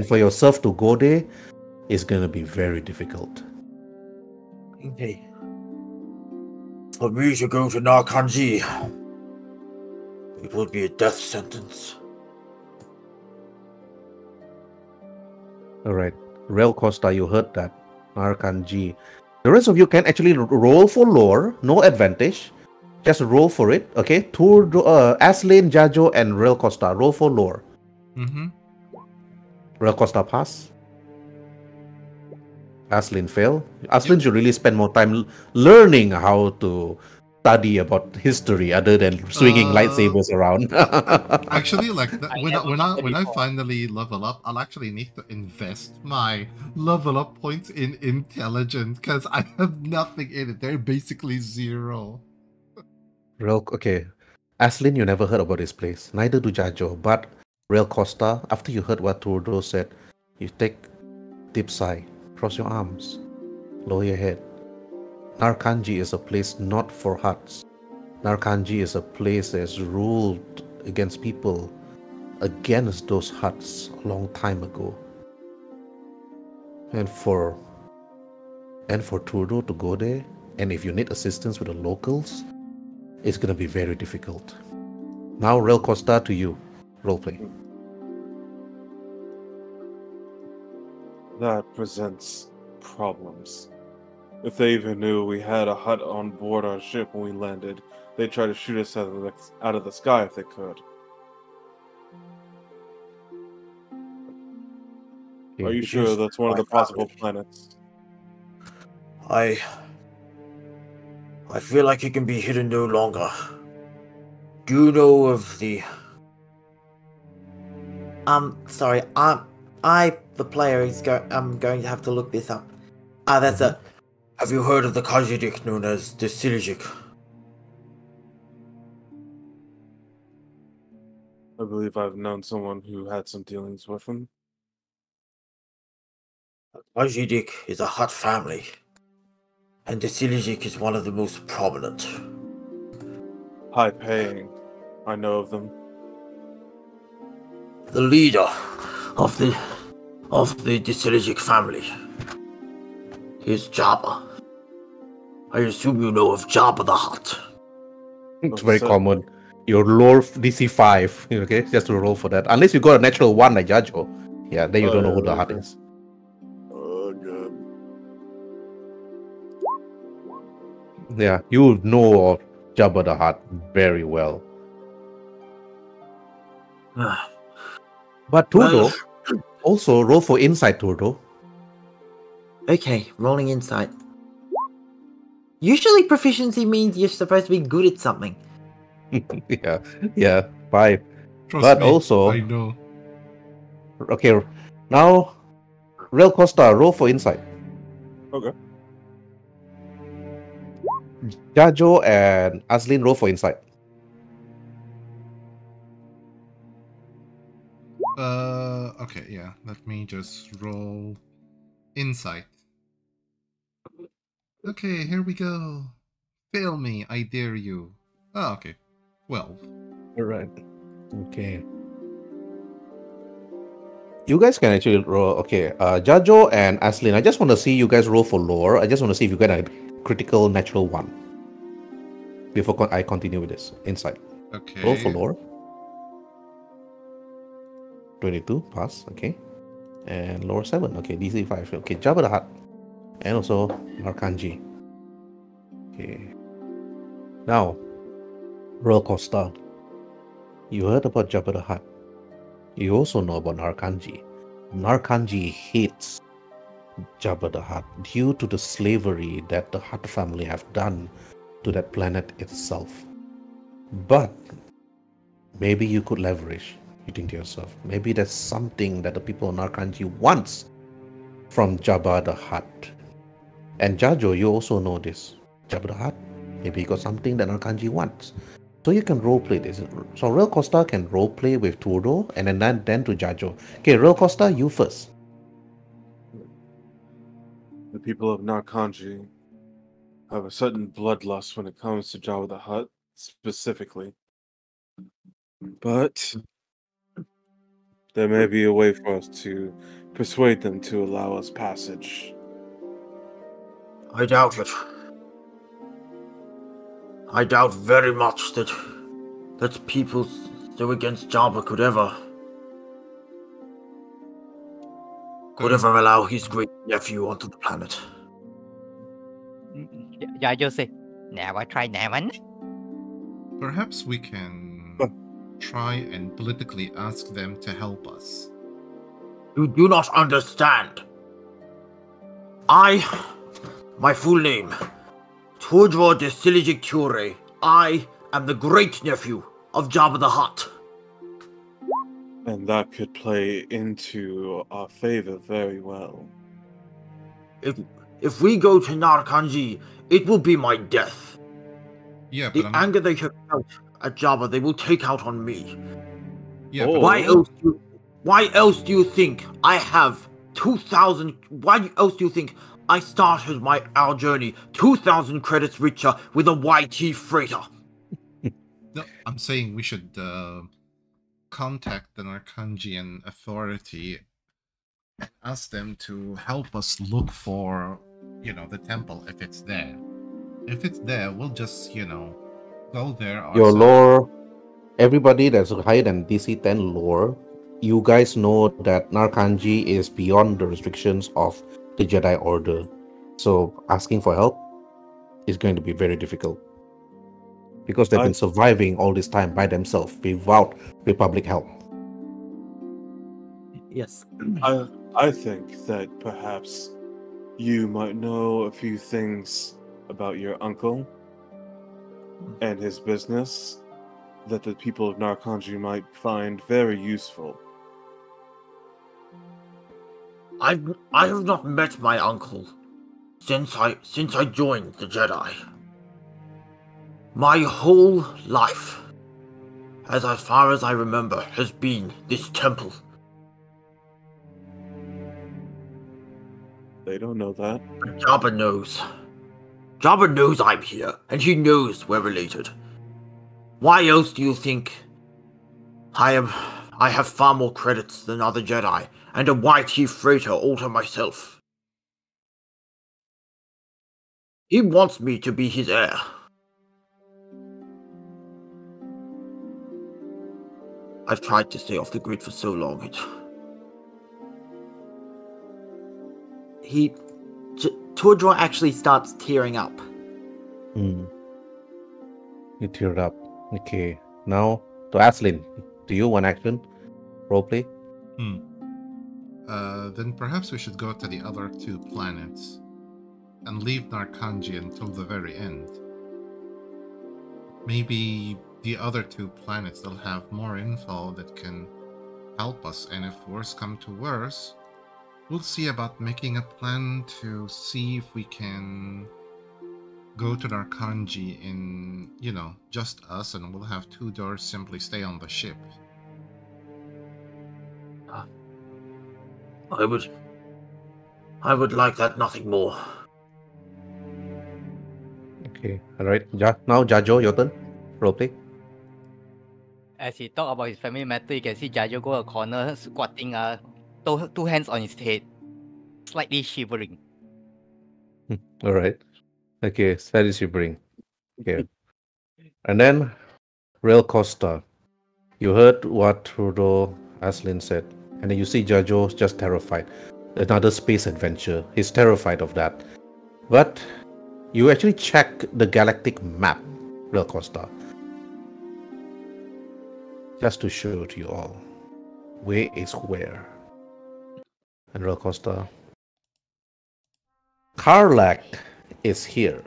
for yourself to go there is going to be very difficult. Okay. For me to go to Nar Kanji, It would be a death sentence. Alright. Rail Costa, you heard that. Nar Kanji. The rest of you can actually roll for lore, no advantage. Just roll for it, okay? Aslin, Jajo, and Rail Costa, roll for lore. Mm-hmm. Rail Costa pass. Aslin fail. Aslin should really spend more time learning how to study about history other than swinging lightsabers around. Actually, like when I before. finally level up, I'll actually need to invest my level up points in intelligence because I have nothing in it. They're basically zero. Okay. Aslin, you never heard about this place. Neither do Jajo. But Rail Costa, after you heard what Turdo said, you take deep sigh, cross your arms, lower your head. Nar Kanji is a place not for huts. Nar Kanji is a place that's ruled against people, against those huts a long time ago. And for Trudeau to go there, and if you need assistance with the locals, it's gonna be very difficult. Now, Rail Costa, to you. Roleplay. That presents problems. If they even knew we had a hut on board our ship when we landed, they'd try to shoot us out of the sky if they could. Are you sure that's one of the possible planets? I feel like it can be hidden no longer. Do you know of the... sorry, the player, I'm going to have to look this up. That's a... Have you heard of the Kajidik known as the Silijik? I believe I've known someone who had some dealings with him. Kajidik is a hut family, and the Silijik is one of the most prominent. High paying. I know of them. The leader of the Silijik family is Jabba. I assume you know of Jabba the Hutt. It's very common. Your lore DC 5, okay? Just to roll for that. Unless you got a natural 1 like Jajo. Yeah, then you don't know who the Hutt is. Oh, good. Yeah, you know of Jabba the Hutt very well. But Turdo, also roll for insight, Turdo. Okay, rolling insight. Usually proficiency means you're supposed to be good at something. yeah, 5. Trust But me, also, I know. okay, now, Rail Costa, roll for insight. Okay. Jajo and Aslin, roll for insight. Okay, yeah. Let me just roll insight. Okay, here we go. Fail me, I dare you. Oh, okay. 12. Alright. Okay. You guys can actually roll. Okay, Jajo and Aslin, I just want to see you guys roll for lore. I just want to see if you get a critical natural 1 before I continue with this. Insight. Okay. Roll for lore. 22, pass. Okay. And lore 7. Okay, DC 5. Okay, Jabba the Hutt. And also Nar Kanji. Okay. Now, Royal Costa. You heard about Jabba the Hutt. You also know about Nar Kanji. Nar Kanji hates Jabba the Hutt due to the slavery that the Hutt family have done to that planet itself. But maybe you could leverage. You think to yourself, maybe that's something that the people of Nar Kanji wants from Jabba the Hutt. And Jajo, you also know this. Jabba the Hutt, maybe you got something that Nar Kanji wants. So you can roleplay this. So Real Costa can roleplay with Turdo and then to Jajo. Okay, Real Costa, you first. The people of Nar Kanji have a certain bloodlust when it comes to Jabba the Hutt, specifically. But there may be a way for us to persuade them to allow us passage. I doubt it. I doubt very much that that people so against Jabba could ever allow his great nephew onto the planet. Jajo say, never try never. Perhaps we can try and politically ask them to help us. You do not understand. My full name, Tordro de Siligicture. I am the great-nephew of Jabba the Hutt. And that could play into our favor very well. If we go to Nar Kanji, it will be my death. Yeah, The but anger they have felt at Jabba, they will take out on me. yeah, Oh. but Why else do you think I have 2,000? Why else do you think I started our journey 2,000 credits richer with a YT freighter? no, I'm saying we should contact the Narkanjian authority and ask them to help us look for, the temple if it's there. If it's there, we'll just, go there ourselves. Your lore, everybody that's higher than DC 10 lore, you guys know that Nar Kanji is beyond the restrictions of the Jedi Order. So asking for help is going to be very difficult. Because they've been surviving all this time by themselves without Republic help. Yes. I think that perhaps you might know a few things about your uncle and his business that the people of Nar Kanji might find very useful. I have not met my uncle since I joined the Jedi. My whole life, as far as I remember, has been this temple. They don't know that. But Jabba knows. Jabba knows I'm here, and he knows we're related. Why else do you think I have far more credits than other Jedi, and a YT freighter all to myself? He wants me to be his heir. I've tried to stay off the grid for so long. Tordro actually starts tearing up. You teared up. Okay. Now to Aslin. Do you want action? Roleplay? Then perhaps we should go to the other 2 planets and leave Narkanji until the very end. Maybe the other 2 planets will have more info that can help us, and if worse come to worse, we'll see about making a plan to see if we can go to Narkanji in, just us, and we'll have 2 doors simply stay on the ship. I would like that nothing more. Okay. Alright. Now Jajo, your turn. Roleplay. As he talk about his family matter, you can see Jajo go a corner, squatting, two hands on his head, slightly shivering. Alright. Okay, that is you bring. Okay. And then Rail Costa. You heard what Trudeau Aslin said. And then you see Jajo just terrified. Another space adventure. He's terrified of that. But you actually check the galactic map, Rail Costa. Just to show to you all. Where is where? And Rail Costa. Carlac is here.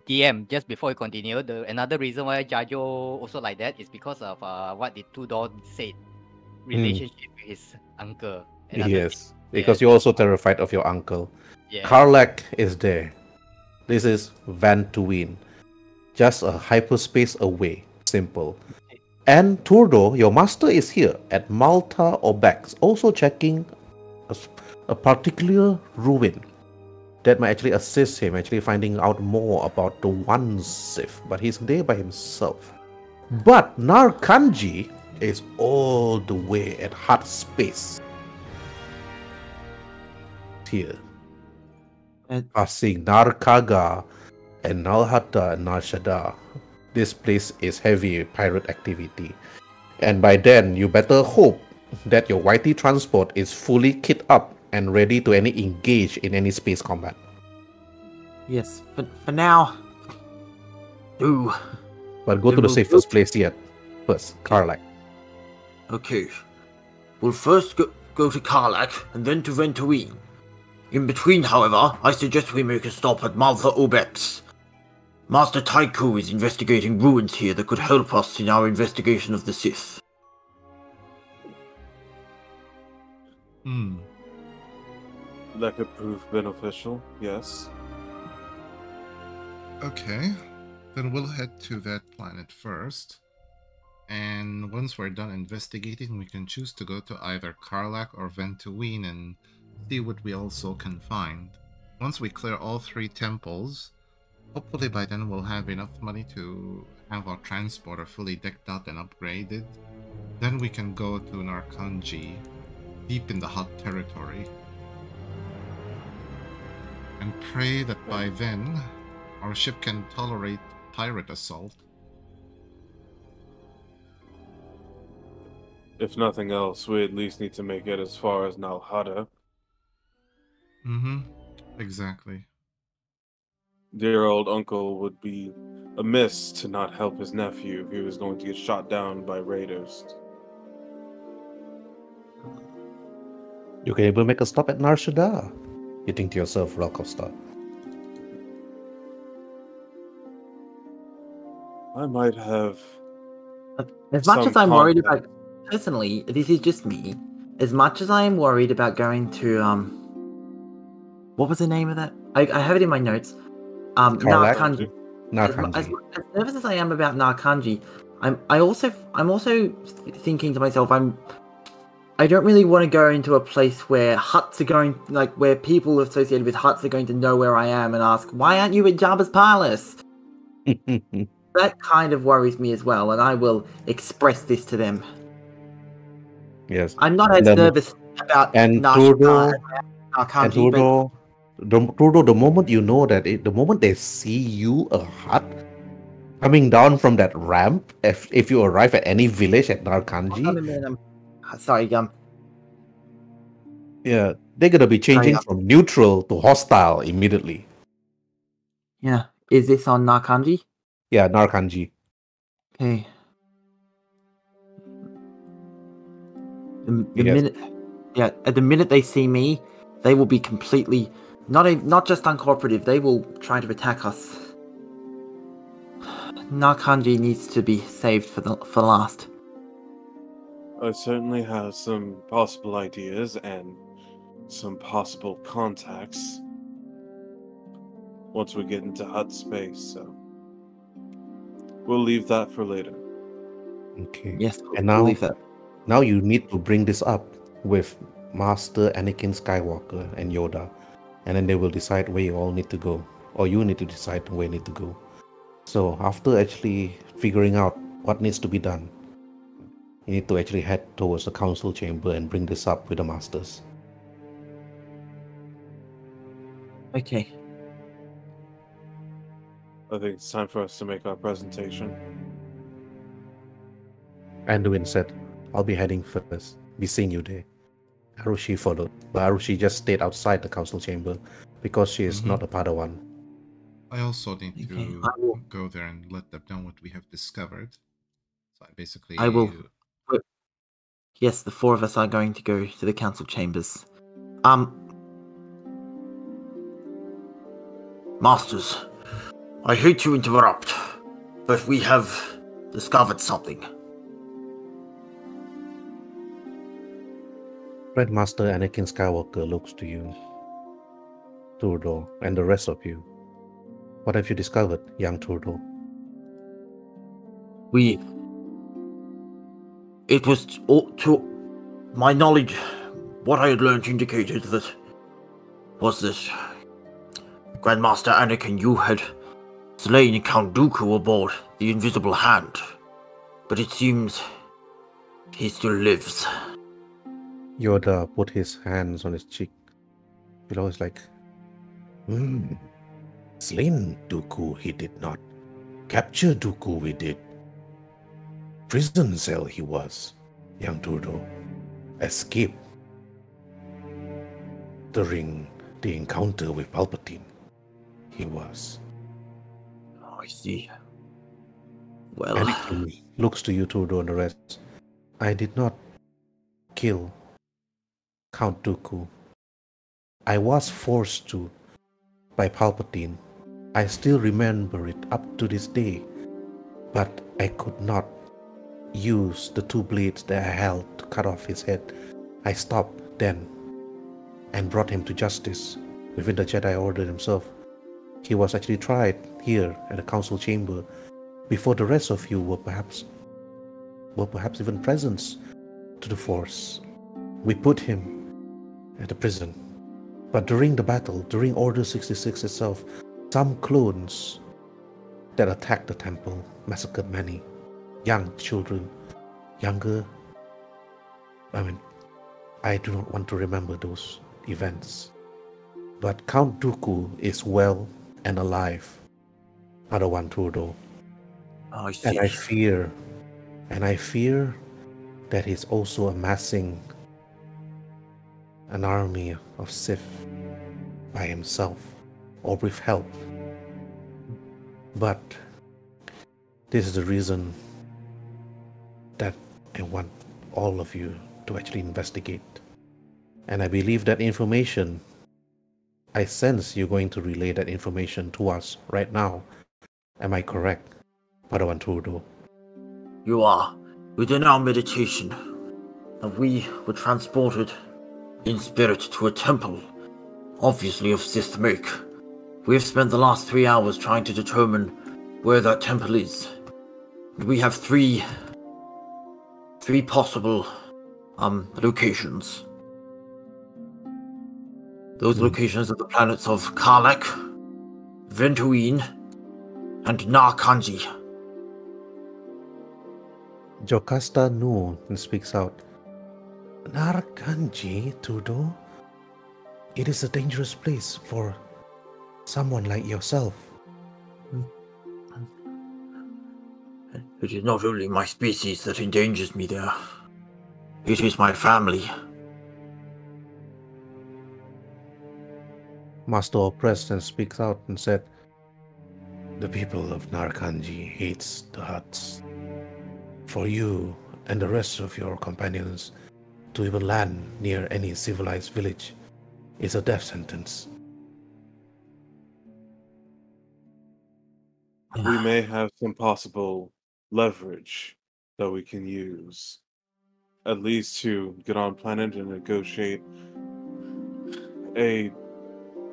DM, just before we continue, another reason why Jajo also like that is because of what the 2 doors said. Relationship with his uncle. Yes, because you're also terrified of your uncle. Yeah. Carlac is there. This is Ventooine. Just a hyperspace away. Simple. And Turdo, your master, is here at Malta Obex, also checking a particular ruin that might actually assist him actually finding out more about the one Sith, but he's there by himself. But Nar Kanji is all the way at hot space. Here. And Passing Narkaga and Nalhata and Narshada, this place is heavy pirate activity. And by then, you better hope that your YT transport is fully kit up and ready to engage in any space combat. Yes, for now. Do. But go Then to the we'll safest place yet. First, Okay. Carlac. Okay. We'll first go to Carlac and then to Ventooine. In between, however, I suggest we make a stop at Maltha Obex. Master Taiku is investigating ruins here that could help us in our investigation of the Sith. That could prove beneficial, yes. Okay, then we'll head to that planet first. And once we're done investigating, we can choose to go to either Carlac or Ventooine and see what we also can find. Once we clear all 3 temples, hopefully by then we'll have enough money to have our transporter fully decked out and upgraded. Then we can go to Nar Kanji, deep in the hot territory, and pray that by then our ship can tolerate pirate assault. If nothing else, we at least need to make it as far as Nalhada. Exactly. Dear old uncle would be amiss to not help his nephew if he was going to get shot down by raiders. You can even make a stop at Narshada. You think to yourself, Rockostar. I might have. As much Some as I'm worried contact. about, personally, this is just me. As much as I am worried about going to what was the name of that? I have it in my notes. Nar Carlac? Kanji. Nar As Kanji. nervous as I am about Nar Kanji, I'm also thinking to myself, I don't really want to go into a place where huts are going, like where people associated with huts are going to know where I am and ask, why aren't you at Jabba's palace? That kind of worries me as well, and I will express this to them. Yes. I'm not as nervous about And Nar Trudeau, Kanji, but Trudeau, the moment you know that, the moment they see you, a hut, coming down from that ramp, if you arrive at any village at Nar Kanji, sorry, yeah, they're gonna be changing Sorry, from neutral to hostile immediately. yeah. Is this on Nar Kanji? Yeah, Nar Kanji. Okay. The Yes. minute, yeah, at the minute they see me, they will be completely not just uncooperative. They will try to attack us. Nar Kanji needs to be saved for last. I certainly have some possible ideas and some possible contacts once we get into hut space, so we'll leave that for later. Okay. Yes, And we'll now, leave that. now you need to bring this up with Master Anakin Skywalker and Yoda, and then they will decide where you all need to go, or you need to decide where you need to go. So after actually figuring out what needs to be done, you need to actually head towards the council chamber and bring this up with the masters. Okay. I think it's time for us to make our presentation. Anduin said, I'll be heading first. Be seeing you there. Arushi followed, but Arushi just stayed outside the council chamber because she is not a Padawan. I also need Okay, to I will- go there and let them know what we have discovered. So I will. Yes, the 4 of us are going to go to the council chambers. Masters, I hate to interrupt, but we have discovered something. Grandmaster Anakin Skywalker looks to you, Turdo, and the rest of you. What have you discovered, young Turdo? It was to my knowledge, what I had learned indicated that Grandmaster Anakin, you had slain Count Dooku aboard the Invisible Hand, but it seems he still lives. Yoda put his hands on his cheek. He was like, Slain Dooku he did not. Capture Dooku we did. Prison cell he was, young Turdo. Escape during the encounter with Palpatine he was. I see. Well, Anakin looks to you, Turdo, and the rest. I did not kill Count Dooku. I was forced to by Palpatine. I still remember it up to this day, but I could not use the two blades that I held to cut off his head. I stopped then and brought him to justice within the Jedi Order himself. He was actually tried here at the council chamber before the rest of you were perhaps even present to the Force. We put him at the prison. But during the battle, during Order 66 itself, some clones that attacked the temple massacred many young children, younger. I do not want to remember those events. But Count Dooku is well and alive, Padawan Turdo. I see. And I fear that he's also amassing an army of Sith by himself or with help. But this is the reason that I want all of you to actually investigate. And I believe that information, I sense you're going to relay that information to us right now. Am I correct, Padawan Turdo? You are. Within our meditation, and we were transported in spirit to a temple, obviously of Sith make. We have spent the last 3 hours trying to determine where that temple is. We have three possible locations. Those locations are the planets of Carlac, Ventooine, and Nar Kanji. Jocasta knew and speaks out. Nar Kanji, Turdo? It is a dangerous place for someone like yourself. It is not only my species that endangers me there. It is my family. Master oppressed and speaks out and said, The people of Nar Kanji hates the Hutts. For you and the rest of your companions to even land near any civilized village is a death sentence. We may have some possible leverage that we can use, at least to get on planet and negotiate a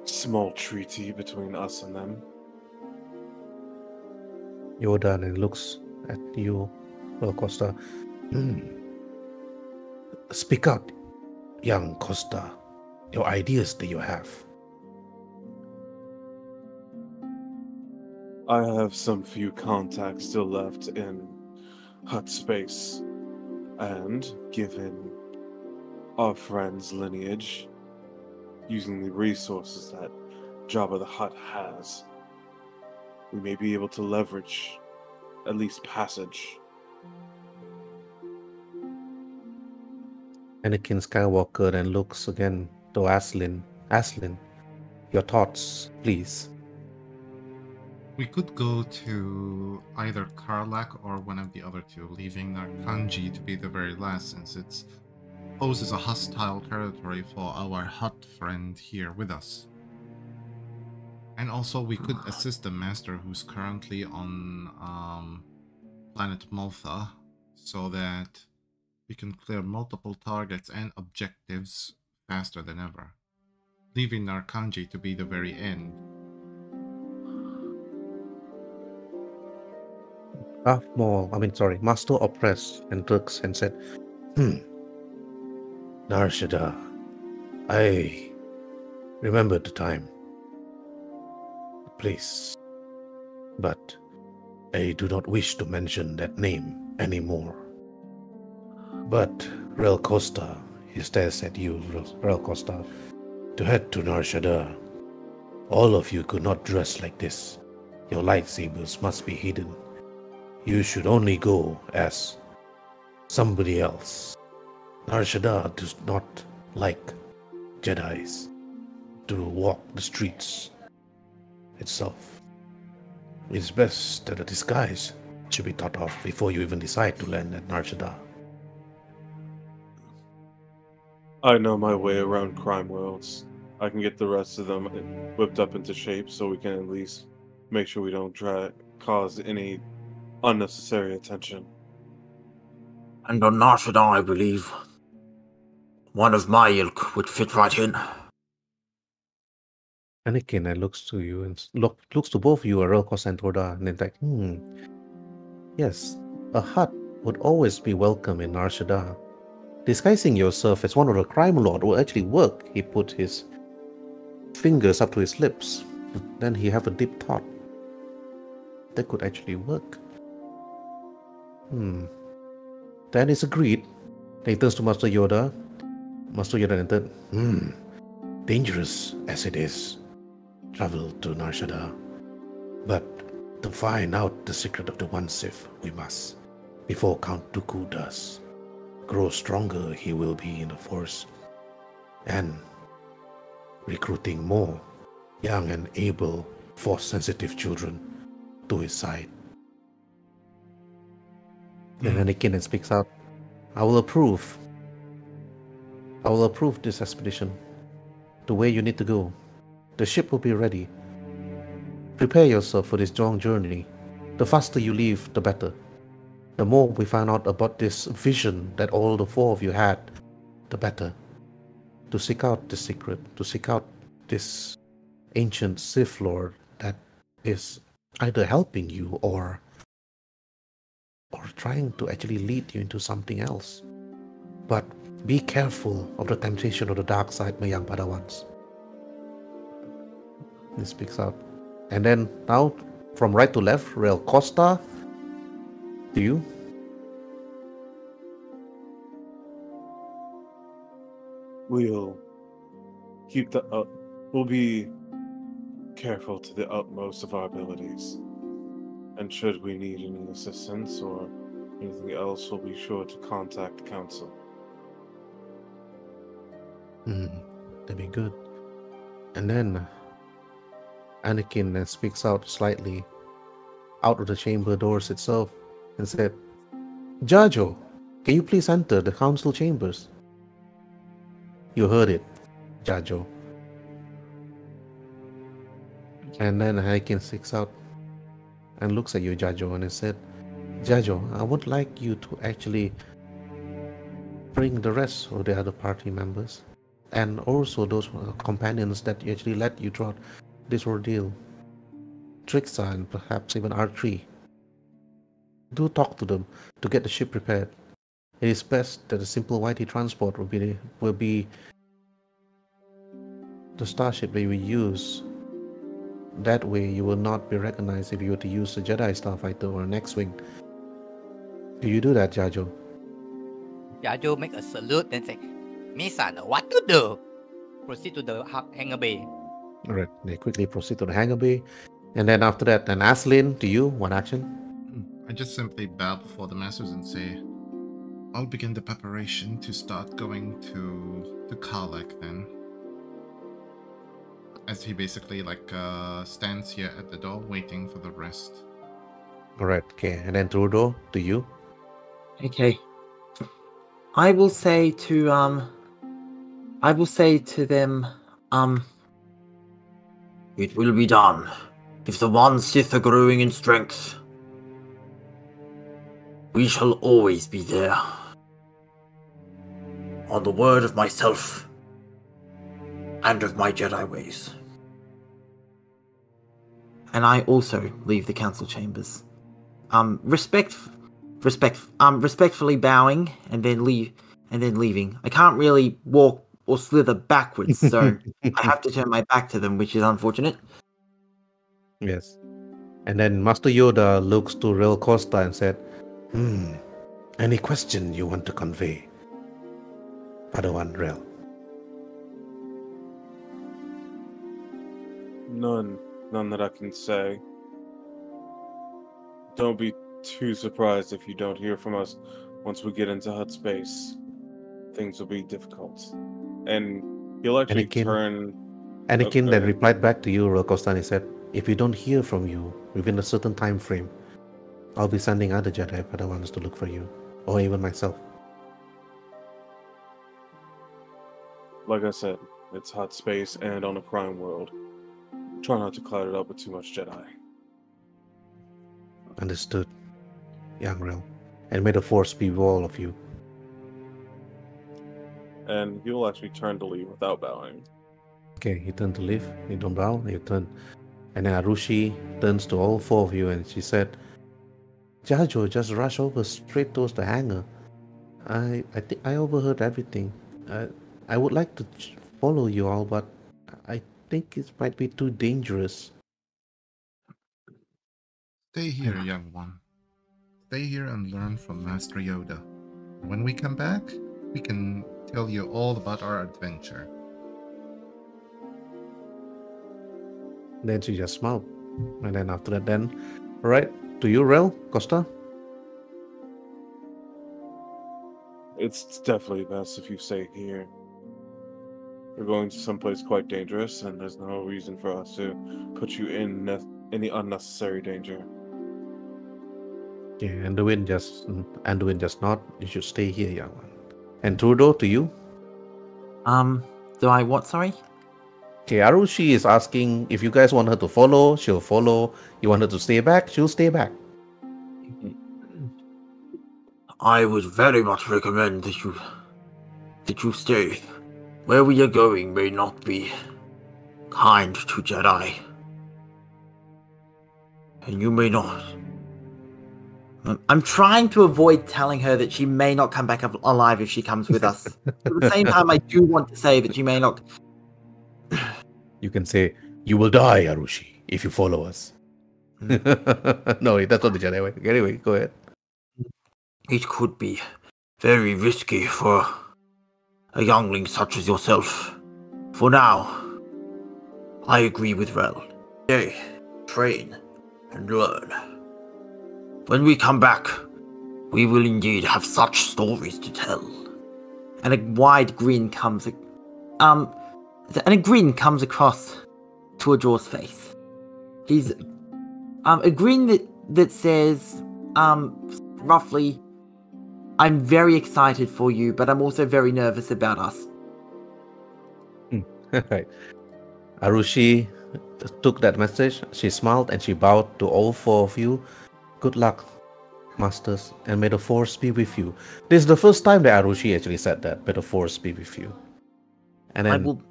small treaty between us and them. Yoda and looks at you, Costa. Speak out, young Costa, your ideas that you have. I have some few contacts still left in Hutt space, and given our friend's lineage, using the resources that Jabba the Hutt has, we may be able to leverage at least passage. Anakin Skywalker then looks again to Aslin. Aslin, your thoughts, please. We could go to either Carlac or one of the other two, leaving Nar Kanji to be the very last, since it poses a hostile territory for our Hutt friend here with us. And also we could assist the Master, who's currently on planet Maltha, so that we can clear multiple targets and objectives faster than ever, leaving Nar Kanji to be the very end. Master oppressed and looks and said, Nar Shaddaa, I remember the time, the place, but I do not wish to mention that name anymore. But Rel Costa, he stares at you, Rel Costa, to head to Nar Shaddaa, All of you could not dress like this. Your lightsabers must be hidden. You should only go as somebody else. Nar Shaddaa does not like Jedis to walk the streets itself. It's best that a disguise should be thought of before you even decide to land at Nar Shaddaa. I know my way around crime worlds. I can get the rest of them whipped up into shape so we can at least make sure we don't cause any unnecessary attention. And on Nar Shaddaa, I believe one of my ilk would fit right in. Anakin looks to you and looks to both of you, Relkos and Toda, and then like, yes, a Hutt would always be welcome in Nar Shaddaa. Disguising yourself as one of the crime lord will actually work. He put his fingers up to his lips. Then he have a deep thought. That could actually work. Then it's agreed. Then he turns to Master Yoda. Master Yoda entered. Dangerous as it is, travel to Nar Shaddaa. But to find out the secret of the one Sith, we must, before Count Dooku does. Grow stronger he will be in the Force, and recruiting more young and able Force-sensitive children to his side. Then Anakin speaks out, I will approve this expedition. The way you need to go. The ship will be ready. Prepare yourself for this long journey. The faster you leave, the better. The more we find out about this vision that all the four of you had, the better. To seek out the secret, to seek out this ancient Sith Lord that is either helping you or trying to actually lead you into something else. But be careful of the temptation of the dark side, my young Padawans. He speaks out. And then now, from right to left, Rel Costa, to you. We'll be careful to the utmost of our abilities. And should we need any assistance or anything else, we'll be sure to contact the council. That'd be good. And then Anakin speaks out slightly out of the chamber doors itself and said, Jajo, can you please enter the council chambers? You heard it, Jajo. And then Anakin speaks out and looks at you, Jajo, and he said, Jajo, I would like you to actually bring the rest of the other party members and also those companions that actually led you throughout this ordeal. Trixa and perhaps even R3. Do talk to them to get the ship prepared. It is best that a simple YT transport will be the starship that you will use. That way you will not be recognized if you were to use a Jedi Starfighter or an X-Wing. Do you do that, Jajo? Jajo make a salute and say, Misa know what to do. Proceed to the hangar bay. Alright, they quickly proceed to the hangar bay. And then after that, then Aslin, to you, one action. I just simply bow before the masters and say, I'll begin the preparation to start going to Carlac then. As he basically stands here at the door waiting for the rest. Alright, okay. And then Trudeau, to you. Okay. I will say to them, it will be done. If the one Sith are growing in strength, we shall always be there. On the word of myself and of my Jedi ways. And I also leave the council chambers. Respectfully bowing and then leaving. I can't really walk or slither backwards, so I have to turn my back to them, which is unfortunate. Yes. And then Master Yoda looks to Rel Costa and said, Any question you want to convey? Padawan Rel. None that I can say. Don't be too surprised if you don't hear from us once we get into Hut space. Things will be difficult. And he'll actually turn... Anakin go then ahead. replied back to you, Rokostan. He said, if we don't hear from you within a certain time frame, I'll be sending other Jedi Padawans to look for you, or even myself. Like I said, it's hot space and on a crime world. Try not to cloud it up with too much Jedi. Understood, young Rel. And may the Force be with all of you. And he will actually turn to leave without bowing. Okay, he turned to leave. He don't bow. He turned. And then Arushi turns to all four of you and she said, Jajo just rushed over straight towards the hangar. I think I overheard everything. I would like to follow you all, but I think it might be too dangerous. Stay here, young one. Stay here and learn from Master Yoda. When we come back, we can tell you all about our adventure. Then she just smiled. And then after that, then, alright, to you, Rel, Costa. It's definitely best if you stay here. We're going to someplace quite dangerous, and there's no reason for us to put you in any unnecessary danger. Yeah, Anduin just nod. You should stay here, young one. And Trudeau, to you. Do I what? Sorry. Okay, Arushi is asking if you guys want her to follow, she'll follow. You want her to stay back, she'll stay back. I would very much recommend that you stay. Where we are going may not be kind to Jedi. And you may not. I'm trying to avoid telling her that she may not come back alive if she comes with us. At the same time, I do want to say that she may not. You can say, you will die, Arushi, if you follow us. No, that's not the Jedi way. Anyway, go ahead. It could be very risky for a youngling such as yourself. For now, I agree with Rel. Stay, train, and learn. When we come back, we will indeed have such stories to tell. And a wide grin comes. And a grin comes across Tuador's face. He's a grin that says, roughly, I'm very excited for you, but I'm also very nervous about us. Right. Arushi took that message, she smiled and she bowed to all four of you. Good luck, masters, and may the Force be with you. This is the first time that Arushi actually said that. May the Force be with you. And then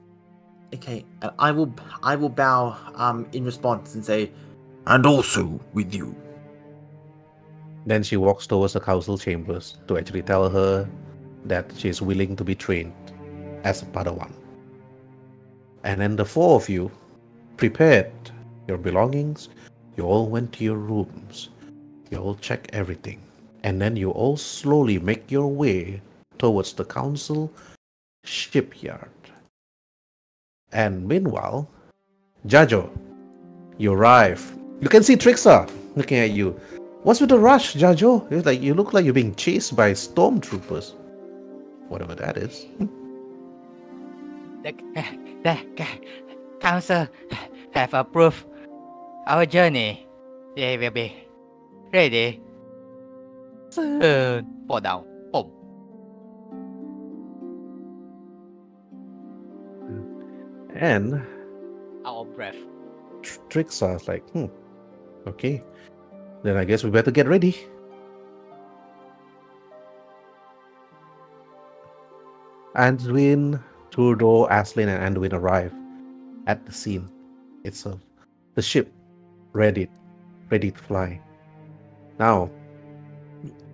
I will bow in response and say, And also with you. then she walks towards the council chambers to actually tell her that she is willing to be trained as a Padawan. And then the four of you prepared your belongings. You all went to your rooms. You all check everything. And then you all slowly make your way towards the council shipyard. And meanwhile, Jajo, you arrive. You can see Trixa looking at you. What's with the rush, Jajo? It's like you look like you're being chased by stormtroopers. Whatever that is. The council have approved our journey. They will be ready soon. Fall down. Boom. And Out of breath. Trixa is like, okay. Then I guess we better get ready. Anduin, Trudeau, Aslin, and Anduin arrive at the scene itself. The ship ready to fly. Now,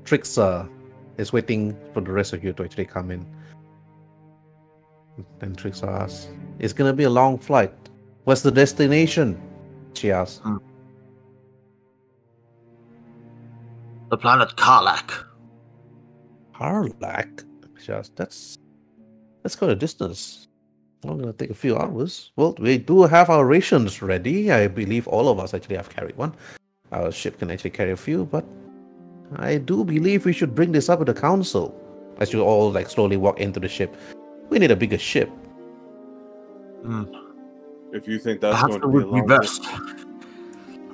Trixa is waiting for the rest of you to actually come in. Then Trixa asks, it's gonna be a long flight. What's the destination? She asks. The planet Carlac. Carlac? She asks, that's quite a distance. Only gonna take a few hours. Well, we do have our rations ready. I believe all of us actually have carried one. Our ship can actually carry a few, but I do believe we should bring this up with the council. As you all like slowly walk into the ship, we need a bigger ship. If you think that's Perhaps going it to be a would be long best.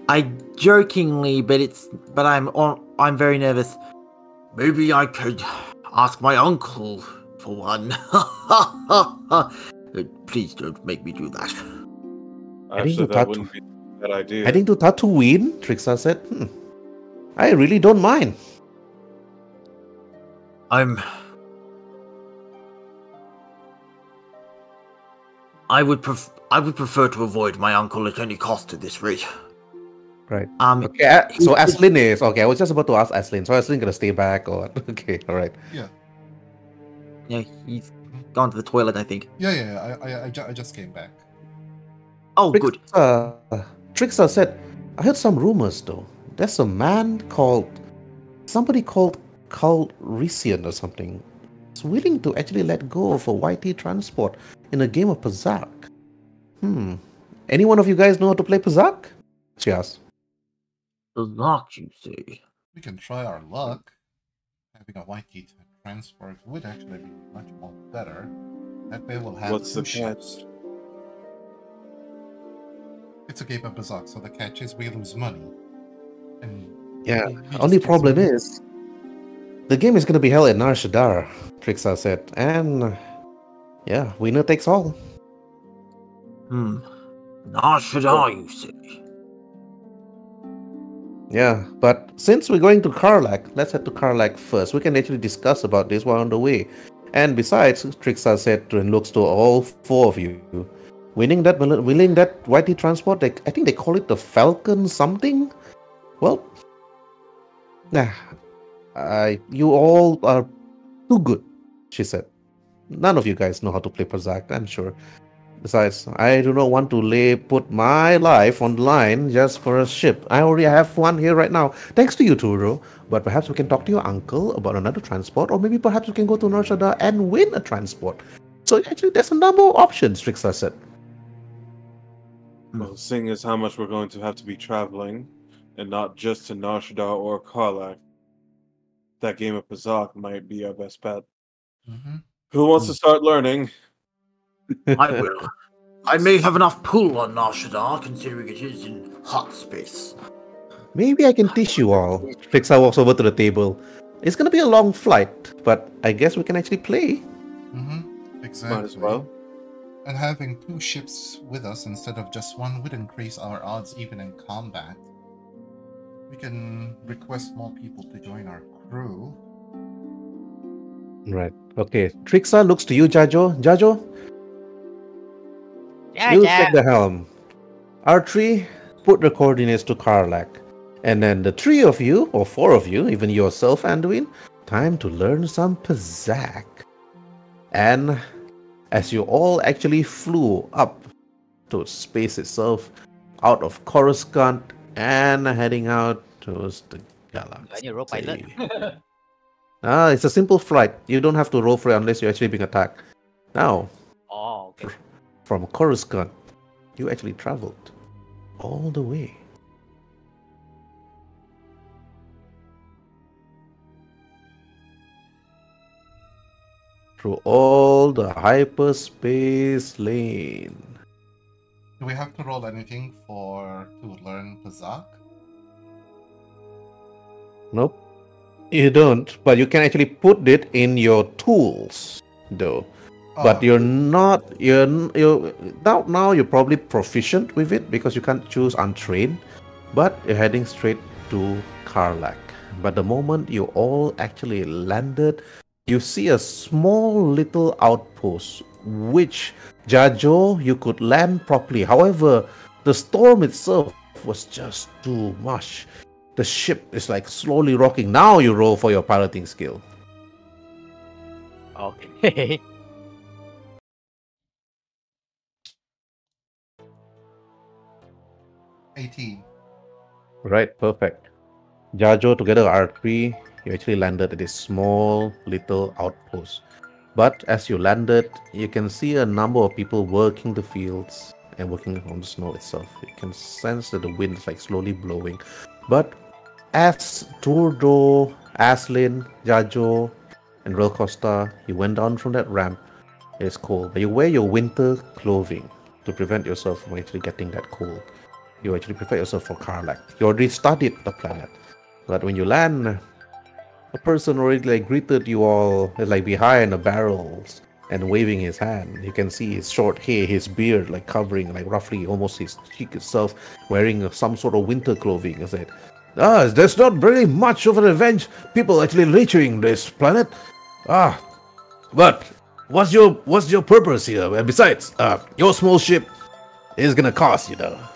I jokingly, but I'm very nervous. Maybe I could ask my uncle for one. Please don't make me do that. Actually, that wouldn't be a bad idea. Heading to Tatooine, Trixa said. I really don't mind. I would prefer to avoid my uncle at any cost at this rate. Right. Okay. So Aslin is okay. I was just about to ask Aslin. So Aslin gonna stay back or okay? All right. Yeah. Yeah, he's gone to the toilet, I think. Yeah. I just came back. Oh, good. Trixa said, I heard some rumors though. There's a man somebody called Calrissian or something. Is willing to actually let go of a YT transport in a game of Pazak. Any one of you guys know how to play Pazak? She asked. Pazak, you say? We can try our luck. Having a YT transport would actually be much more better. That way we'll have What's the ships. It's a game of Pazak, so the catch is we lose money. And yeah, only problem is the game is going to be held at Nar Shaddaa, Trixa said, and yeah, winner takes all. Nar Shaddaa, you say? Yeah, but since we're going to Carlac, let's head to Carlac first. We can actually discuss about this while on the way. And besides, Trixa said and looks to all four of you, winning that YT transport, I think they call it the Falcon something. Well, you all are too good, she said. None of you guys know how to play Pazak, I'm sure. Besides, I do not want to put my life on the line just for a ship. I already have one here right now, thanks to you, Turo. But perhaps we can talk to your uncle about another transport, or maybe perhaps we can go to Nar Shaddaa and win a transport. So actually, there's a number of options, Trixa said. Well, seeing as how much we're going to have to be traveling, and not just to Nar Shaddaa or Carlac, that game of Pazak might be our best bet. Who wants to start learning? I will. I may have enough pull on Nar Shaddaa, considering it is in hot space. Maybe I can teach you all. Trixa walks over to the table. It's gonna be a long flight, but I guess we can actually play. Exactly. Might as well. And having two ships with us instead of just one would increase our odds even in combat. We can request more people to join our crew. Right. Okay. Trixa looks to you, Jajo. Jajo? Yeah, You yeah. take the helm. R3, put the coordinates to Carlac. And then the three of you, or four of you, even yourself, Anduin, time to learn some Pazak. And as you all actually flew up to space itself, out of Coruscant, and heading out towards the galaxy. You roll pilot. It's a simple flight. You don't have to roll for it unless you're actually being attacked. Now, Okay. from Coruscant, you actually traveled all the way. Through all the hyperspace lane. Do we have to roll anything to learn Pazak? Nope. You don't, but you can actually put it in your tools, though. But you're not. Now you're probably proficient with it because you can't choose untrained. But you're heading straight to Carlac. But the moment you all actually landed, you see a small little outpost, which Jajo you could land properly. However, the storm itself was just too much. The ship is like slowly rocking. Now you roll for your piloting skill. Okay. Right, perfect. Jajo together with R3, you actually landed at this small little outpost. But as you landed, you can see a number of people working the fields and working on the snow itself. You can sense that the wind is like slowly blowing. But as Turdo, Aslin, Jajo, and Rel Costa, you went down from that ramp, it's cold. But you wear your winter clothing to prevent yourself from actually getting that cold. You actually prepare yourself for Carlac. You already studied the planet. But when you land, a person already like greeted you all like behind the barrels and waving his hand. You can see his short hair, his beard like covering like roughly almost his cheek itself, wearing some sort of winter clothing. I said, there's not really much of an event. People actually reaching this planet. But what's your purpose here? And besides, your small ship is gonna cost,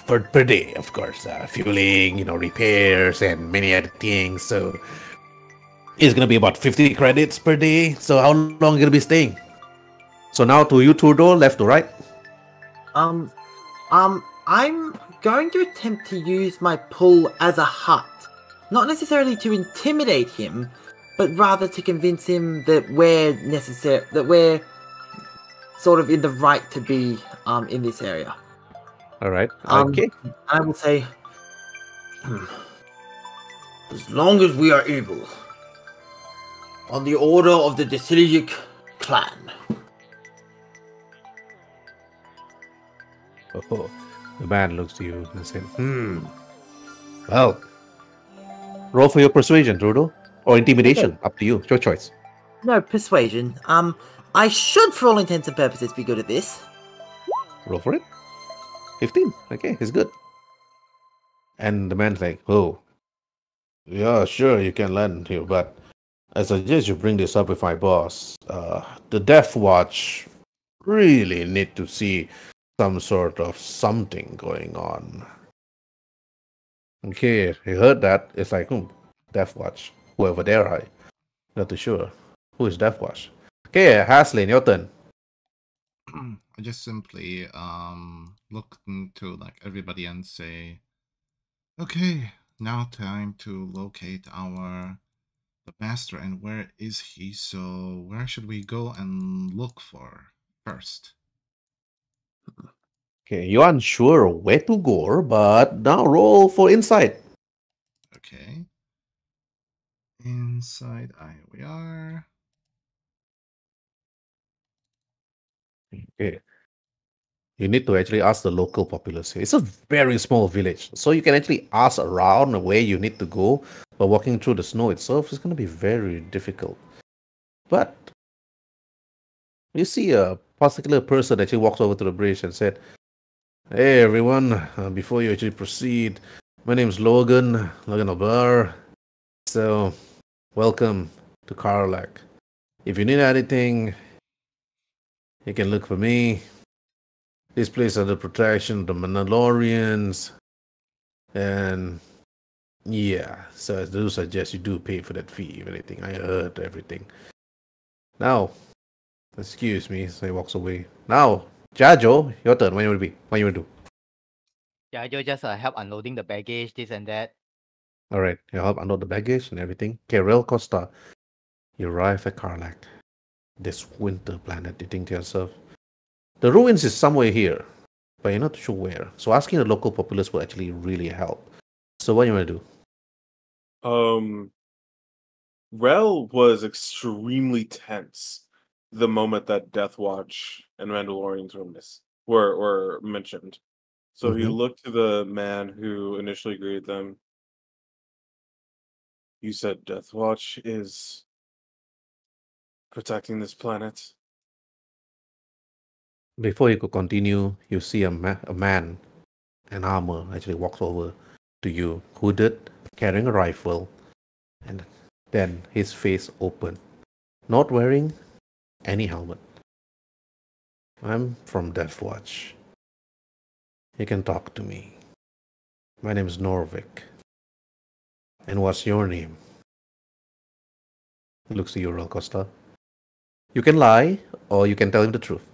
per day, of course, fueling, repairs and many other things. So it's gonna be about 50 credits per day. So how long are you gonna be staying? So now to you, Turdo, left to right. I'm going to attempt to use my pull as a hut. Not necessarily to intimidate him, but rather to convince him that we're sort of in the right to be in this area. All right. Okay. I will say, as long as we are able, on the order of the Decidic clan. Oh, the man looks to you and says, well, roll for your persuasion, Trudeau. Or intimidation. Up to you. It's your choice. No, persuasion. I should, for all intents and purposes, be good at this. Roll for it. 15. Okay, it's good. And the man's like, oh, yeah, sure, you can land here, but I suggest you bring this up with my boss. The Death Watch really need to see some sort of something going on. Okay, he heard that. It's like, Death Watch. Whoever they are, not too sure. Who is Death Watch? Okay, Haslin, your turn. I just simply look into like everybody and say, okay, now time to locate the master, and where is he? So where should we go and look for first? Okay, you're unsure where to go, but now roll for insight. Okay. Inside, here we are. Okay. You need to actually ask the local populace here. It's a very small village, so you can actually ask around where you need to go, but walking through the snow itself is going to be very difficult. But you see a particular person actually walks over to the bridge and said, hey everyone, before you actually proceed, my name is Logan Albar. So, welcome to Carlac. If you need anything, you can look for me. This place under protection of the Mandalorians. And yeah, so I do suggest you do pay for that fee, if anything. I heard everything. Now, excuse me, so he walks away. Now, Jajo, your turn. What you want to be? What you want to do? Yeah, you just help unloading the baggage, this and that. All right, you help unload the baggage and everything. Okay, Rel Costa, you arrive at Carlac. This winter planet, you think to yourself. The ruins is somewhere here, but you're not sure where. So asking the local populace will actually really help. So what do you want to do? Rel was extremely tense the moment that Death Watch and Mandalorians were mentioned. So he looked to the man who initially greeted them. You said Death Watch is protecting this planet? Before you could continue, you see a man in armor actually walks over to you, hooded, carrying a rifle, and then his face open, not wearing any helmet. I'm from Death Watch. You can talk to me. My name is Norvik. And what's your name? He looks to you, Rel Costa. You can lie, or you can tell him the truth.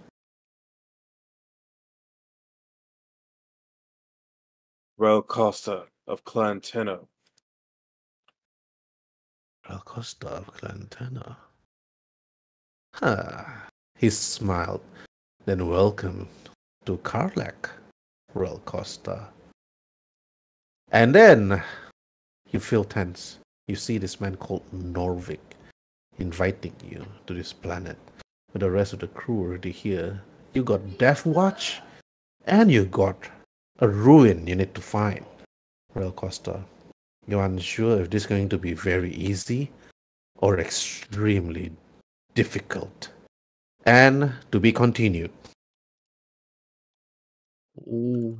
Rel Costa of Clan Tenno. Rel Costa of Clan Tenno. He smiled. Then welcome to Carlac, Royal Costa. And then you feel tense. You see this man called Norvik inviting you to this planet. With the rest of the crew already here. You got Death Watch, and you got a ruin you need to find. Royal Costa, you're unsure if this is going to be very easy or extremely difficult. And to be continued. Ooh,